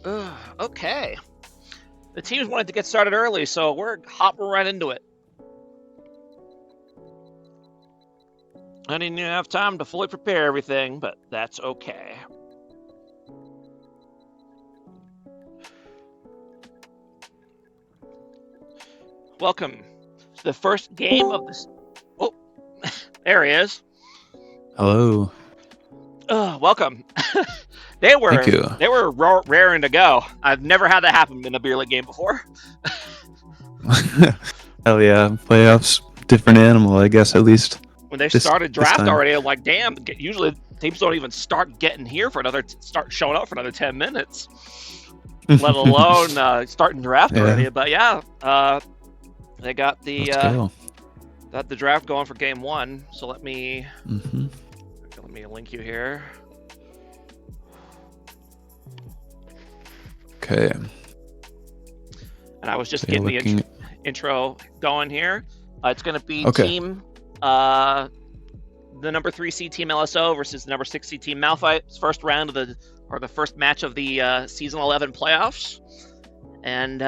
Okay. The teams wanted to get started early, so we're hopping right into it. I didn't even have time to fully prepare everything, but that's okay. Welcome to the first game of this. Oh, there he is. Hello. Welcome. they Thank were you. they were raring to go. I've never had that happen in a beer league game before. Hell yeah. Playoffs, different animal, I guess, at least When they this started this draft time. already, I'm like, damn. Usually teams don't even start getting here for start showing up for another 10 minutes, let alone starting draft Yeah, already. But yeah, they got let's go. the draft going for game one. So let me hmm link you here. Okay. And I was just So you're getting looking. the intro going here. It's going to be Okay. team the number 3 seed team LSO versus the number 6 seed team Malphite. First round of the first match of the season 11 playoffs. And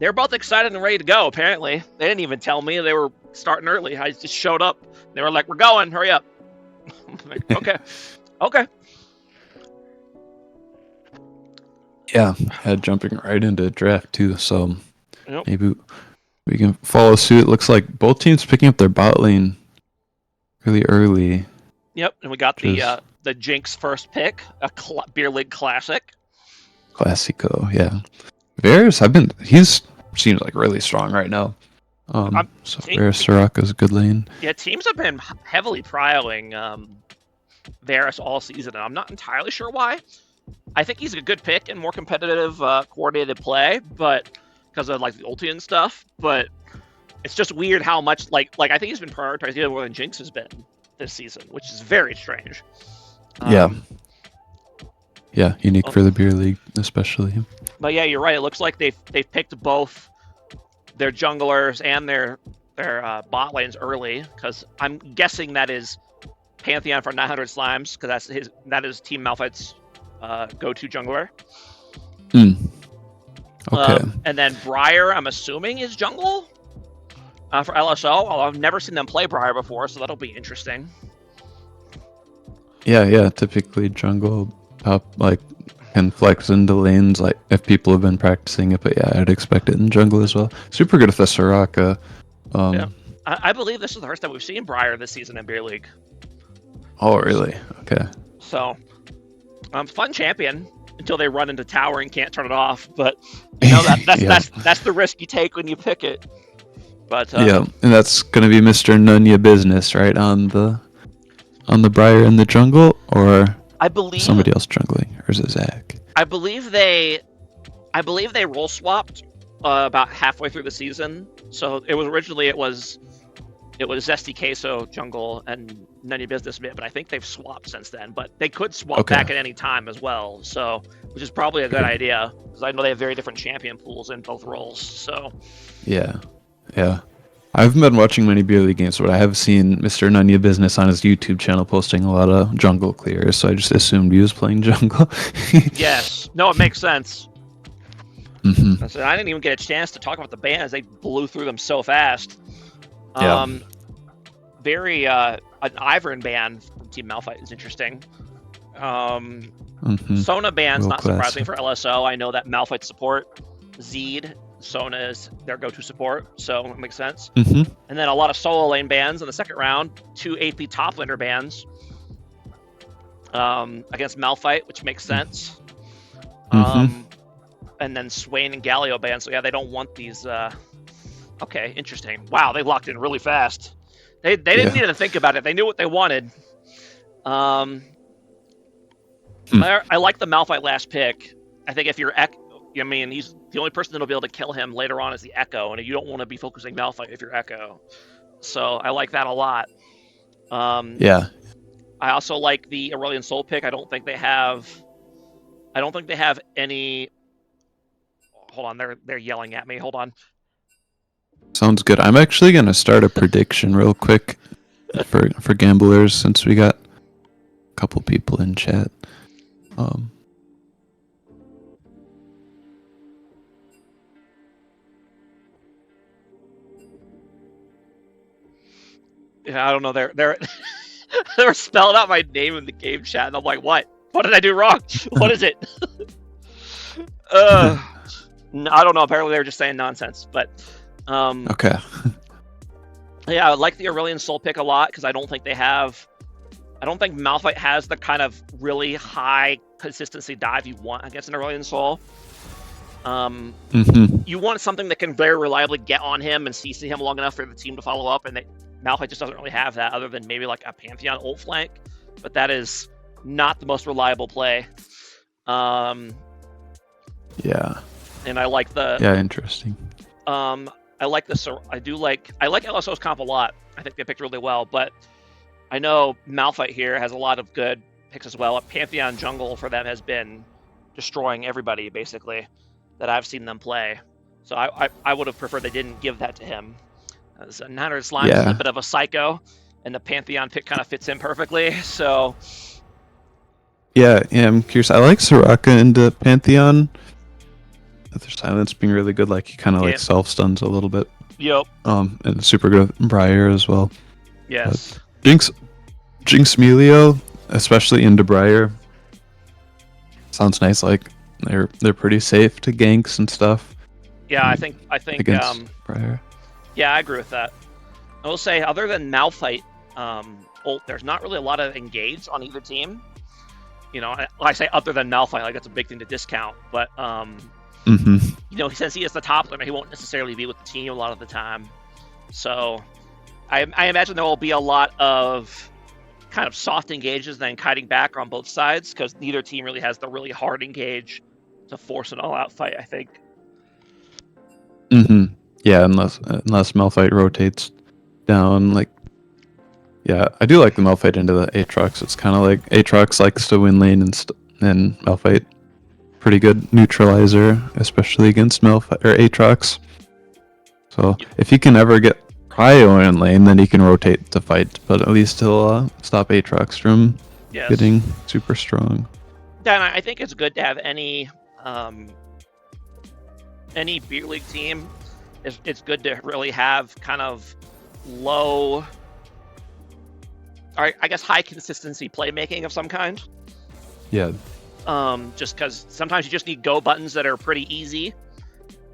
they're both excited and ready to go. Apparently, they didn't even tell me they were starting early. I just showed up. They were like, "We're going, hurry up." I'm like, okay. Yeah, jumping right into draft too. So Yep. maybe we can follow suit. Looks like both teams picking up their bot lane really early. Yep. And we got Which is the Jinx first pick, a beer league classic. classico. Yeah. Varus, he's seems like really strong right now. I'm So Varus Soraka's a good lane. Yeah, teams have been heavily prioling Varus all season, and I'm not entirely sure why. I think he's a good pick and more competitive, coordinated play, but because of like the ulti and stuff. But it's just weird how much like I think he's been prioritized even more than Jinx has been this season, which is very strange. Yeah. Yeah, unique Oh, for the beer league, especially. but yeah, you're right. It looks like they've picked both their junglers and their bot lanes early, because I'm guessing that is Pantheon for 900 Slimes, because that is Team Malphite's go-to jungler. Okay. And then Briar, I'm assuming, is jungle for LSO. Although I've never seen them play Briar before, so that'll be interesting. Yeah. Typically jungle top can flex into lanes like if people have been practicing it, but yeah, I'd expect it in jungle as well. Super good with the Soraka. Yeah, I believe this is the first time we've seen Briar this season in Beer League. Oh really? Okay. So, fun champion until they run into tower and can't turn it off. But you know that's the risk you take when you pick it. But yeah, and that's gonna be Mr. Nunya business, right? On the Briar in the jungle, or I believe somebody else jungling, or is it Zach? I believe they role swapped about halfway through the season. So it was Zesty Queso jungle and None Your Business mid, but I think they've swapped since then. But they could swap back at any time as well, so which is probably a good idea, because I know they have very different champion pools in both roles. So Yeah. I haven't been watching many beer league games, but I have seen Mr. Nunya Business on his YouTube channel posting a lot of jungle clears, so I just assumed he was playing jungle. yes, no, it makes sense. Mm-hmm. So I didn't even get a chance to talk about the bans; they blew through them so fast. Yeah. Very an Ivern ban from Team Malphite is interesting. Sona ban's not surprising for LSO. I know that Malphite support Zed, Sona is their go-to support, so it makes sense. Mm-hmm. And then a lot of solo lane bans in the second round, 2 AP top laner bans against Malphite, which makes sense. And then Swain and Galio bans. So yeah, they don't want these. Okay, interesting. Wow, they locked in really fast. They didn't need to think about it. They knew what they wanted. I like the Malphite last pick. I think if you're he's the only person that'll be able to kill him later on is the Echo, and you don't want to be focusing Malphite if you're Echo. So I like that a lot. Yeah. I also like the Aurelion Soul pick. I don't think they have any. Hold on, they're yelling at me. Hold on. Sounds good. I'm actually gonna start a prediction real quick for gamblers, since we got a couple people in chat. I don't know. They were spelling out my name in the game chat, and I'm like, what? What did I do wrong? What is it? No, I don't know. Apparently, they were just saying nonsense. But Okay. yeah, I like the Aurelion Soul pick a lot because I don't think Malphite has the kind of really high consistency dive you want against an Aurelion Soul. You want something that can very reliably get on him and CC him long enough for the team to follow up, and Malphite just doesn't really have that other than maybe like a Pantheon ult flank, but that is not the most reliable play. Yeah. And I like the interesting. I like LSO's comp a lot. I think they picked really well, but I know Malphite here has a lot of good picks as well. Pantheon jungle for them has been destroying everybody basically that I've seen them play. So I would have preferred they didn't give that to him. So 900 Slimes is a bit of a psycho, and the Pantheon pick kind of fits in perfectly. So yeah, I'm curious. I like Soraka into Pantheon. Their silence being really good, like he kind of like self stuns a little bit. Yep. And super good with Briar as well. Yes. But Jinx Melio, especially into Briar, sounds nice. Like they're pretty safe to ganks and stuff. Yeah, I think against Briar. Yeah, I agree with that. I will say, other than Malphite ult, there's not really a lot of engage on either team. You know, I say other than Malphite, like that's a big thing to discount, but you know, since he is the top laner, he won't necessarily be with the team a lot of the time. So I imagine there will be a lot of kind of soft engages then kiting back on both sides because neither team really has the really hard engage to force an all-out fight, I think. Yeah, unless Malphite rotates down, like, yeah, I do like the Malphite into the Aatrox. It's kind of like Aatrox likes to win lane and Malphite pretty good neutralizer, especially against Malphite or Aatrox. So if he can ever get Cryo in lane, then he can rotate to fight, but at least he'll stop Aatrox from getting super strong. Yeah, and I think it's good to have any beer league team. It's good to really have kind of low, or I guess high consistency playmaking of some kind. Yeah. Just because sometimes you just need go buttons that are pretty easy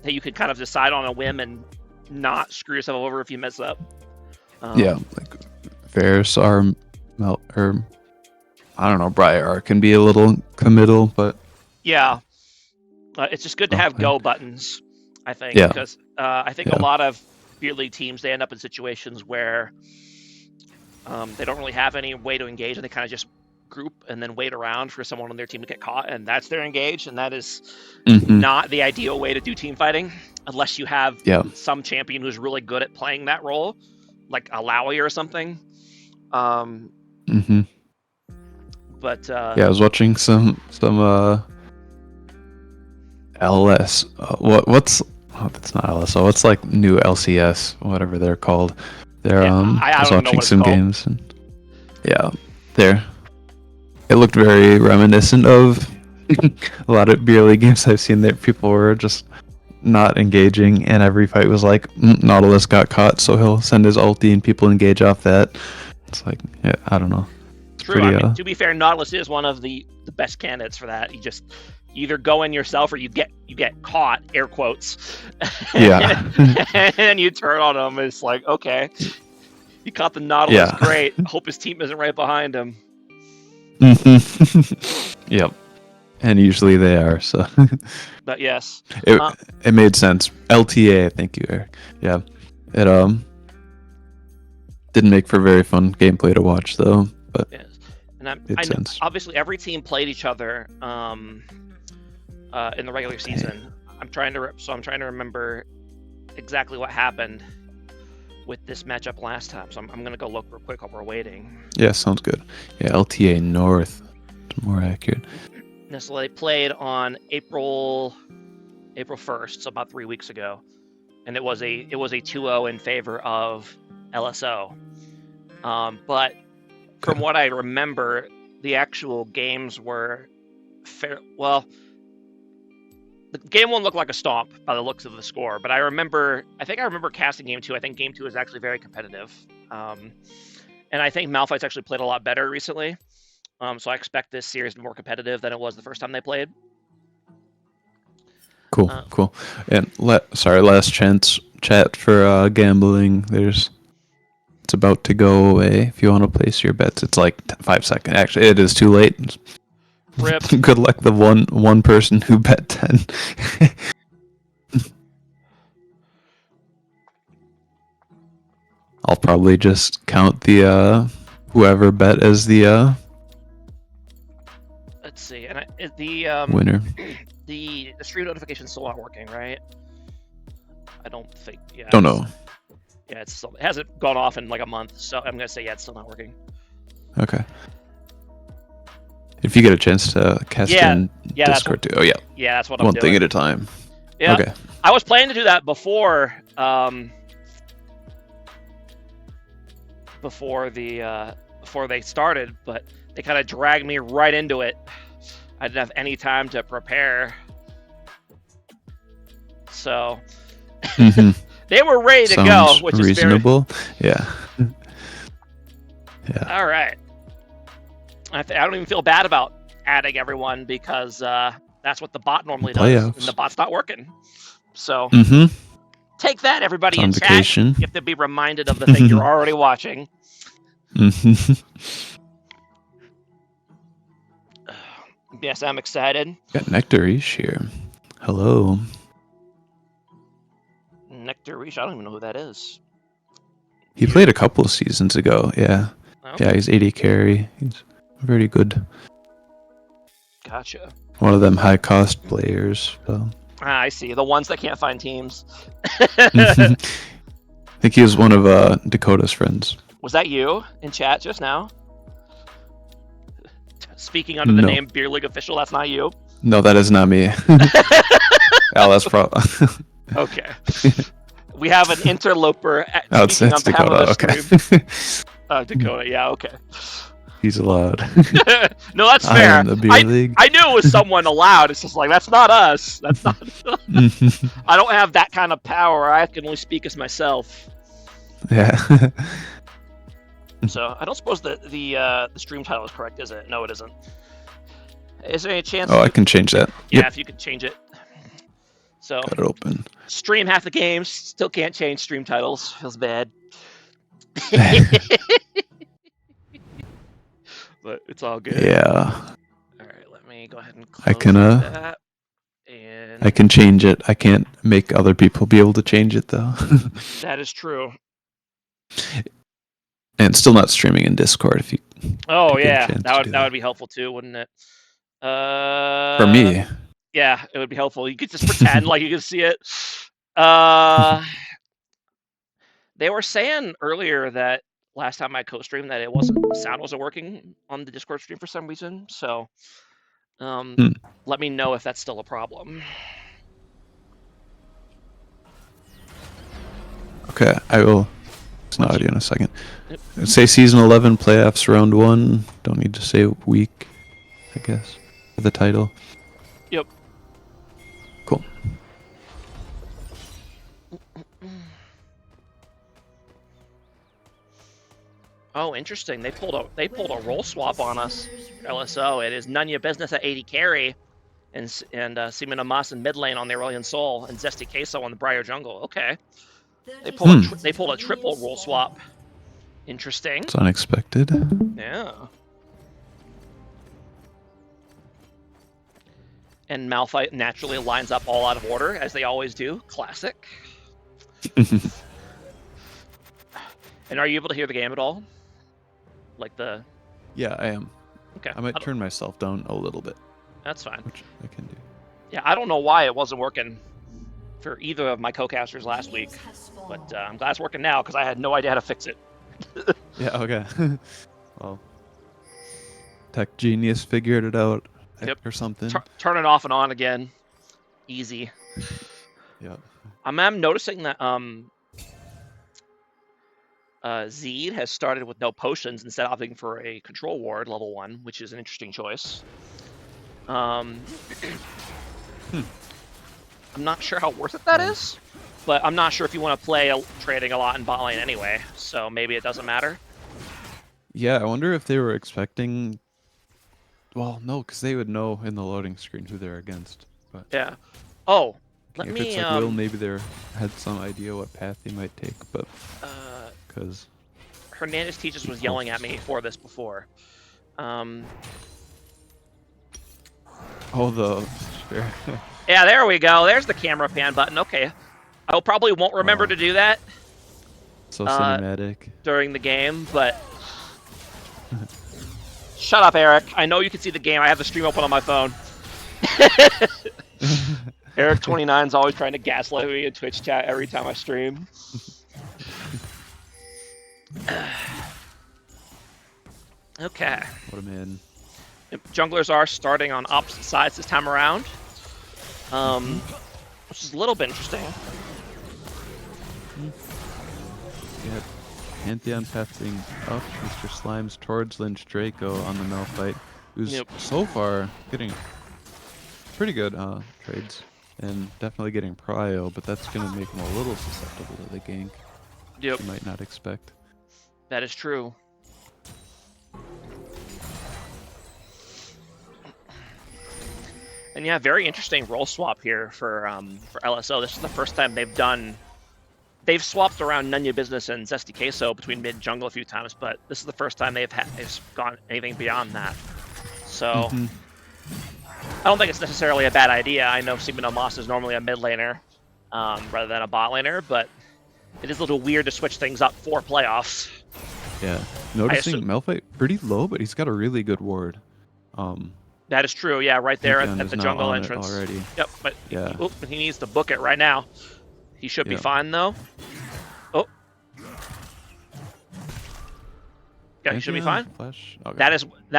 that you could kind of decide on a whim and not screw yourself over if you mess up. Yeah, like Versar, or I don't know, Briar can be a little committal, but yeah, it's just good to have go buttons, I think, Yeah. because I think a lot of beer league teams, they end up in situations where they don't really have any way to engage, and they kind of just group and then wait around for someone on their team to get caught, and that's their engage, and that is not the ideal way to do team fighting unless you have some champion who's really good at playing that role, like a Lowy or something. But yeah, I was watching some LS. What's that's not LSO. What's like new LCS, whatever they're called. They're I was watching some games and it looked very reminiscent of a lot of beer league games I've seen that people were just not engaging, and every fight was like Nautilus got caught, so he'll send his ulti and people engage off that. It's like, yeah, I don't know. It's true. Pretty, I mean, to be fair, Nautilus is one of the best candidates for that. You either go in yourself or you get caught, air quotes. Yeah. And you turn on him. It's like, okay, he caught the Nautilus. Yeah. Great. Hope his team isn't right behind him. Yep. And usually they are, so. But yes. It made sense. LTA, thank you, Eric. Yeah. It didn't make for very fun gameplay to watch though, but yes. And I know, obviously every team played each other in the regular season. I'm trying to remember exactly what happened with this matchup last time. So I'm gonna go look real quick while we're waiting. Yeah, sounds good. Yeah, LTA North, more accurate. So they played on April 1st, so about 3 weeks ago, and it was a 2-0 in favor of LSO. But from what I remember, the actual games were fair. Well, the game 1 looked like a stomp by the looks of the score, but I think I remember casting game 2. I think game 2 is actually very competitive. And I think Malphite's actually played a lot better recently. So I expect this series to be more competitive than it was the first time they played. Cool, cool. And last chance chat for gambling. It's about to go away. If you want to place your bets, it's like 5 seconds. Actually, it is too late. Rip. Good luck, the one person who bet 10. I'll probably just count the whoever bet as the Let's see, and winner. The stream notification's still not working, right? I don't think. Yeah. Don't know. Yeah, it hasn't gone off in like a month, so I'm gonna say yeah, it's still not working. Okay. If you get a chance to cast in Discord too. Oh yeah. Yeah, that's what I'm doing. One thing at a time. Yeah. Okay. I was planning to do that before they started, but they kind of dragged me right into it. I didn't have any time to prepare. So they were ready to go, which is reasonable. Yeah. Yeah. All right. I don't even feel bad about adding everyone because that's what the bot normally does, and the bot's not working. So take that, everybody in chat. You have to be reminded of the thing you're already watching. Yes, I'm excited. Got Nectarish here. Hello. Nectarish, I don't even know who that is. He played a couple of seasons ago. Yeah. Okay. Yeah, he's 80 carry. He's very good. Gotcha. One of them high cost players. So. I see. The ones that can't find teams. I think he was one of Dakota's friends. Was that you in chat just now? Speaking under the name Beer League Official, that's not you? No, that is not me. That's probably... Okay. We have an interloper it's Dakota. Okay. Dakota, yeah, okay. He's allowed. No, that's fair. The beer league. I knew it was someone allowed. It's just like, that's not us. That's not. I don't have that kind of power. I can only speak as myself. Yeah. So I don't suppose that the stream title is correct, is it? No, it isn't. Is there any chance? Oh, I can change that. Yeah, if you could change it. So got it open. Stream half the games. Still can't change stream titles. Feels bad. But it's all good. Yeah. All right, let me go ahead and close that. And I can change it. I can't make other people be able to change it though. That is true. And still not streaming in Discord if you. Oh yeah, that would be helpful too, wouldn't it? For me. Yeah, it would be helpful. You could just pretend like you can see it. They were saying earlier that last time I co-streamed that the sound wasn't working on the Discord stream for some reason. So, let me know if that's still a problem. Okay, I will. It's not audio in a second. Yep. Say season 11 playoffs round 1. Don't need to say week, I guess, for the title. Yep. Cool. Oh, interesting. They pulled a roll swap on us. LSO. It is none of your business at 80 carry, and Seaman Amas in mid lane on the Aurelion Soul, and Zesty Queso on the Briar Jungle. Okay. They pulled a triple roll swap. Interesting. It's unexpected. Yeah. And Malphite naturally lines up all out of order, as they always do. Classic. And are you able to hear the game at all? Like the... Yeah, I am. Okay. I might turn myself down a little bit. That's fine. Which I can do. Yeah, I don't know why it wasn't working for either of my co-casters last week, but I'm glad it's working now because I had no idea how to fix it. Yeah, okay. Well, tech genius figured it out. Yep. Or something. Turn it off and on again. Easy. Yep. I'm noticing that Zed has started with no potions instead of opting for a control ward level 1, which is an interesting choice. I'm not sure how worth it that is, but I'm not sure if you want to play trading a lot in bot lane anyway, so maybe it doesn't matter. Yeah, I wonder if they were expecting. Well, no, because they would know in the loading screen who they're against. But Yeah. Oh, let if me it's like Will, maybe they had some idea what path he might take, but because Hernandez Teaches was yelling at me for this before. Oh, the yeah, there we go. There's the camera pan button. Okay, I probably won't remember to do that. So cinematic during the game, but shut up, Eric. I know you can see the game. I have the stream open on my phone. Eric29 is always trying to gaslight me in Twitch chat every time I stream. Okay. What a man. Junglers are starting on opposite sides this time around, which is a little bit interesting. Yeah, Pantheon pathing up Mr. Slimes towards Lynch Draco on the Malphite, who's so far getting pretty good trades and definitely getting prio, but that's going to make him a little susceptible to the gank. Yep. You might not expect. That is true. And yeah, very interesting role swap here for LSO. This is the first time they've swapped around None Your Business and Zesty Queso between mid and jungle a few times, but this is the first time they've gone anything beyond that. So I don't think it's necessarily a bad idea. I know Sigma Moss is normally a mid laner rather than a bot laner, but it is a little weird to switch things up for playoffs. Yeah, noticing Malphite pretty low, but he's got a really good ward. That is true, yeah, right there at the jungle entrance. Already. Yep, but yeah. He needs to book it right now. He should be fine though. Oh. Yeah, he should be fine. Okay. That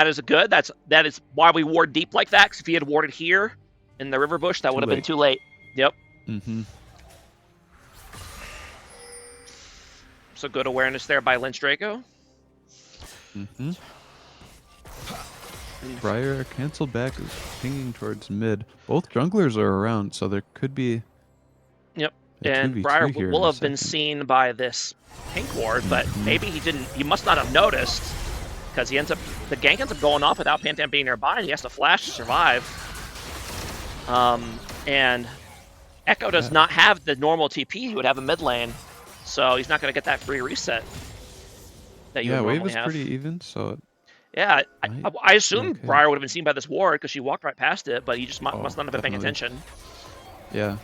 is good. That is why we ward deep like that, because if he had warded here in the river bush, that would have been too late. Yep. So good awareness there by Lynch Draco. Briar cancel back is pinging towards mid. Both junglers are around, so there could be. Yep. And Briar will have been seen by this pink ward, but maybe he didn't. He must not have noticed, because the gank ends up going off without Pantheon being nearby, and he has to flash to survive. And Echo does not have the normal TP he would have in mid lane, so he's not going to get that free reset that you would normally have. Wave is pretty even, so. Yeah, I assume Briar would have been seen by this ward because she walked right past it, but he just must not have been paying attention. Yeah.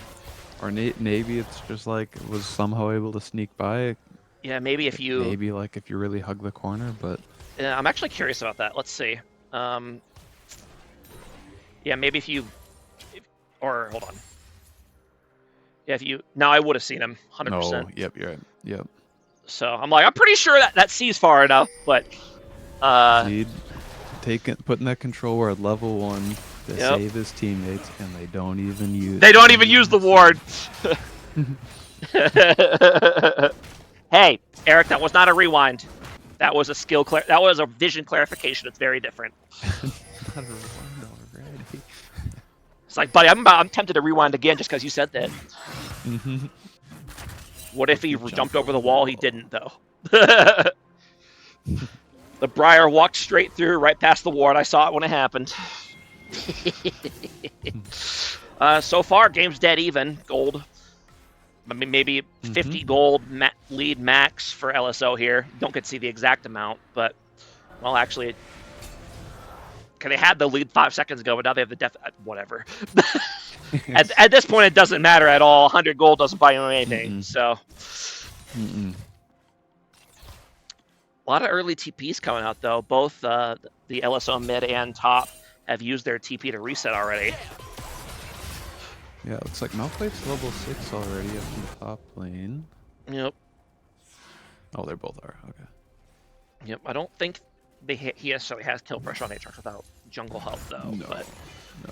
Or maybe it's just like was somehow able to sneak by. Yeah, maybe if you... Maybe like if you really hug the corner, but... Yeah, I'm actually curious about that. Let's see. Yeah, maybe if you... Or, hold on. Yeah, if you... No, I would have seen him, 100%. No, yep, you're right. Yep. So, I'm like, I'm pretty sure that sees far enough, but... Putting that control ward at level 1 to save his teammates, and they don't even use. They don't even use the ward. Hey, Eric, that was not a rewind. That was a skill. That was a vision clarification. It's very different. Not a rewind already. It's like, buddy, I'm tempted to rewind again just because you said that. What if he jumped over the wall? He didn't, though. The Briar walked straight through, right past the ward. I saw it when it happened. So far, game's dead even. Gold. I mean, maybe 50 gold lead max for LSO here. Don't get to see the exact amount, but, well, actually, they had the lead 5 seconds ago, but now they have the whatever. At this point, it doesn't matter at all. 100 gold doesn't buy you anything, so... A lot of early TPs coming out, though. Both the LSO mid and top have used their TP to reset already. Yeah, it looks like Malphite's level 6 already up in the top lane. Yep. Oh, they both are. Okay. Yep, I don't think he necessarily has kill pressure on Aatrox without jungle help, though. No. But... No.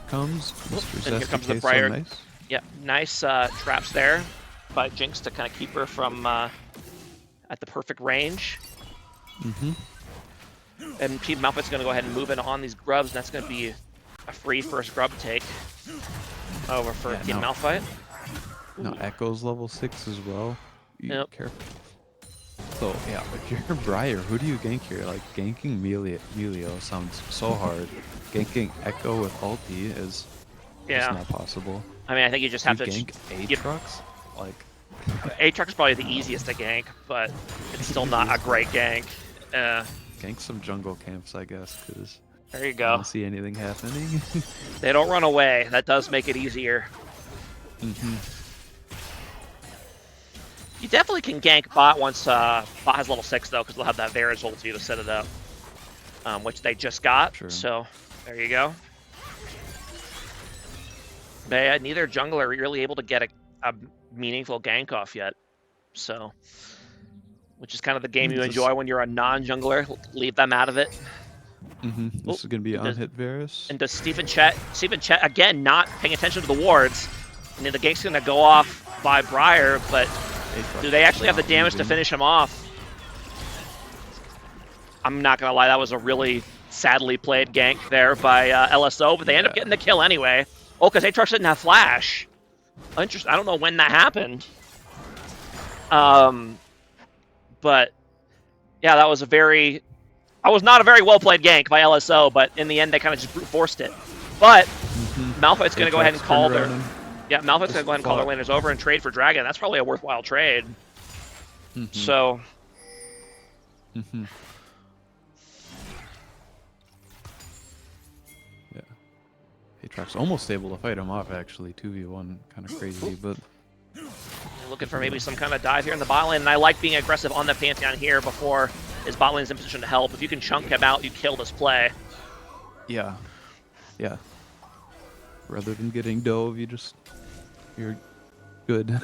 Comes Mr. And here comes the Briar. Nice. Yeah, nice traps there by Jinx to kind of keep her from at the perfect range. And Team Malphite's going to go ahead and move in on these grubs, and that's going to be a free first grub take over for Team Malphite. Now Echo's level 6 as well. Yep. Careful. So yeah, if you're Briar, who do you gank here? Like ganking Melio sounds so hard. Ganking Echo with ulti is just not possible. I mean, I think you just have to gank Aatrox. Like Aatrox is probably the easiest to gank, but it's still not a great gank. Gank some jungle camps, I guess, because there you go. I don't see anything happening. They don't run away. That does make it easier. You definitely can gank bot once bot has level 6 though, because they'll have that Varus ulti to set it up, which they just got. Sure. So there you go. But neither jungler are really able to get a meaningful gank off yet. So, which is kind of the game you enjoy when you're a non-jungler. Leave them out of it. This is gonna be on hit Varus. And does Stephen Chet again not paying attention to the wards? I mean, the gank's gonna go off by Briar, but do they actually have the damage to finish him off? I'm not gonna lie, that was a really sadly played gank there by LSO, but they end up getting the kill anyway. Oh, because Aatrox didn't have flash. Interesting. I don't know when that happened. But yeah, that was not a very well played gank by LSO, but in the end they kind of just brute forced it. But Malphite's gonna go ahead and call their Malphite's gonna go ahead and call their laners over and trade for Dragon. That's probably a worthwhile trade. So Aatrox almost able to fight him off, actually. 2v1, kind of crazy, but... Looking for maybe some kind of dive here in the bot lane, and I like being aggressive on the Pantheon here before his bot lane's in position to help. If you can chunk him out, you kill this play. Yeah. Yeah. Rather than getting dove, you're good.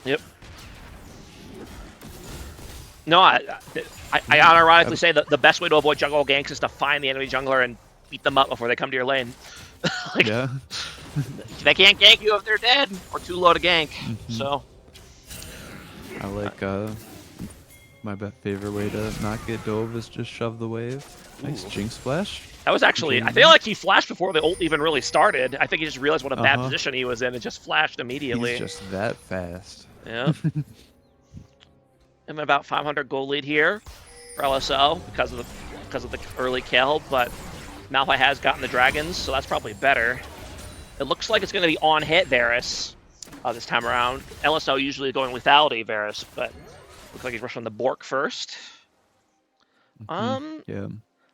Yep. No, I unironically say that the best way to avoid jungle ganks is to find the enemy jungler and beat them up before they come to your lane. They can't gank you if they're dead or too low to gank. So I like my favorite way to not get dove is just shove the wave. Nice Jinx splash. That was actually, I feel like he flashed before the ult even really started. I think he just realized what a bad position he was in and just flashed immediately. He's just that fast. Yeah. I'm about 500 gold lead here for LSO because of the early kill, but Malphite has gotten the dragons, so that's probably better. It looks like it's going to be on hit Varus this time around. LSO usually going lethality Varus, but looks like he's rushing the Bork first. Yeah.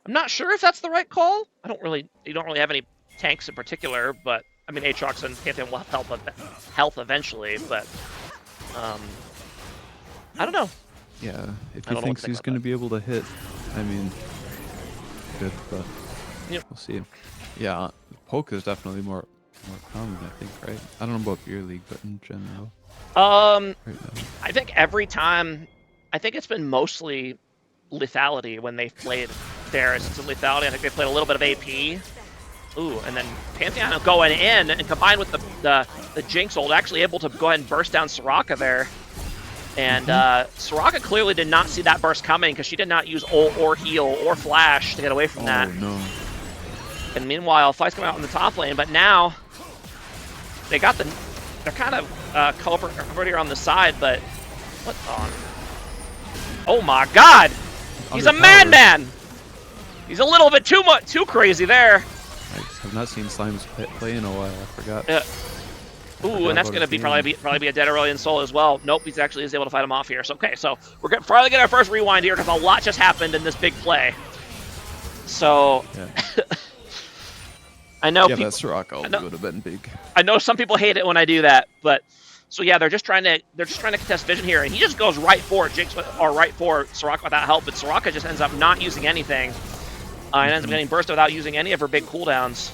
I'm not sure if that's the right call. You don't really have any tanks in particular, but I mean Aatrox and Pantheon will have health eventually, but I don't know. Yeah, if he thinks he's going to be able to hit, I mean, good, but we'll see. Yeah, poke is definitely more common, I think, right? I don't know about beer league, but in general. I think every time, I think it's been mostly lethality when they've played Varus. It's lethality. I think they played a little bit of AP. Ooh, and then Pantheon going in and combined with the Jinx ult, actually able to go ahead and burst down Soraka there. And Soraka clearly did not see that burst coming because she did not use ult or heal or flash to get away from that. No. And meanwhile, fight's coming out in the top lane, but now they're kind of covered here on the side, but what on? Oh my God! He's a madman! He's a little bit too crazy there. I have not seen Slimes play in a while. I forgot. Ooh, and that's going to probably be a dead Aurelion Soul as well. Nope, he's actually able to fight him off here. So okay, so we're gonna finally get our first rewind here because a lot just happened in this big play. So I know that Soraka would have been big. I know some people hate it when I do that, but so yeah, they're just trying to contest vision here, and he just goes right for Jinx or right for Soraka without help, but Soraka just ends up not using anything. And ends up getting burst without using any of her big cooldowns.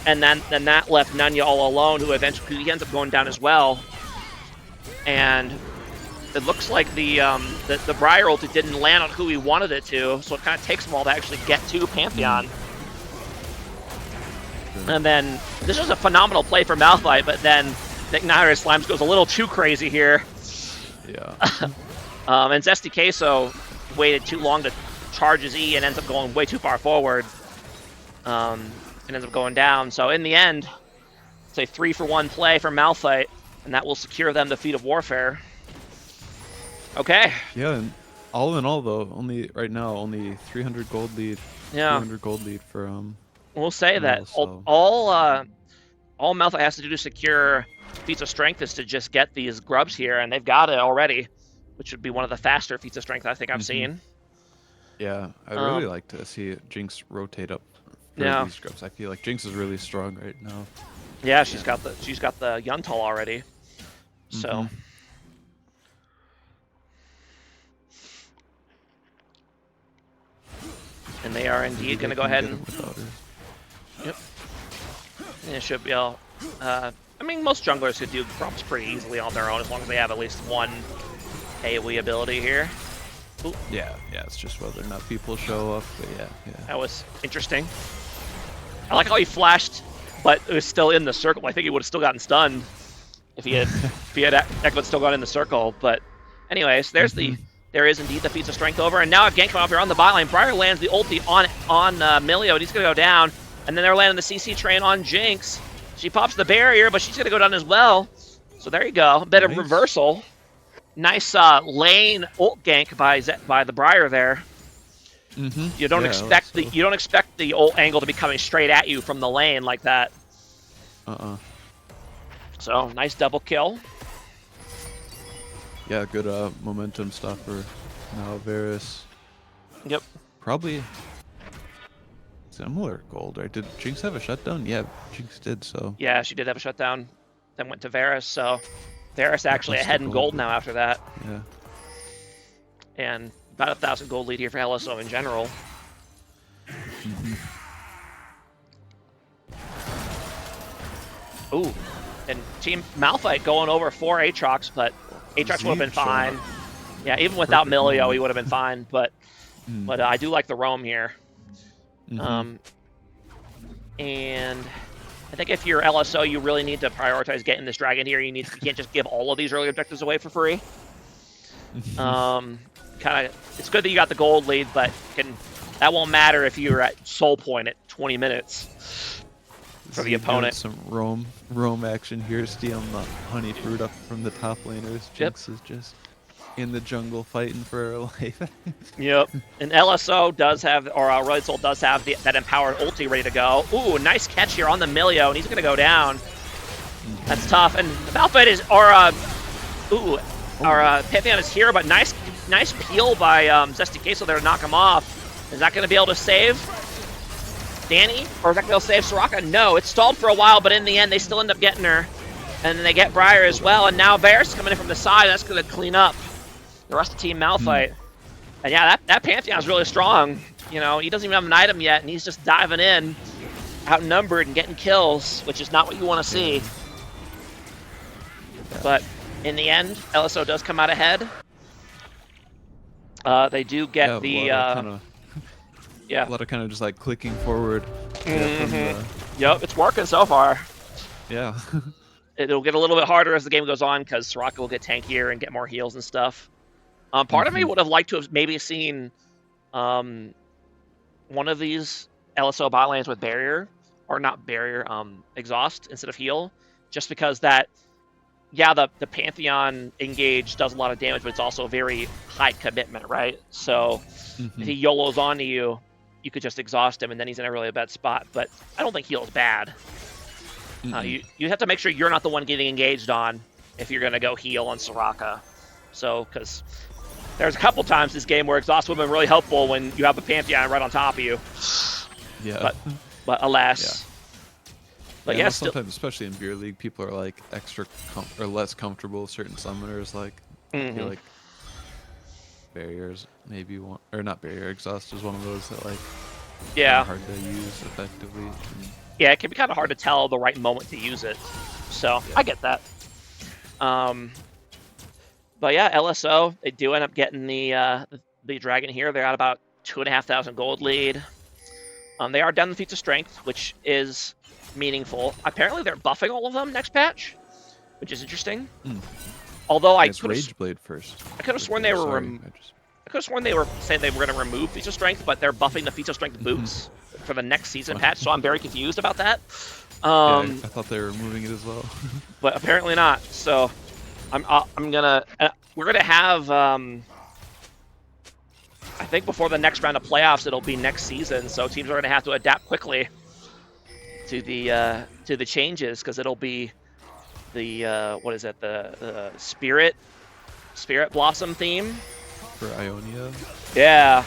And then that left Nunya all alone, who eventually he ends up going down as well. And it looks like the Briar ulti didn't land on who he wanted it to, so it kind of takes him all to actually get to Pantheon. And then this was a phenomenal play for Malphite, but then Igniter Slimes goes a little too crazy here. Yeah. And Zesty Queso waited too long to charges E and ends up going way too far forward. And ends up going down. So in the end, it's a 3-for-1 play for Malphite, and that will secure them the Feat of Warfare. Okay. Yeah, and all in all, though, right now only 300 gold lead. Yeah. 300 gold lead for We'll say that LSO. all Malphite has to do to secure feats of strength is to just get these grubs here, and they've got it already, which would be one of the faster feats of strength I think I've seen. Yeah, I'd really like to see Jinx rotate up for these grubs. I feel like Jinx is really strong right now. Yeah, she's got the Yuntal already. So and they are indeed going to go ahead and yep. And it should be all I mean, most junglers could do grubs pretty easily on their own as long as they have at least one AoE ability here. Ooh. Yeah, it's just whether or not people show up, but yeah. That was interesting. I like how he flashed, but it was still in the circle. I think he would have still gotten stunned if he had Ekman still gone in the circle. But anyways, there is indeed the feats of strength over, and now a gank coming up here on the bot lane. Briar lands the ulti on Milio, and he's gonna go down, and then they're landing the CC train on Jinx. She pops the barrier, but she's gonna go down as well. So there you go, a bit of reversal. Nice lane ult gank by the Briar there. You don't expect the ult angle to be coming straight at you from the lane like that. So nice double kill. Yeah, good momentum stopper. Now Varus. Yep. Probably similar gold, right? Did Jinx have a shutdown? Yeah, Jinx did, so. Yeah, she did have a shutdown, then went to Varus, so Varus actually ahead in gold now after that. Yeah. And about 1,000 gold lead here for LSO in general. Ooh, and Team Malphite going over 4 Aatrox, but Aatrox would have been fine. Yeah, even without Milio, he would have been fine. But I do like the roam here. And I think if you're LSO, you really need to prioritize getting this dragon here. You can't just give all of these early objectives away for free. It's good that you got the gold lead, but that won't matter if you're at soul point at 20 minutes for the opponent. Some roam action here, stealing the honey fruit up from the top laners. Jinx is just in the jungle fighting for her life. Yep. And LSO does have, or Royal Soul does have that empowered ulti ready to go. Ooh, nice catch here on the Milio, and he's going to go down. That's tough. And Malphite is, our Pantheon is here, but nice peel by Zesty Queso there to knock him off. Is that going to be able to save Danny? Or is that going to be able to save Soraka? No, it stalled for a while, but in the end, they still end up getting her. And then they get Briar as well, and now Varus coming in from the side. That's going to clean up the rest of Team Malphite. And yeah, that Pantheon is really strong. You know, he doesn't even have an item yet, and he's just diving in, outnumbered and getting kills, which is not what you want to see. But in the end, LSO does come out ahead. They do get a lot of kind of just like clicking forward. Yep, it's working so far. Yeah. It'll get a little bit harder as the game goes on because Soraka will get tankier and get more heals and stuff. Part of me would have liked to have maybe seen one of these LSO bot lanes with barrier, or not barrier, exhaust instead of heal, just because that, yeah, the Pantheon engage does a lot of damage, but it's also very high commitment, right? So if he YOLOs onto you, you could just exhaust him, and then he's in a really bad spot. But I don't think heal's bad. You have to make sure you're not the one getting engaged on if you're going to go heal on Soraka. So, because there's a couple times this game where exhaust would have been really helpful when you have a Pantheon right on top of you. Yeah. But alas. But yeah, sometimes, especially in beer league, people are like extra or less comfortable with certain summoners. Like, I feel like barriers maybe one, or not barrier, exhaust is one of those that like hard to use effectively. Yeah, it can be kind of hard to tell the right moment to use it. So I get that. But yeah, LSO, they do end up getting the dragon here. They're at about 2,500 gold lead. They are down the feats of strength, which is meaningful. Apparently, they're buffing all of them next patch, which is interesting. Although I could Rage Blade first. I could have sworn they were. I could could have sworn they were saying they were going to remove feature strength, but they're buffing the feature strength boots for the next season patch. So I'm very confused about that. Yeah, I thought they were removing it as well. But apparently not. So we're gonna have I think before the next round of playoffs, it'll be next season. So teams are gonna have to adapt quickly to the changes, because it'll be the what is it, the Spirit Blossom theme For Ionia. Yeah.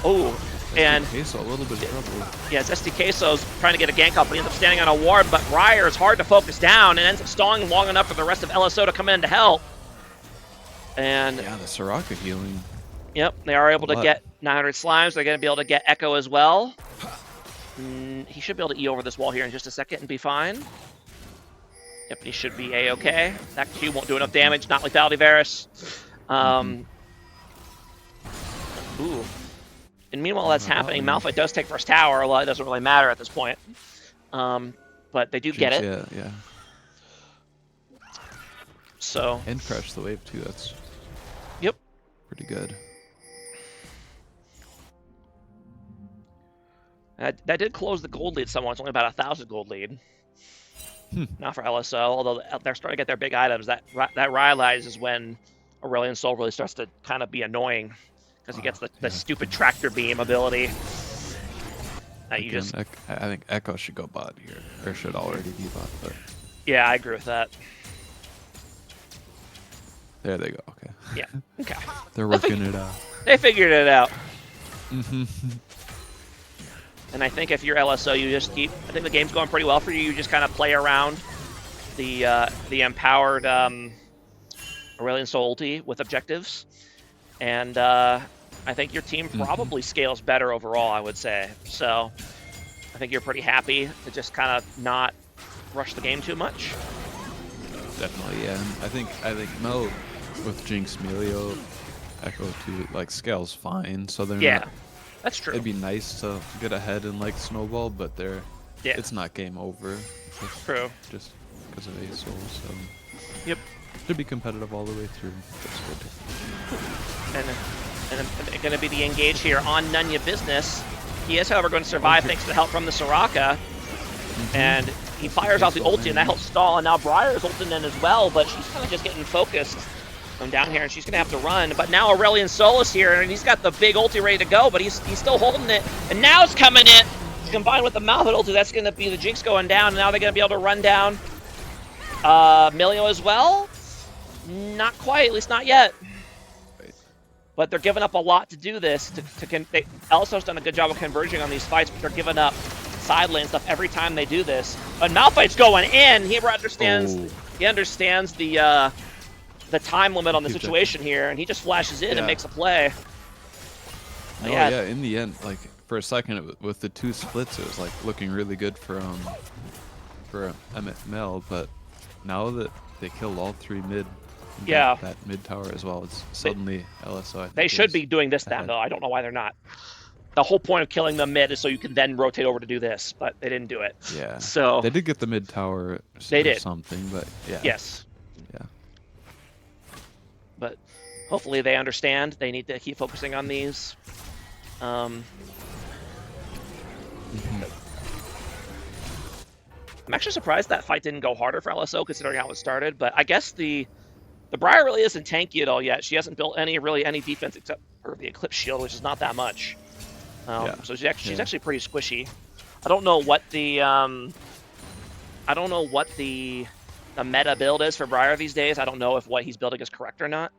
Oh, and SDK, so a little bit of trouble. yes, SDK so's trying to get a gank up, but he ends up standing on a ward, but Briar is hard to focus down and ends up stalling long enough for the rest of LSO to come in to help. And yeah, the Soraka healing. Yep, they are able to get 900 slimes. They're going to be able to get Echo as well. He should be able to E over this wall here in just a second and be fine. Yep, he should be A-okay. That Q won't do enough damage, not Lethality Varus. Ooh. And meanwhile that's happening, Malphite does take first tower, although it doesn't really matter at this point. But they do get it. Yeah. So. And crush the wave too, that's pretty good. That did close the gold lead somewhat. It's only about 1,000 gold lead. Not for LSO, although they're starting to get their big items. That Rylai's is when Aurelion Sol really starts to kind of be annoying, because he gets the stupid tractor beam ability. I think Echo should go bot here, or should already be bot. But yeah, I agree with that. There they go. Okay. Yeah. Okay. They're working it out. They figured it out. And I think if you're LSO, you just keep. I think the game's going pretty well for you. You just kind of play around the empowered Aurelion Sol ulti with objectives, and I think your team probably scales better overall, I would say. So I think you're pretty happy to just kind of not rush the game too much. Definitely, yeah. And I think Mel with Jinx, Melio, Echo too, like scales fine. So they're not. That's true. It'd be nice to get ahead in like Snowball, but it's not game over. True. Just because of ASO, so. Yep. Should be competitive all the way through. That's good. And going to be the engage here on Nunya Business. He is, however, going to survive thanks to the help from the Soraka. And he fires out the ulti, and that helps stall. And now Briar's ulting in as well, but she's kind of just getting focused from down here, and she's going to have to run. But now Aurelion Sol is here, and he's got the big ulti ready to go, but he's still holding it. And now it's coming in. Combined with the Malphite ulti, that's going to be the Jinx going down. And now they're going to be able to run down Melio as well. Not quite, at least not yet. But they're giving up a lot to do this. LSO's done a good job of converging on these fights, but they're giving up side lane stuff every time they do this. But Malphite's going in. He understands. He understands the time limit on the situation here, and he just flashes in and makes a play. No, yeah. In the end, like for a second, with the two splits, it was like looking really good for Mel. But now that they killed all three mid. That mid tower as well. It's suddenly LSO. I think they should be doing this now, though. I don't know why they're not. The whole point of killing the mid is so you can then rotate over to do this, but they didn't do it. Yeah. So they did get the mid tower. They did something, but yeah. Yes. Yeah. But hopefully they understand. They need to keep focusing on these. I'm actually surprised that fight didn't go harder for LSO, considering how it started. But I guess the Briar really isn't tanky at all yet. She hasn't built any defense except for the Eclipse Shield, which is not that much. So she's actually pretty squishy. I don't know what the meta build is for Briar these days. I don't know if what he's building is correct or not.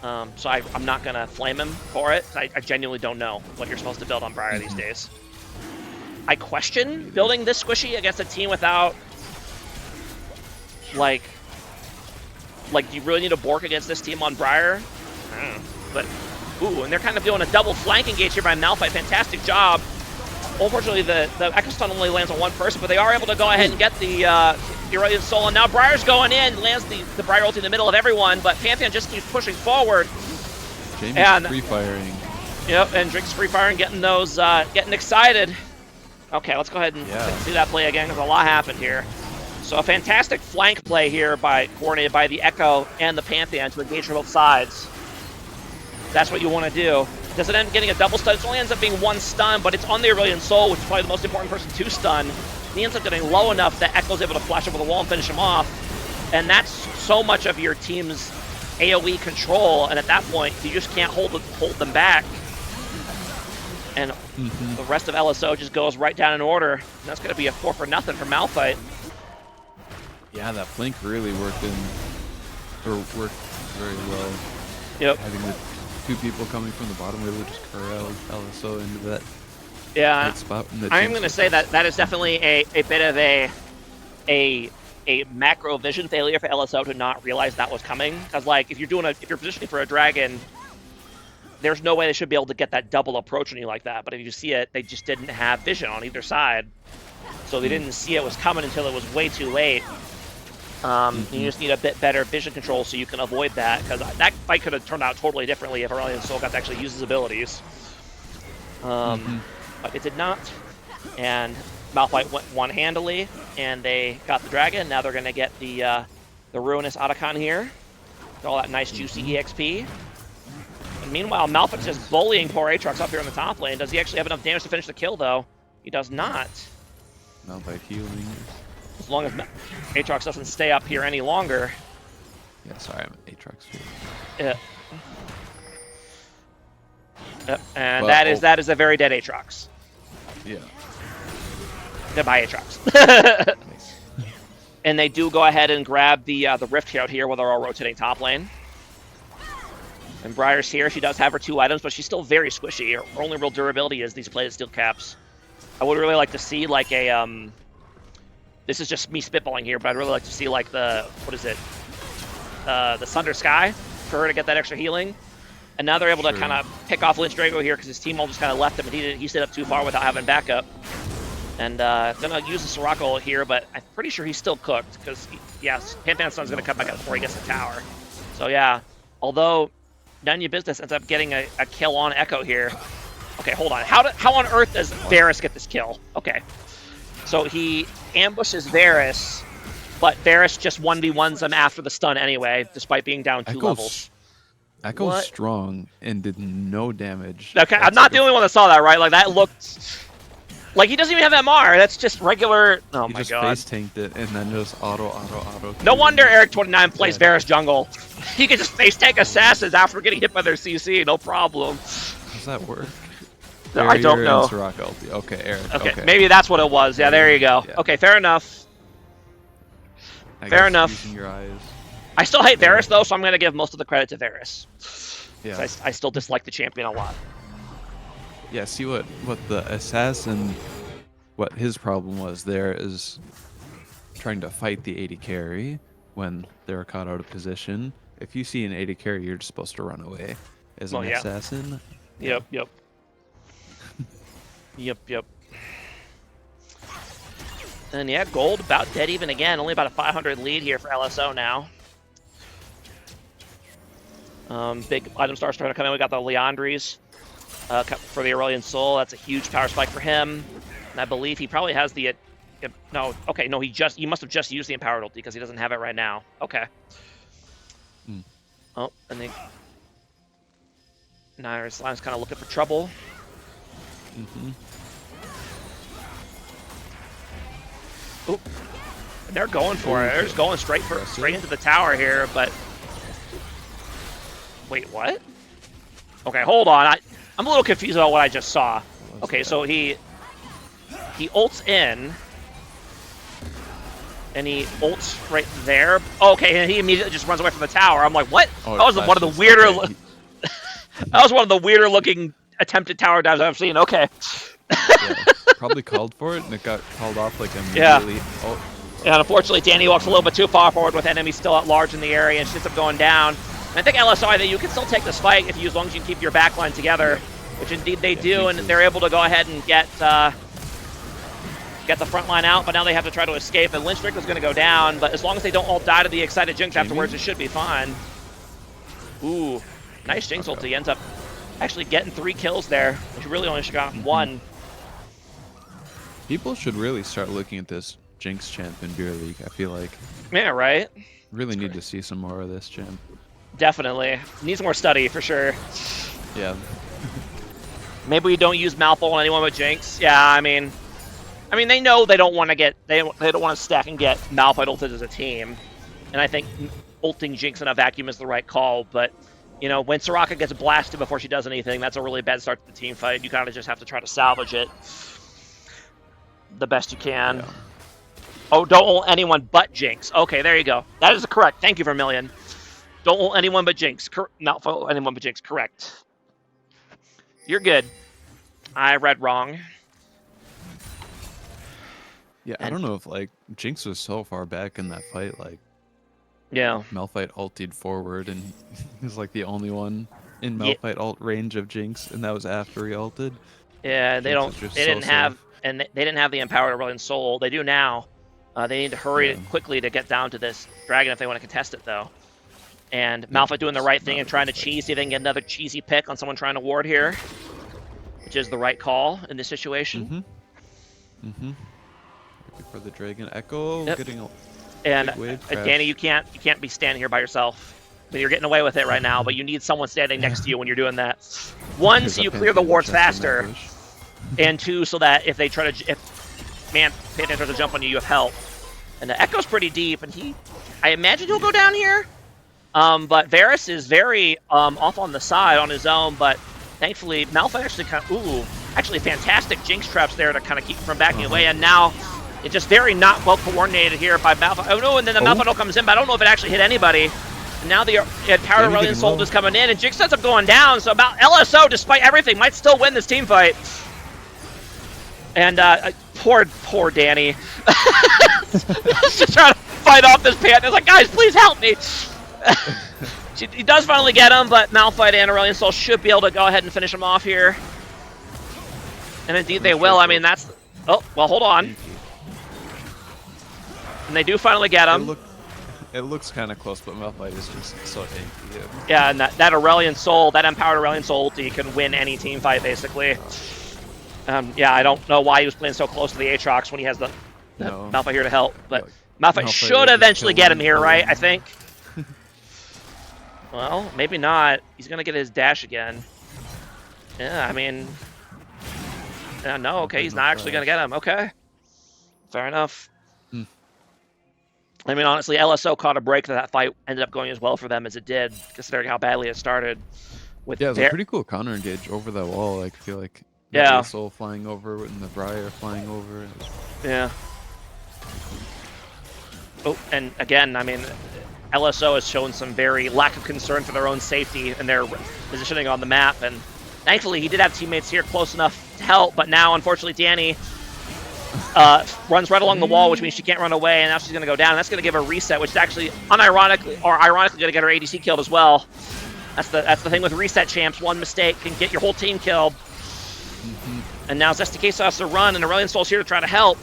So I'm not gonna flame him for it. I genuinely don't know what you're supposed to build on Briar these days. I question building this squishy against a team without like do you really need a Bork against this team on Briar? I don't know. But ooh, and they're kind of doing a double flank engage here by Malphite. Fantastic job. Unfortunately, the Echo Stun only lands on one person, but they are able to go ahead and get the Aurelion Sol. And now Briar's going in, lands the Briar ulti in the middle of everyone, but Pantheon just keeps pushing forward. Jamie's free firing. Yep, and Drake's free firing, getting those, getting excited. Okay, let's go ahead and see that play again, because a lot happened here. So a fantastic flank play here coordinated by the Echo and the Pantheon to engage from both sides. That's what you want to do. Does it end up getting a double stun? It only ends up being 1 stun, but it's on the Aurelion Soul, which is probably the most important person to stun. He ends up getting low enough that Echo's able to flash over the wall and finish him off. And that's so much of your team's AoE control, and at that point, you just can't hold them back. And the rest of LSO just goes right down in order. And that's going to be a 4 for nothing for Malphite. Yeah, that flank really worked very well. Yep. Having the 2 people coming from the bottom really just corralled LSO into that spot. I'm going to say that that is definitely a bit of a macro vision failure for LSO to not realize that was coming. Because like if you're positioning for a dragon, there's no way they should be able to get that double approach on you like that. But if you see it, they just didn't have vision on either side, so they didn't see it was coming until it was way too late. You just need a bit better vision control so you can avoid that, because that fight could have turned out totally differently if Aurelion Soul got to actually use his abilities. But it did not, and Malphite won handily, and they got the dragon. Now they're going to get the Ruinous Otacon here. All that nice juicy EXP. And meanwhile, Malphite's just bullying poor Aatrox up here in the top lane. Does he actually have enough damage to finish the kill, though? He does not. Malphite healing. As long as Aatrox doesn't stay up here any longer. Yeah, sorry, I'm Aatrox. And well, that is a very dead Aatrox. Yeah. Goodbye, Aatrox. And they do go ahead and grab the Rift out here while they're all rotating top lane. And Briar's here. She does have her 2 items, but she's still very squishy. Her only real durability is these plated steel caps. I would really like to see like a this is just me spitballing here, but I'd really like to see like the Sunder Sky for her to get that extra healing. And now they're able to kind of pick off Lynch Drago here because his team all just kind of left him, and he stayed up too far without having backup. And gonna use the Sirocco ult here, but I'm pretty sure he's still cooked because Pan Sun's gonna come back up before he gets the tower. So yeah, although None Your Business ends up getting a kill on Echo here. Okay, hold on. How on earth does Varus get this kill? Okay, so he ambushes Varus, but Varus just 1v1s him after the stun anyway, despite being down 2 levels. Echo's strong and did no damage. Okay, I'm not the only one that saw that, right? Like, that looked... Like, he doesn't even have MR. That's just regular... Oh, my God. He just face tanked it and then just auto. No wonder Eric29 plays Varus jungle. He can just face tank assassins after getting hit by their CC, no problem. How does that work? I don't know. Okay, Eric. Okay, maybe that's what it was. Yeah, there you go. Yeah. Okay, fair enough. Fair enough. Using your eyes. I still hate Varus, though, so I'm going to give most of the credit to Varus. Yeah. I still dislike the champion a lot. Yeah, see what the assassin, what his problem was there is trying to fight the AD carry when they're caught out of position. If you see an AD carry, you're just supposed to run away as an assassin. Yep. Yep. And yeah, gold about dead even again. Only about a 500 lead here for LSO now. Big item star starting to come in. We got the Leandries for the Aurelion Soul. That's a huge power spike for him. And I believe he probably has the... no, he must have just used the Empowered ulti because he doesn't have it right now. Okay. Oh, and then... Nair's line's kind of looking for trouble. Oop. And they're going for it. They're just going straight into the tower here, but... Wait, what? Okay, hold on. I'm a little confused about what I just saw. Okay, so he ults in, and he ults right there. Okay, and he immediately just runs away from the tower. I'm like, what? Oh, that was one of the weirder. That was one of the weirder looking attempted tower dives I've seen. Okay. Yeah, probably called for it, and it got called off like immediately. Yeah. Oh. And unfortunately, Danny walks a little bit too far forward with enemies still at large in the area, and she ends up going down. And I think LSI that you can still take this fight as long as you can keep your backline together, which indeed they do, and they're able to go ahead and get the front line out, but now they have to try to escape, and Lynch Drago's going to go down, but as long as they don't all die to the excited Jinx afterwards, it should be fine. Ooh, nice Jinx ulti. Ends up actually getting 3 kills there, which really only should have gotten 1. People should really start looking at this Jinx champ in Beer League, I feel like. Yeah, right? Really need to see some more of this champ. Definitely. Needs more study, for sure. Yeah. Maybe we don't use Malphite on anyone but Jinx. Yeah, I mean, they know they don't want to get they don't want to stack and get Malphite ulted as a team, and I think ulting Jinx in a vacuum is the right call. But when Soraka gets blasted before she does anything, that's a really bad start to the team fight. You kind of just have to try to salvage it the best you can. Yeah. Oh, don't ult anyone but Jinx. Okay, there you go. That is correct. Thank you, Vermilion. Don't ult anyone but Jinx. Not ult anyone but Jinx. Correct. You're good. I read wrong. Yeah, I don't know if like Jinx was so far back in that fight, like Yeah. Malphite ulted forward and he was like the only one in Yeah. Malphite ult range of Jinx, and that was after he ulted. Yeah, they didn't have the empowered Aurelion Soul. They do now. They need to hurry quickly to get down to this dragon if they want to contest it, though. And Malphite doing the right thing and trying to cheese, see if they can get another cheesy pick on someone trying to ward here, which is the right call in this situation. Looking for the Dragon Echo, getting a and big wave Danny, you can't be standing here by yourself. But you're getting away with it right now, but you need someone standing next to you when you're doing that. One, so you clear the wards faster, and two, so that if they try to, if Pantheon tries to jump on you, you have help. And the Echo's pretty deep, and I imagine he'll go down here. But Varus is very off on the side on his own, but thankfully Malphite actually actually fantastic Jinx traps there to kind of keep him from backing away, and now it's just very not well coordinated here by Malphite. Oh no, and then the Malphite comes in, but I don't know if it actually hit anybody. And now the Power Aurelion Soul is coming in, and Jinx ends up going down, so about LSO, despite everything, might still win this team fight. And poor Danny. Just trying to fight off this Pantheon. It's like, guys, please help me. He does finally get him, but Malphite and Aurelion Soul should be able to go ahead and finish him off here. And indeed they will. I mean, that's... Oh, well, hold on. And they do finally get him. It looks kind of close, but Malphite is just so tanky. Yeah, and that Aurelion Soul, that empowered Aurelion Soul ulti can win any team fight, basically. Yeah, I don't know why he was playing so close to the Aatrox when he has the Malphite here to help. But Malphite should eventually get him here, right? I think. Well, maybe not. He's going to get his dash again. Yeah, I mean... no, okay, he's not actually going to get him. Okay. Fair enough. I mean, honestly, LSO caught a break that fight ended up going as well for them as it did, considering how badly it started. With it was a pretty cool counter engage over that wall. Like, I feel like the Soul flying over and the Briar flying over. Yeah. Oh, and again, I mean, LSO has shown some very lack of concern for their own safety and their positioning on the map, and thankfully he did have teammates here close enough to help, but now, unfortunately, Danny runs right along the wall, which means she can't run away, and now she's going to go down. And that's going to give her a reset, which is actually ironically going to get her ADC killed as well. That's the thing with reset champs. One mistake can get your whole team killed. And now Zesty Queso has to run, and Aurelion Soul's here to try to help.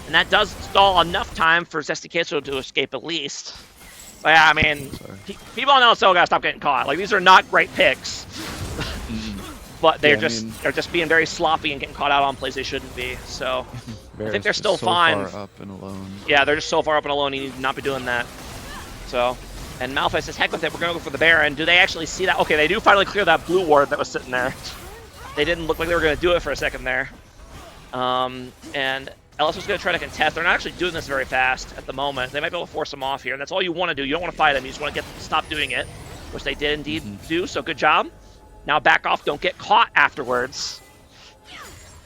And that does stall enough time for Zesty Queso to escape at least. But yeah, I mean, people on LSO got to stop getting caught. Like, these are not great picks. But they're just being very sloppy and getting caught out on plays they shouldn't be. So I think they're still fine. Far up and alone. Yeah, they're just so far up and alone. You need to not be doing that. So, and Malphite says, "Heck with it. We're gonna go for the Baron." Do they actually see that? Okay, they do finally clear that blue ward that was sitting there. They didn't look like they were gonna do it for a second there. And LSO's gonna try to contest. They're not actually doing this very fast at the moment. They might be able to force them off here, and that's all you want to do. You don't want to fight them. You just want to get them to stop doing it, which they did indeed do. So good job. Now back off, don't get caught afterwards.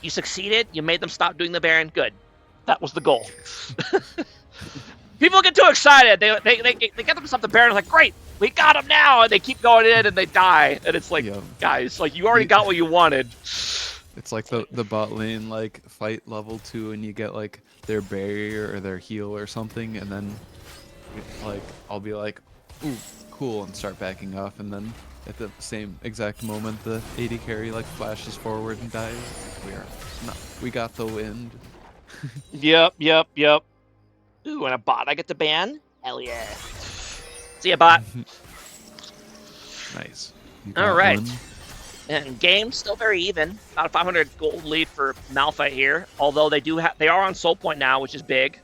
You succeeded, you made them stop doing the Baron, good. That was the goal. People get too excited, they get them to stop the Baron, like, great, we got him now, and they keep going in and they die. And it's like, guys, like, you already got what you wanted. It's like the bot lane, like, fight level 2, and you get, like, their barrier or their heal or something, and then, like, I'll be like, ooh, cool, and start backing off, and then at the same exact moment, the AD carry like flashes forward and dies. We got the wind. Yep. Ooh, and a bot I get to ban? Hell yeah. See ya, bot. Nice. All right. And game still very even. About a 500 gold lead for Malphite here. Although they are on soul point now, which is big.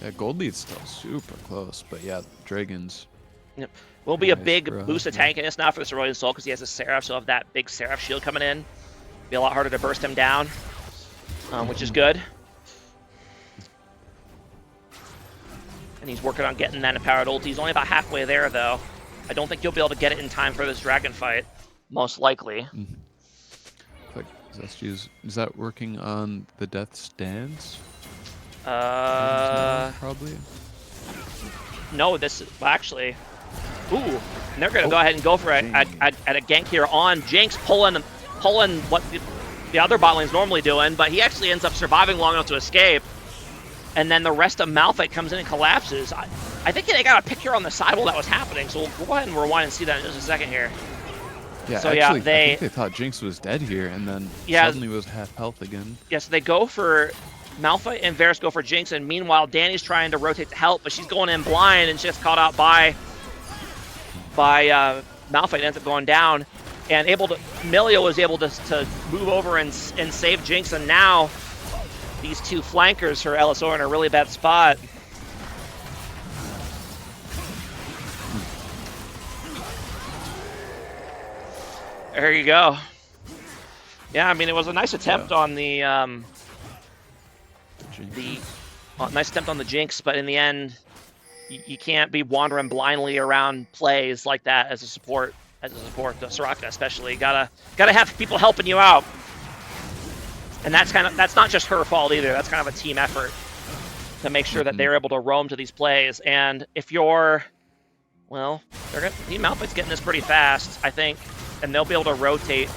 Yeah, Gold Lead's still super close, but yeah, Dragons. Yep. Will be a Nice big for, boost of tankiness now for this Aurelion Soul because he has a Seraph, so have that big Seraph shield coming in. Be a lot harder to burst him down, which is good. And he's working on getting that empowered ult. He's only about halfway there, though. I don't think you'll be able to get it in time for this dragon fight, most likely. Like, is that working on the Death's Dance? Probably. No, this is actually. Ooh, and they're gonna go ahead and go for a gank here on Jinx, pulling what the other bot lane's normally doing, but he actually ends up surviving long enough to escape. And then the rest of Malphite comes in and collapses. I think they got a picture on the side while that was happening, so we'll go ahead and rewind and see that in just a second here. Yeah, so actually, yeah, I think they thought Jinx was dead here, and then suddenly was half health again. Yeah, so they go for Malphite and Varus go for Jinx, and meanwhile Danny's trying to rotate to help, but she's going in blind and she gets caught out by Malphite, ends up going down, and Milio was able to move over and save Jinx, and now these two flankers for LSO are in a really bad spot. There you go. Yeah, I mean it was a nice attempt on the nice attempt on the Jinx, but in the end, you can't be wandering blindly around plays like that as a support. Soraka especially gotta have people helping you out, and that's not just her fault either. That's kind of a team effort to make sure that they're able to roam to these plays. And if you're, well, Team Malphite's getting this pretty fast, I think, and they'll be able to rotate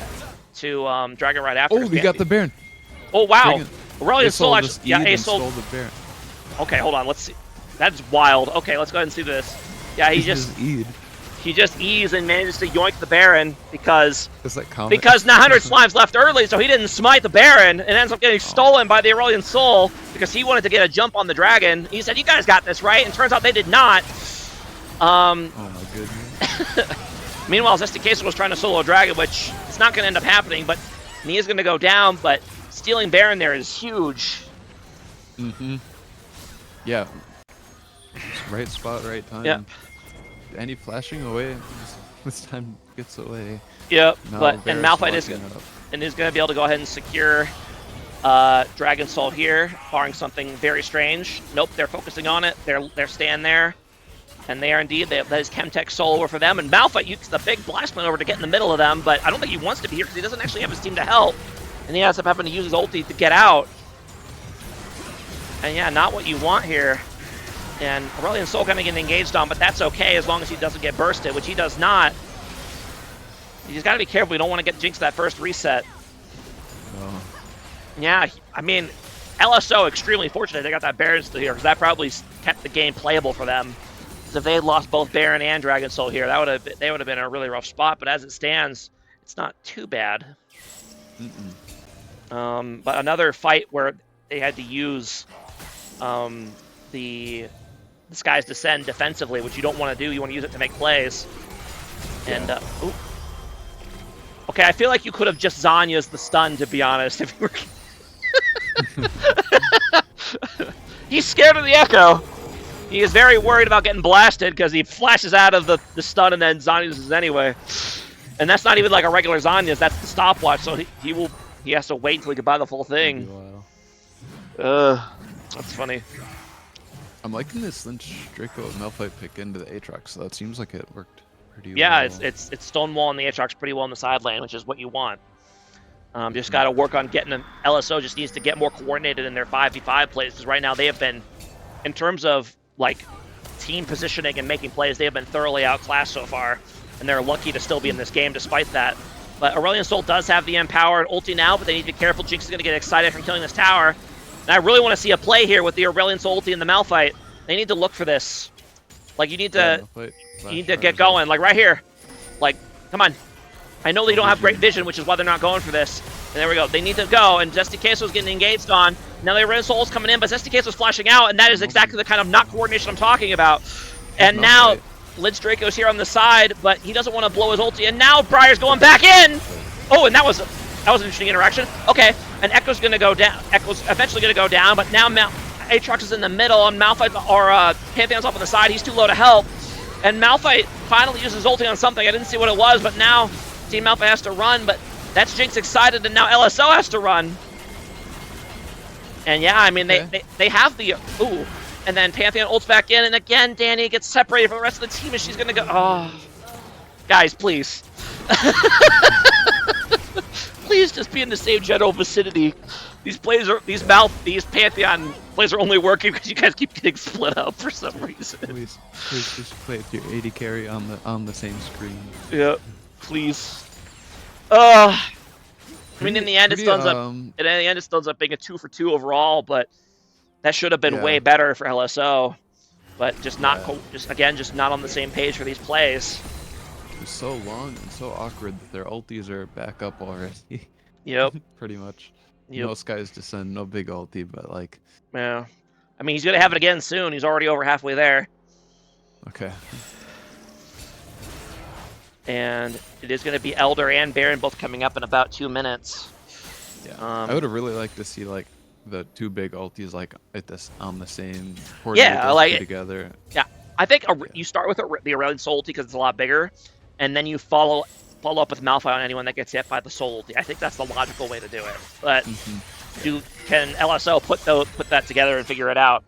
to Dragon right after. Oh, we got the Baron. Oh wow, Aurelion Soul actually, yeah, stole the Baron. Okay, hold on, let's see. That's wild. Okay, let's go ahead and see this. Yeah, he just E'd and manages to yoink the Baron because now 100 Slime's left early, so he didn't smite the Baron and ends up getting stolen by the Aurelion Soul because he wanted to get a jump on the dragon. He said, "You guys got this, right?" And turns out they did not. Oh my goodness. Meanwhile, Zesty was trying to solo a dragon, which is not going to end up happening, but Nia's going to go down, but stealing Baron there is huge. Yeah. Right spot, right time. Yeah. Any flashing away? This time gets away. Yep, and Malphite is going to be able to go ahead and secure Dragon Soul here, barring something very strange. Nope, they're focusing on it. They're staying there. And they are indeed. That is Chemtech Soul over for them. And Malphite uses the big blast plan over to get in the middle of them, but I don't think he wants to be here because he doesn't actually have his team to help. And he ends up having to use his ulti to get out. And yeah, not what you want here. And Aurelion Soul kind of getting engaged on, but that's okay as long as he doesn't get bursted, which he does not. You just got to be careful. You don't want to get Jinx that first reset. No. Yeah, I mean, LSO extremely fortunate they got that Baron still here because that probably kept the game playable for them. If they had lost both Baron and Dragon Soul here, they would have been in a really rough spot. But as it stands, it's not too bad. But another fight where they had to use the Sky's Descend defensively, which you don't want to do. You want to use it to make plays. And okay, I feel like you could have just Zanya's the stun, to be honest. If you were he's scared of the Echo. He is very worried about getting blasted because he flashes out of the stun and then Zanya's anyway. And that's not even like a regular Zanya's, that's the stopwatch, so he has to wait until he can buy the full thing. That's funny. I'm liking this Lynch Draco Malphite pick into the Aatrox, so that seems like it worked pretty well. Yeah, it's stonewalling the Aatrox pretty well in the side lane, which is what you want. Just got to work on getting them. LSO just needs to get more coordinated in their 5v5 plays, because right now they have been, in terms of like team positioning and making plays, they have been thoroughly outclassed so far, and they're lucky to still be in this game despite that. But Aurelion Soul does have the empowered ulti now, but they need to be careful. Jinx is going to get excited from killing this tower. And I really want to see a play here with the Aurelion Soul ulti and the Malphite. They need to look for this. Like, you need to get going. Like, right here. Like, come on. I know they don't have great vision, which is why they're not going for this. And there we go. They need to go, and Zesty Queso's getting engaged on. Now the Aurelion Soul's coming in, but Zesty Queso's flashing out, and that is exactly the kind of not coordination I'm talking about. And now Lynch Draco's here on the side, but he doesn't want to blow his ulti, and now Briar's going back in! Oh, and that was an interesting interaction. Okay, and Echo's going to go down. Echo's eventually going to go down, but now Aatrox is in the middle, and Malphite or Pantheon's off on the side. He's too low to help. And Malphite finally uses ulti on something. I didn't see what it was, but now Team Malphite has to run. But that's Jinx excited, and now LSO has to run. And yeah, I mean, they have the... Ooh. And then Pantheon ults back in, and again, Danny gets separated from the rest of the team, and she's going to go... Oh. Guys, please. Please just be in the same general vicinity. These plays are... These Pantheon plays are only working because you guys keep getting split up for some reason. Please just play with your AD carry on the same screen. Yeah, please. I mean, in the end, it still ends up being a 2 for 2 overall, but that should have been way better for LSO. But just not, just not on the same page for these plays. It's so long and so awkward that their ultis are back up already. Yep. Pretty much. Yep. No Skies Descend, no big ulti, but like... Yeah. I mean, he's going to have it again soon. He's already over halfway there. Okay. And it is going to be Elder and Baron both coming up in about 2 minutes. Yeah. I would have really liked to see like the 2 big ultis like on the same together. Yeah. I think you start with the Aurelion Soul ulti because it's a lot bigger, and then you follow up with Malphite on anyone that gets hit by the Soul ulti. I think that's the logical way to do it. But can LSO put that together and figure it out?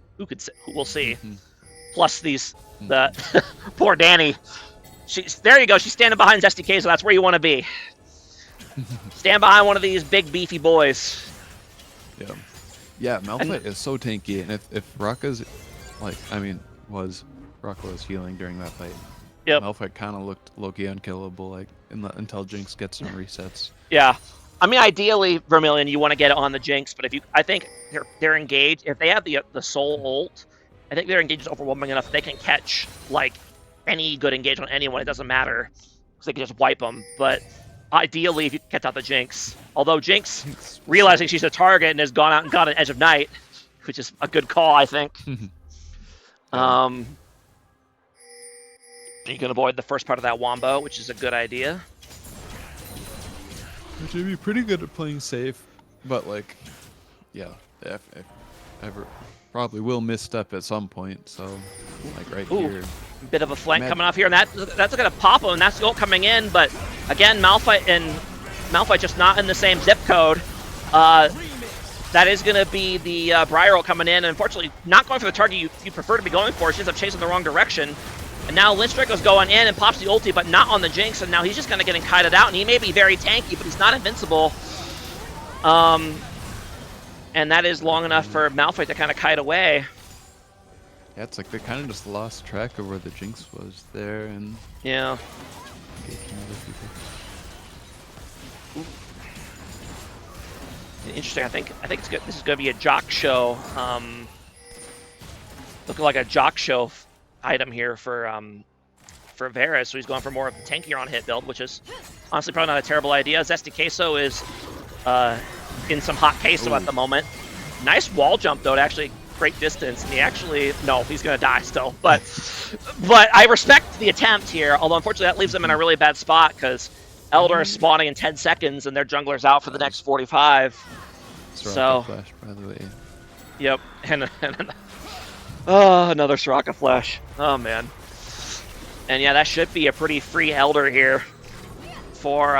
We'll see. Plus the poor Danny. There you go. She's standing behind Zesty so that's where you want to be. Stand behind one of these big beefy boys. Yeah. Yeah, Malphite is so tanky, and if Raka's Raka was healing during that fight. Yep. Malphite kind of looked low-key unkillable, like until Jinx gets some resets. Yeah. I mean, ideally, Vermilion, you want to get it on the Jinx, but I think they're engaged. If they have the Soul ult, I think their engage is overwhelming enough they can catch like any good engage on anyone. It doesn't matter because they can just wipe them. But ideally, if you catch out the Jinx, although Jinx realizing she's a target and has gone out and got an Edge of Night, which is a good call, I think. You can avoid the first part of that wombo, which is a good idea. Which would be pretty good at playing safe, but like, yeah, if ever probably will misstep at some point. So like here, bit of a flank coming off here, and that's gonna pop him, and that's the ult coming in. But again, Malphite just not in the same zip code. That is gonna be the Briar ult coming in, and unfortunately not going for the target you prefer to be going for. She ends up chasing the wrong direction. And now Lynch Draco's going in and pops the ulti, but not on the Jinx, and now he's just kind of getting kited out, and he may be very tanky, but he's not invincible. And that is long enough for Malphite to kind of kite away. Yeah, it's like they kind of just lost track of where the Jinx was there, and... Yeah. Interesting, I think it's good. This is going to be a Jock Show. Looking like a Jock Show item here for Varus, so he's going for more of the tankier on hit build, which is honestly probably not a terrible idea. Zesty Queso is in some hot queso at the moment. Nice wall jump though, to actually great distance, and he's gonna die still. But I respect the attempt here, although unfortunately that leaves them in a really bad spot because Elder is spawning in 10 seconds and their jungler's out for the next 45. So flash, by the way. Yep, and oh, another Soraka flash. Oh, man. And yeah, that should be a pretty free Elder here for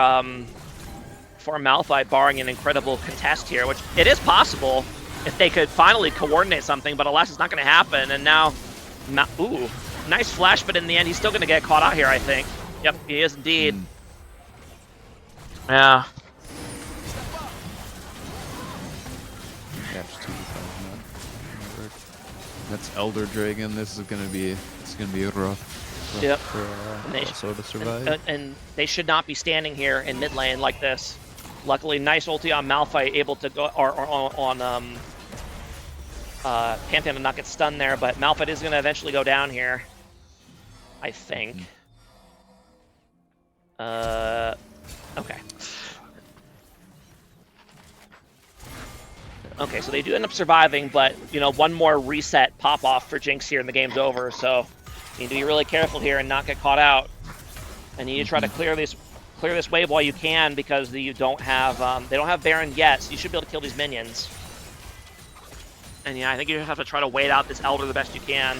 Malphite, barring an incredible contest here, which it is possible if they could finally coordinate something, but alas, it's not going to happen. And now, ooh, nice flash, but in the end, he's still going to get caught out here, I think. Yep, he is indeed. Yeah. That's Elder Dragon. This is gonna be rough for LSO to survive. And they should not be standing here in mid lane like this. Luckily, nice ulti on Malphite, able to go on Pantheon to not get stunned there, but Malphite is gonna eventually go down here, I think. Okay. Okay, so they do end up surviving, but, one more reset pop-off for Jinx here and the game's over, so you need to be really careful here and not get caught out. And you need to try to clear this wave while you can, because you don't have, they don't have Baron yet, so you should be able to kill these minions. And yeah, I think you just have to try to wait out this Elder the best you can.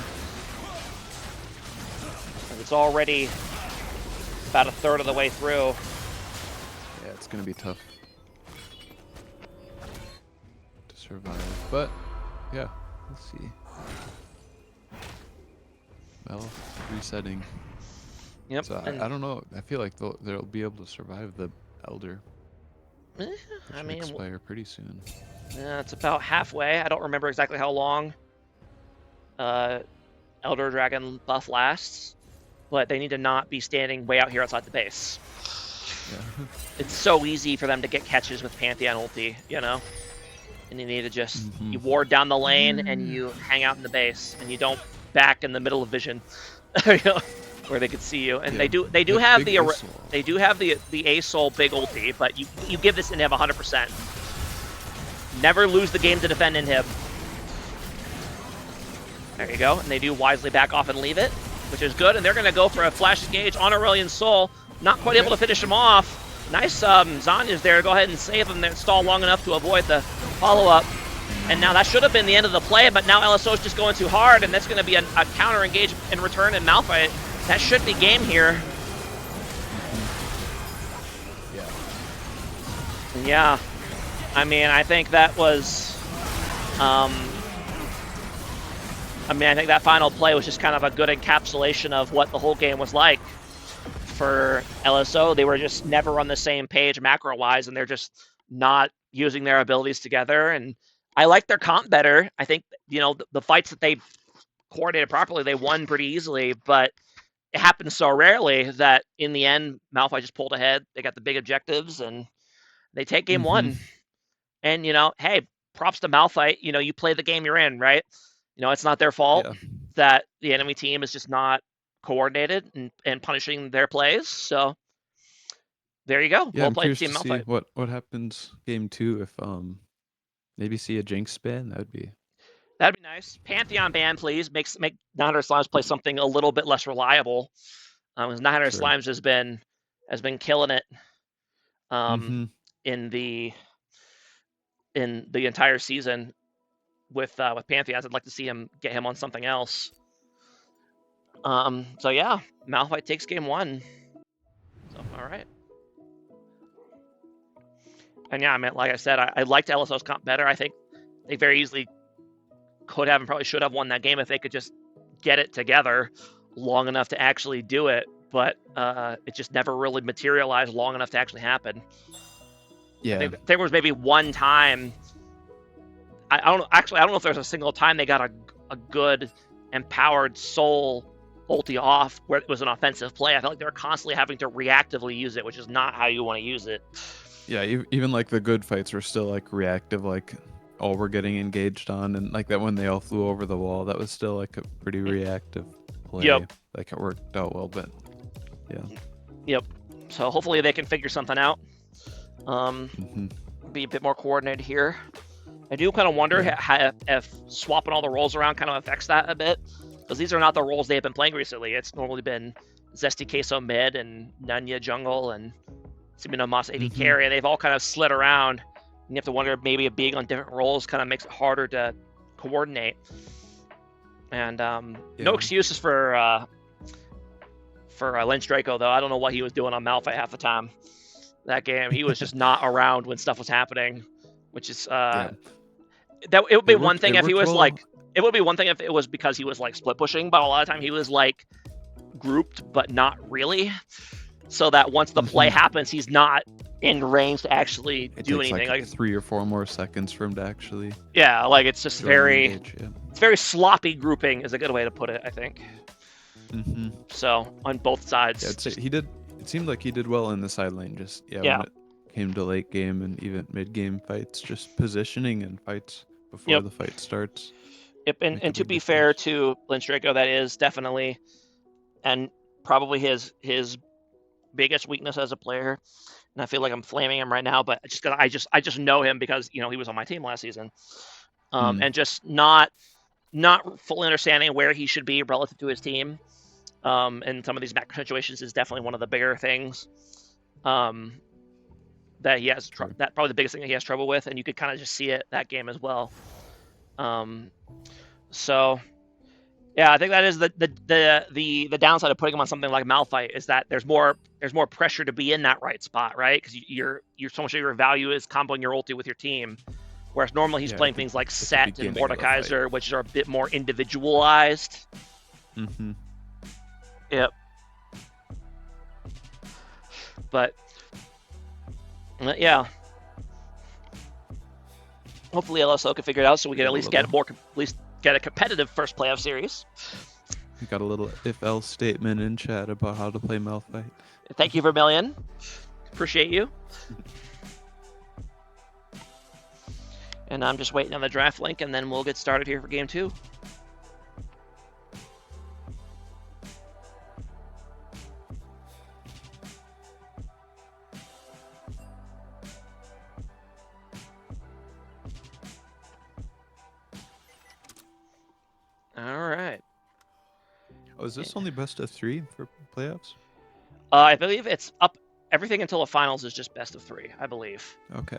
It's already about a third of the way through. Yeah, it's gonna be tough to survive, but yeah, let's see. Well, resetting. Yep. So I don't know. I feel like they'll be able to survive the Elder. I Should mean, expire pretty soon. yeah, it's about halfway. I don't remember exactly how long Elder Dragon buff lasts, but they need to not be standing way out here outside the base. Yeah. It's so easy for them to get catches with Pantheon ulti, you know? And you need to just, you ward down the lane and you hang out in the base and you don't back in the middle of vision, you know, where they could see you. And Yeah. they do have the ASOL. ASOL big ulti, but you give this inhib 100%. Never lose the game to defend inhib. There you go. And they do wisely back off and leave it, which is good. And they're going to go for a flash engage on Aurelion Sol. Not quite able to finish him off. Nice Zanya's there to go ahead and save him. They stall long enough to avoid the follow-up. And now that should have been the end of the play, but now LSO is just going too hard, and that's going to be a counter engage in return in Malphite. That should be game here. Yeah. I mean, I think that was... I think that final play was just kind of a good encapsulation of what the whole game was like for LSO. They were just never on the same page macro-wise, and they're just not using their abilities together. And I like their comp better. I think, you know, the fights that they coordinated properly, they won pretty easily, but it happened so rarely that in the end, Malphite just pulled ahead. They got the big objectives, and they take game one. And, you know, hey, props to Malphite. You know, you play the game you're in, right? You know, it's not their fault that the enemy team is just not coordinated and punishing their plays. So there you go. Yeah, Well I'm played, curious Team to see Malphite. what happens game 2 if maybe see a Jinx ban. That'd be nice. Pantheon ban, please. Make 900 Slimes play something a little bit less reliable. Because 900 sure. Slimes has been killing it in the entire season with Pantheons. I'd like to see him get him on something else. So yeah, Malphite takes game 1. So all right. And yeah, I mean, like I said, I liked LSO's comp better. I think they very easily could have and probably should have won that game if they could just get it together long enough to actually do it. But it just never really materialized long enough to actually happen. Yeah. I think there was maybe one time. I don't know if there's a single time they got a good empowered Soul ulti off where it was an offensive play. I felt like they were constantly having to reactively use it, which is not how you want to use it. Yeah, even like the good fights were still like reactive, like all we're getting engaged on, and like that when they all flew over the wall, that was still like a pretty reactive play. Yep. Like it worked out well, but yeah. Yep. So hopefully they can figure something out. Be a bit more coordinated here. I do kind of wonder if swapping all the roles around kind of affects that a bit, because these are not the roles they've been playing recently. It's normally been Zesty Queso mid and Nunya jungle and Simino Moss AD carry, and they've all kind of slid around. And you have to wonder maybe being on different roles kind of makes it harder to coordinate. And no excuses for Lynch Draco, though. I don't know what he was doing on Malphite half the time. That game, he was just not around when stuff was happening, which is that it would be one thing if he was like, it would be one thing if it was because he was like split pushing, but a lot of time he was like grouped, but not really. So that once the play happens, he's not in range to actually do anything. Like 3 or 4 more seconds for him to actually. Yeah, like it's just it's very sloppy grouping is a good way to put it, I think. So on both sides, yeah, I'd say he did. It seemed like he did well in the side lane. Just when it came to late game and even mid game fights, just positioning and fights before the fight starts. Yep, and to be fair to Lynch Draco, that is definitely and probably his biggest weakness as a player. And I feel like I'm flaming him right now, but I just know him because he was on my team last season, and just not fully understanding where he should be relative to his team. And some of these macro situations is definitely one of the bigger things that he has. That probably the biggest thing that he has trouble with, and you could kind of just see it that game as well. So yeah, I think that is the downside of putting him on something like Malphite is that there's more pressure to be in that right spot, right? Because you're so much of your value is comboing your ulti with your team, whereas normally he's playing things like Set and Mordekaiser, which are a bit more individualized. Mm-hmm. Yep. But yeah, hopefully LSO can figure it out so we can at least get a competitive first playoff series. We got a little if-else statement in chat about how to play Malphite. Thank you, Vermilion. Appreciate you. And I'm just waiting on the draft link, and then we'll get started here for game 2. All right. Oh, is this only best of 3 for playoffs? I believe it's up. Everything until the finals is just best of 3, I believe. Okay.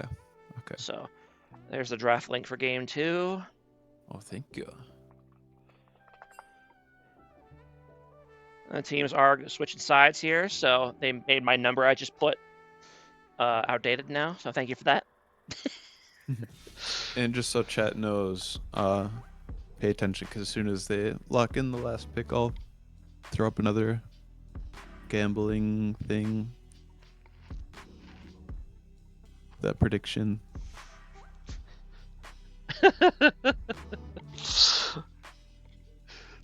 So there's the draft link for game 2. Oh, thank you. The teams are switching sides here, so they made my number I just put outdated now. So thank you for that. And just so chat knows, pay attention, because as soon as they lock in the last pick, I'll throw up another gambling thing. That prediction.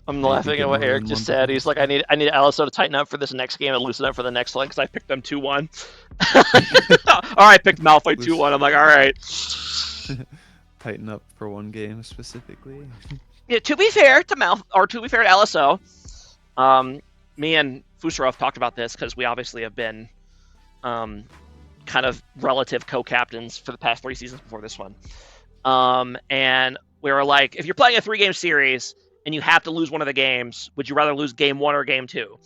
I'm laughing at what Eric just said. He's like, I need LSO to tighten up for this next game and loosen up for the next one because I picked them 2-1. Or I picked Malphite 2-1. I'm like, all right. Tighten up for one game specifically. Yeah, to be fair to LSO, me and Fuserov talked about this because we obviously have been kind of relative co-captains for the past 3 seasons before this one. And we were like, if you're playing a 3-game series and you have to lose one of the games, would you rather lose game 1 or game 2?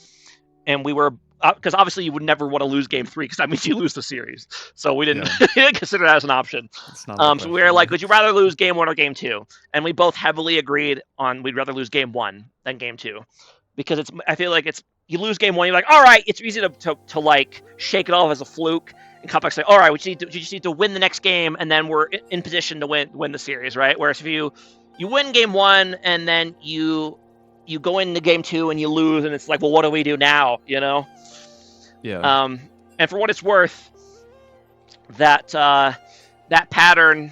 And we were, because obviously you would never want to lose game 3 because that means you lose the series. So we didn't, consider that as an option. So we were like, would you rather lose game 1 or game 2? And we both heavily agreed on we'd rather lose game 1 than game 2. Because I feel like you lose game 1, you're like, all right, it's easy to like shake it off as a fluke and come back and say, all right, we just need to win the next game, and then we're in position to win the series, right? Whereas if you win game 1 and then you go into game 2 and you lose, and it's like, well, what do we do now? You know? Yeah. And for what it's worth, that pattern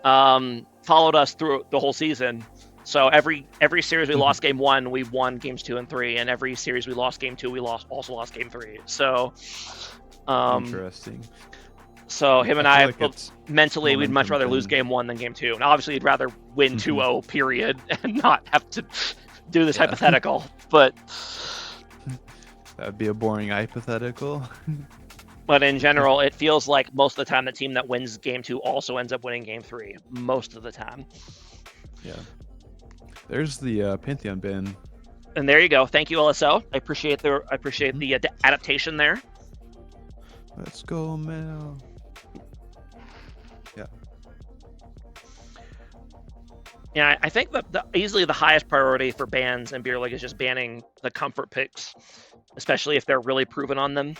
followed us through the whole season. So every series we lost game 1, we won games 2 and 3, and every series we lost game 2, we also lost game 3. So interesting. So him and I mentally, we'd much rather lose game 1 than game 2. And obviously, you'd rather win 2-0, period, and not have to do this hypothetical. But that would be a boring hypothetical. But in general, it feels like most of the time the team that wins game 2 also ends up winning game 3. Most of the time. Yeah. There's the Pantheon ban. And there you go. Thank you, LSO. I appreciate the adaptation there. Let's go, Mel. Yeah. Yeah, I think that easily the highest priority for bans in Beer League is just banning the comfort picks, especially if they're really proven on them.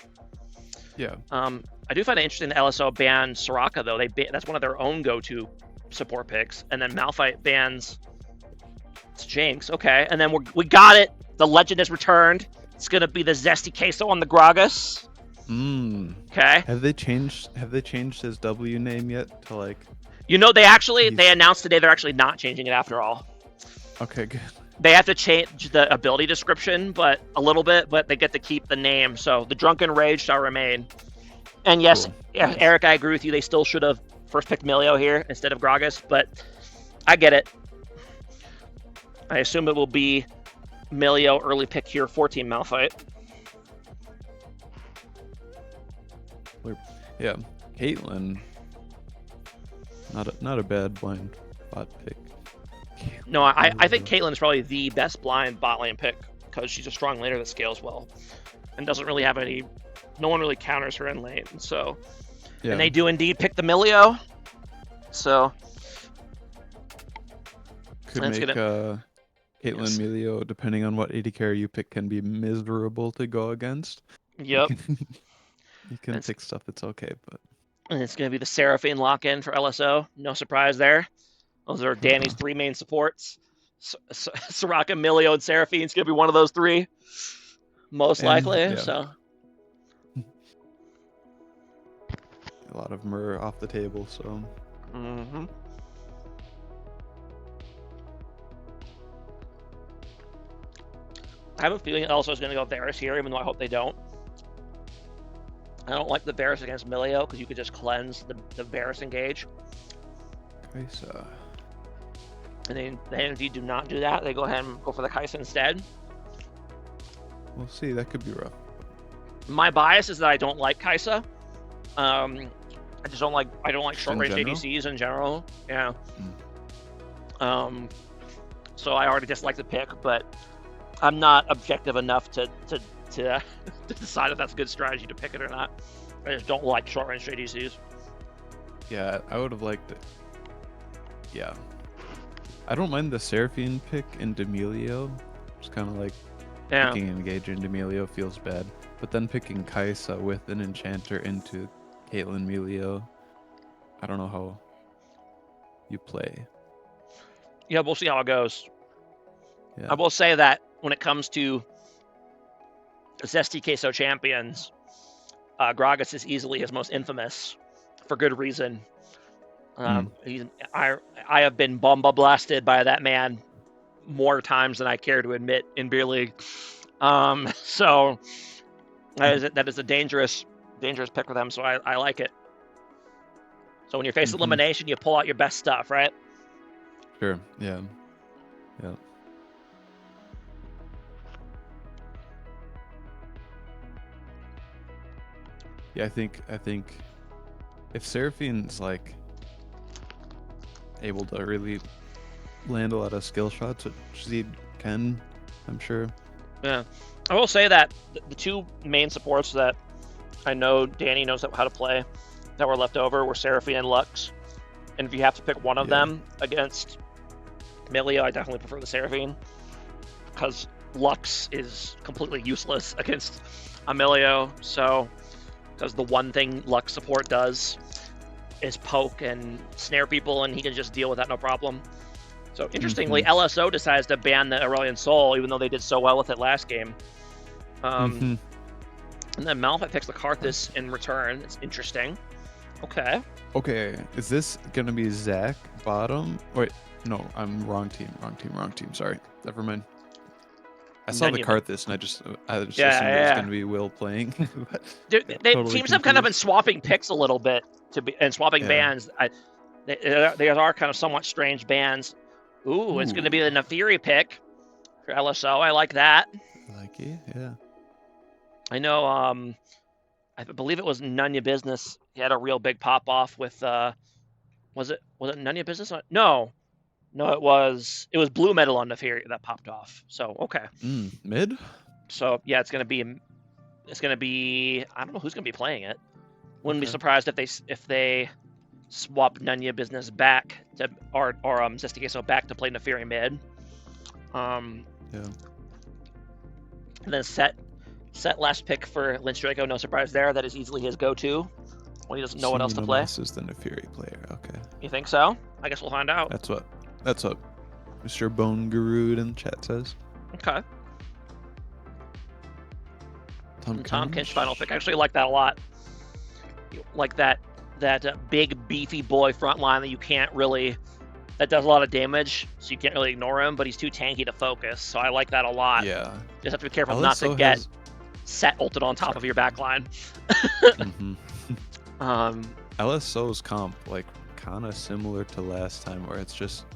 Yeah. I do find it interesting that LSO banned Soraka, though. That's one of their own go-to support picks. And then Malphite bans Jinx. Okay. And then we got it. The legend has returned. It's going to be the Zesty Queso on the Gragas. Okay. Have they changed his W name yet to like? They announced today they're actually not changing it after all. Okay, good. They have to change the ability description, but a little bit, but they get to keep the name. So the Drunken Rage shall remain. And yes, cool. Yeah, Eric, I agree with you. They still should have first picked Milio here instead of Gragas, but I get it. I assume it will be Milio early pick here for Team Malphite. Yeah, Caitlyn. Not a bad blind bot pick. No, I think Caitlyn is probably the best blind bot lane pick because she's a strong laner that scales well and doesn't really have no one really counters her in lane. So, yeah. And they do indeed pick the Milio. So, Could And it's make gonna Caitlyn yes. Melio, depending on what AD carry you pick, can be miserable to go against. You Yep. can you And can pick stuff that's okay, but it's gonna be the Seraphine lock-in for LSO. No surprise there. Those are Danny's three main supports. Soraka, Milio, and Seraphine's gonna be one of those three, most and likely. yeah, So a lot of them are off the table. So hmm I have a feeling LSO is gonna go Varus here, even though I hope they don't. I don't like the Varus against Milio because you could just cleanse the Varus engage. Kaisa. And they indeed do not do that. They go ahead and go for the Kaisa instead. We'll see. That could be rough. My bias is that I don't like Kaisa. I just don't like short range general? ADCs in general. Yeah. Mm. So I already dislike the pick, but I'm not objective enough to to decide if that's a good strategy to pick it or not. I just don't like short range ADCs. Yeah, I would have liked it. Yeah. I don't mind the Seraphine pick in Demilio. It's kind of like Yeah. picking Engage in Demilio feels bad. But then picking Kaisa with an Enchanter into Caitlyn Melio, I don't know how you play. Yeah, we'll see how it goes. Yeah. I will say that when it comes to Zesty Queso champions, Gragas is easily his most infamous, for good reason. I have been bomba blasted by that man more times than I care to admit in beer league. So that is a dangerous pick for them. So I like it. So when you face elimination, you pull out your best stuff, right? Sure. Yeah. Yeah. Yeah, I think if Seraphine's like able to really land a lot of skill shots, which he can, I'm sure. Yeah. I will say that the two main supports that I know Danny knows how to play that were left over were Seraphine and Lux. And if you have to pick one of them against Milio, I definitely prefer the Seraphine because Lux is completely useless against Emilio. So, because the one thing Lux support does is poke and snare people, and he can just deal with that no problem. So, interestingly, LSO decides to ban the Aurelian Soul, even though they did so well with it last game. And then Malphite picks the Karthus in return. It's interesting. Okay. Okay, is this gonna be Zach bottom? Wait, no, I'm wrong team. Sorry, never mind. I saw the Karthus and I just assumed it was gonna be Will playing. Teams have kind of been swapping picks a little bit and swapping bans. They are kind of somewhat strange bans. Ooh, it's gonna be the Nefiri pick for LSO. I like that. I like it, yeah. I know. I believe it was Nunya Business. He had a real big pop off with. Was it Nunya Business? No, it was Blue Metal on Nefiri that popped off. So okay. Mid. So yeah, it's gonna be. I don't know who's gonna be playing it. Wouldn't be surprised if they swap Nunya Business back to or Zesty Queso back to play Nefiri mid. Yeah. And then set last pick for Lynch Draco. No surprise there. That is easily his go-to when he doesn't know what else to play. This is the Nefiri player. Okay. You think so? I guess we'll find out. That's what Mr. Bone Guru in chat says. Okay. Tom Kinch final pick. I actually like that a lot. Like that big beefy boy front line that does a lot of damage, so you can't really ignore him, but he's too tanky to focus. So I like that a lot. Yeah. Just have to be careful not to get set ulted on top of your backline. LSO's comp, like, kind of similar to last time, where it's just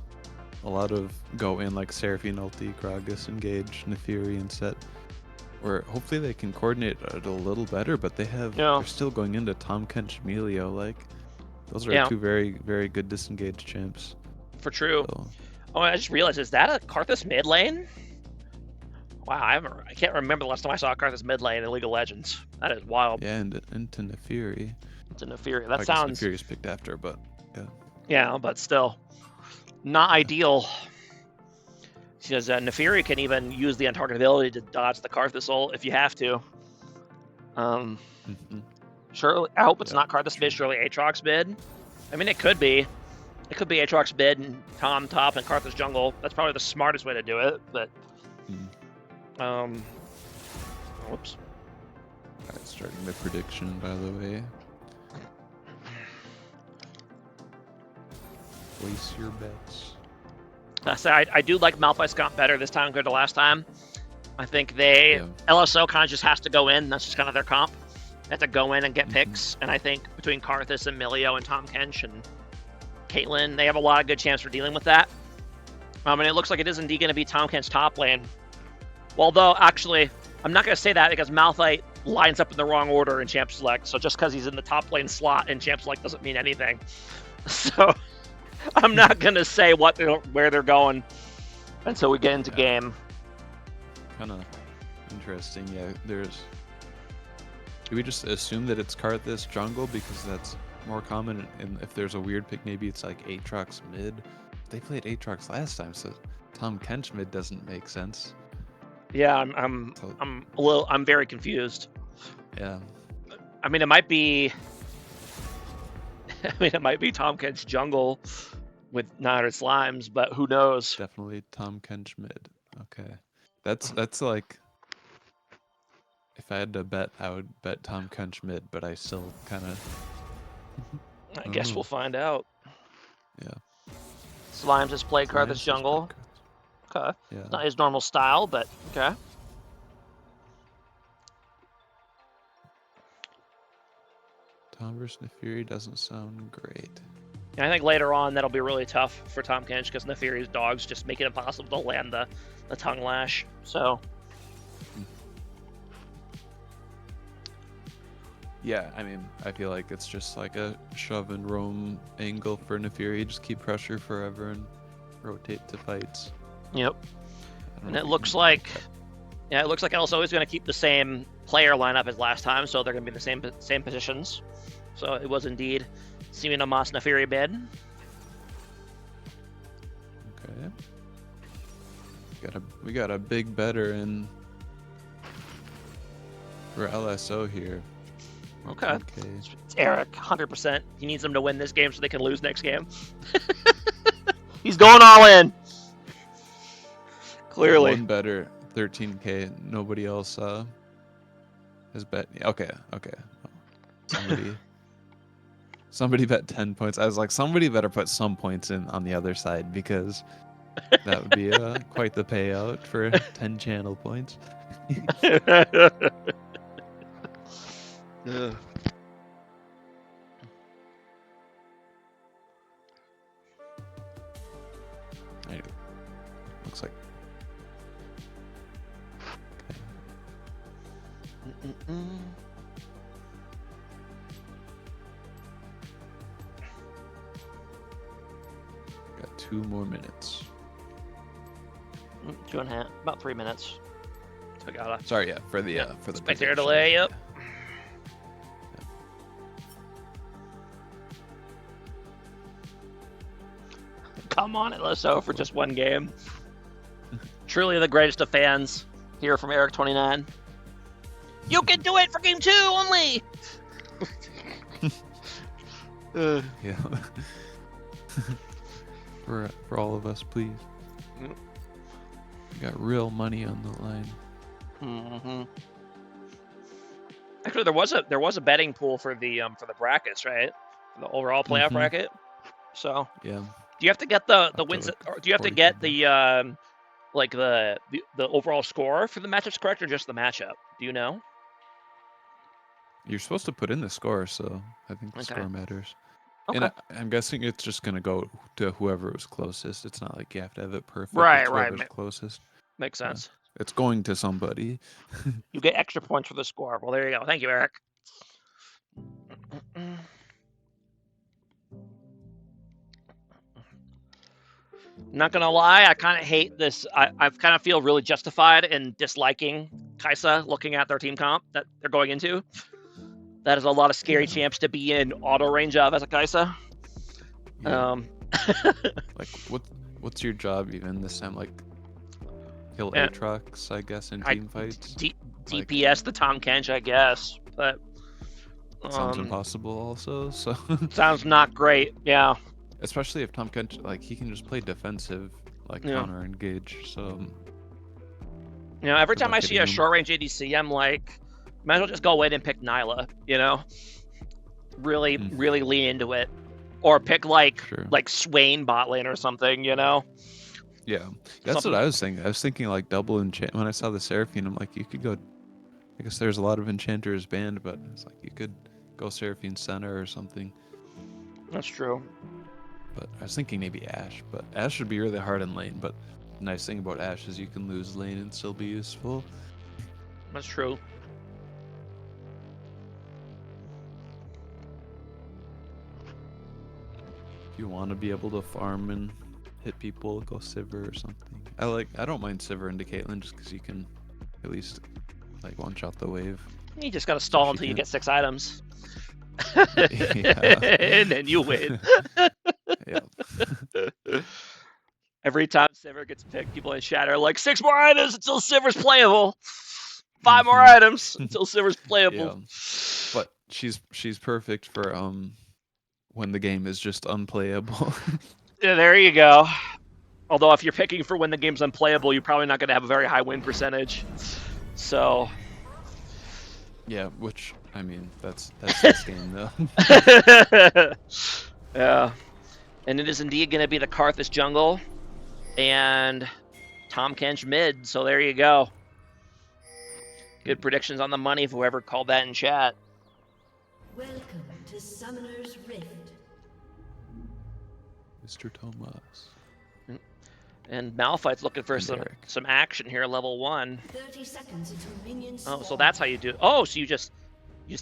a lot of go in, like Seraphine ulti, Gragas engage, Nefiri and set, where hopefully they can coordinate it a little better, but they're still going into Tom Kench Melio, like, those are two very, very good disengaged champs. For true. So. Oh, I just realized, is that a Karthus mid lane? Wow, I can't remember the last time I saw a Karthus mid lane in League of Legends. That is wild. Yeah, and into Nefiri. That sounds. Nefiri's picked after, but yeah. Yeah, but still, not ideal. Because Nefiri can even use the untargetability to dodge the Karthus if you have to. Surely, I hope it's not Karthus mid, surely Aatrox mid. I mean, it could be. It could be Aatrox mid and Tom top and Karthus jungle. That's probably the smartest way to do it, but... whoops. Alright, starting the prediction, by the way. Place your bets. I do like Malphite's comp better this time compared to last time. I think LSO kind of just has to go in. That's just kind of their comp. They have to go in and get picks. And I think between Karthus and Milio and Tom Kench and Caitlyn, they have a lot of good chance for dealing with that. And it looks like it is indeed going to be Tom Kench's top lane. Although, actually, I'm not going to say that because Malphite lines up in the wrong order in Champ Select. So just because he's in the top lane slot in Champ Select doesn't mean anything. So I'm not going to say where they're going until we get into game. Kind of interesting. Yeah, do we just assume that it's Karthus jungle because that's more common? And if there's a weird pick, maybe it's like Aatrox mid. They played Aatrox last time, so Tom Kench mid doesn't make sense. Yeah, I'm very confused. Yeah. I mean, it might be Tom Kench jungle with 900 slimes, but who knows? Definitely Tom Kench mid. Okay. That's like, if I had to bet, I would bet Tom Kench mid, but I still kind of... I guess we'll find out. Yeah. Slimes has played Karthus jungle. Okay. Yeah. It's not his normal style, but okay. Tom versus Nefiri doesn't sound great. And I think later on that'll be really tough for Tom Kench because Nefiri's dogs just make it impossible to land the tongue lash. So. Yeah, I mean, I feel like it's just like a shove and roam angle for Nefiri. Just keep pressure forever and rotate to fights. Yep. And it looks like, LSO is going to keep the same player lineup as last time, so they're going to be in the same positions. So it was indeed Simina Mas Nefiri bid. Okay. We got a big better in for LSO here. Okay. It's Eric, 100%. He needs them to win this game so they can lose next game. He's going all in. Clearly. One better, 13K. Nobody else has bet. Okay. Somebody bet 10 points. I was like, somebody better put some points in on the other side because that would be quite the payout for 10 channel points. Ugh. Looks like. Okay. Got 2 more minutes. 2.5, about 3 minutes. So we got Sorry, yeah, for the spectator delay. Yep. Come on, LSO for just one game. Truly the greatest of fans here from Eric29. You can do it for game 2 only. Yeah. for all of us, please. Yep. We got real money on the line. Mm-hmm. Actually, there was a betting pool for the brackets, right? For the overall playoff bracket. So yeah. Do you have to get the wins? Or do you have to get the the overall score for the matchups correct, or just the matchup? Do you know? You're supposed to put in the score, so I think the score matters. Okay. And I'm guessing it's just gonna go to whoever was closest. It's not like you have to have it perfect. Right, it's right. Whoever's closest. Makes sense. It's going to somebody. You get extra points for the score. Well, there you go. Thank you, Eric. Not gonna lie, I kind of hate this. I kind of feel really justified in disliking Kaisa looking at their team comp that they're going into. That is a lot of scary champs to be in auto range of as a Kaisa. Yeah. Like what's your job even this time? Like kill Yeah. Aatrox, I guess, in team fights. Like, DPS the Tom Kench, I guess, but sounds impossible also. So sounds not great. Yeah. especially if Tom Kench, like, he can just play defensive, like Yeah. counter engage. So You know, every good time luck I see hitting a him. short range ADC, I'm like, might as well just go in and pick Nyla. You know, really lean into it, or pick like Sure. Swain bot lane or something. You know. Yeah, that's what I was thinking. I was thinking like double enchant. When I saw the Seraphine, I'm like, you could go. I guess there's a lot of enchanters banned, but it's like you could go Seraphine center or something. That's true. But I was thinking maybe Ashe, but Ashe would be really hard in lane. But the nice thing about Ashe is you can lose lane and still be useful. That's true. If you want to be able to farm and hit people, go Sivir or something. I don't mind Sivir into Caitlyn just because you can at least like one shot the wave. You just gotta stall until you get 6 items. Yeah. And then you win. Yeah. Every time Sivir gets picked, people in chat are like, 6 more items until Sivir's playable. 5 more items until Sivir's playable. Yeah. But she's perfect for when the game is just unplayable. Yeah, there you go. Although if you're picking for when the game's unplayable, you're probably not going to have a very high win percentage. So yeah, which I mean that's this game though. yeah. And it is indeed going to be the Karthus jungle and Tom Kench mid. So there you go. Good predictions on the money for whoever called that in chat. Welcome to Summoner's Rift. Mr. Thomas. And Malphite's looking for And some action here, level 1. 30 seconds until minions Oh, so spawn. that's how you do it. Oh, so you just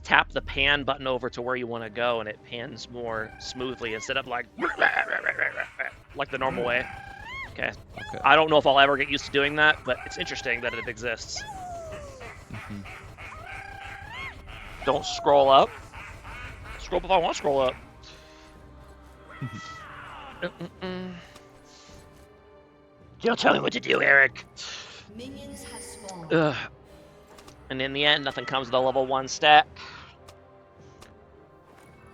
tap the pan button over to where you want to go, and it pans more smoothly instead of like the normal way. Okay. I don't know if I'll ever get used to doing that, but it's interesting that it exists. Don't scroll up. Scroll up if I want to scroll up. Don't tell me what to do, Eric. Minions have spawned. Ugh. And in the end, nothing comes with a level 1 stack.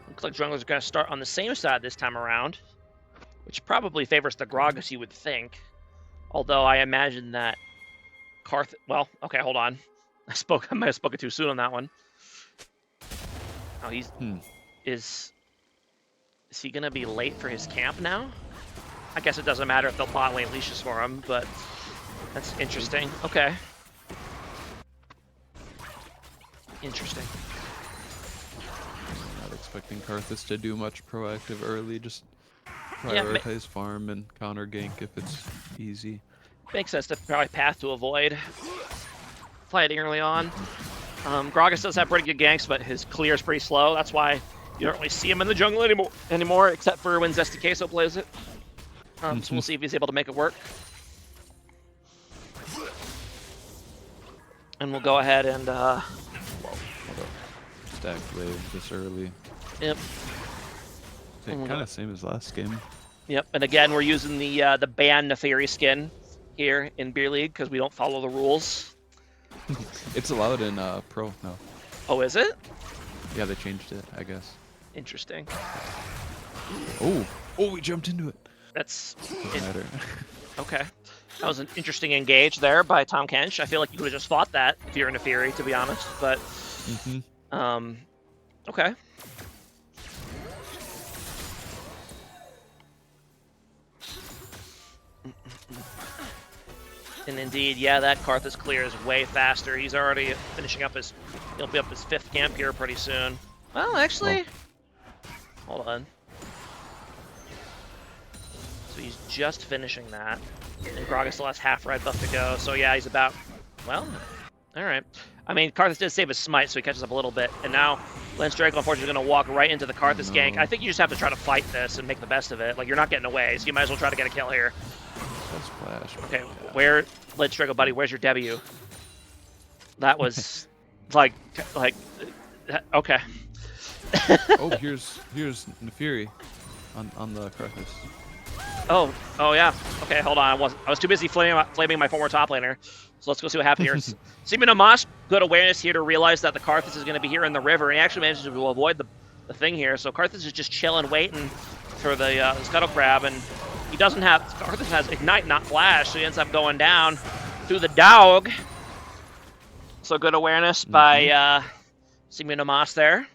Looks like junglers are going to start on the same side this time around, which probably favors the Gragas, you would think. Although I imagine that well, okay, hold on. I might have spoken too soon on that one. Oh, is he going to be late for his camp now? I guess it doesn't matter if the bot lane leashes for him, but that's interesting. Okay. Interesting. Not expecting Karthus to do much proactive early, just prioritize farm and counter gank if it's easy. Makes sense to probably path to avoid fighting early on. Gragas does have pretty good ganks, but his clear is pretty slow. That's why you don't really see him in the jungle anymore, except for when Zesty Queso plays it. So we'll see if he's able to make it work. And we'll go ahead and Stacked wave this early. Yep. Kind of same as last game. Yep. And again, we're using the ban Neferi skin here in Beer League because we don't follow the rules. It's allowed in Pro now. Oh, is it? Yeah, they changed it, I guess. Interesting. Oh, we jumped into it. That's Doesn't matter. Okay. That was an interesting engage there by Tom Kench. I feel like you could have just fought that if you're in a Fury, to be honest. But, okay. And indeed, yeah, that Karthus clear is way faster. He's already finishing up he'll be up his 5th camp here pretty soon. Well, actually, hold on. So he's just finishing that. And Gragas still has half red buff to go. So yeah, he's about, well, all right. I mean, Karthus did save his smite, so he catches up a little bit. And now Lance Draco, unfortunately, is going to walk right into the Karthus gank. I think you just have to try to fight this and make the best of it. Like, you're not getting away, so you might as well try to get a kill here. Splash. Okay, Lance Draco, buddy, where's your W? That was, like, okay. Oh, here's Neferi on the Karthus. Oh, oh yeah. Okay, hold on. I was too busy flaming my former top laner. So let's go see what happens here. Simeon Amash, good awareness here to realize that the Karthus is going to be here in the river, and he actually manages to avoid the thing here. So Karthus is just chilling, waiting for the Scuttle Crab, and he doesn't have... Karthus has Ignite, not Flash, so he ends up going down through the dog. So good awareness by Simeon Amash there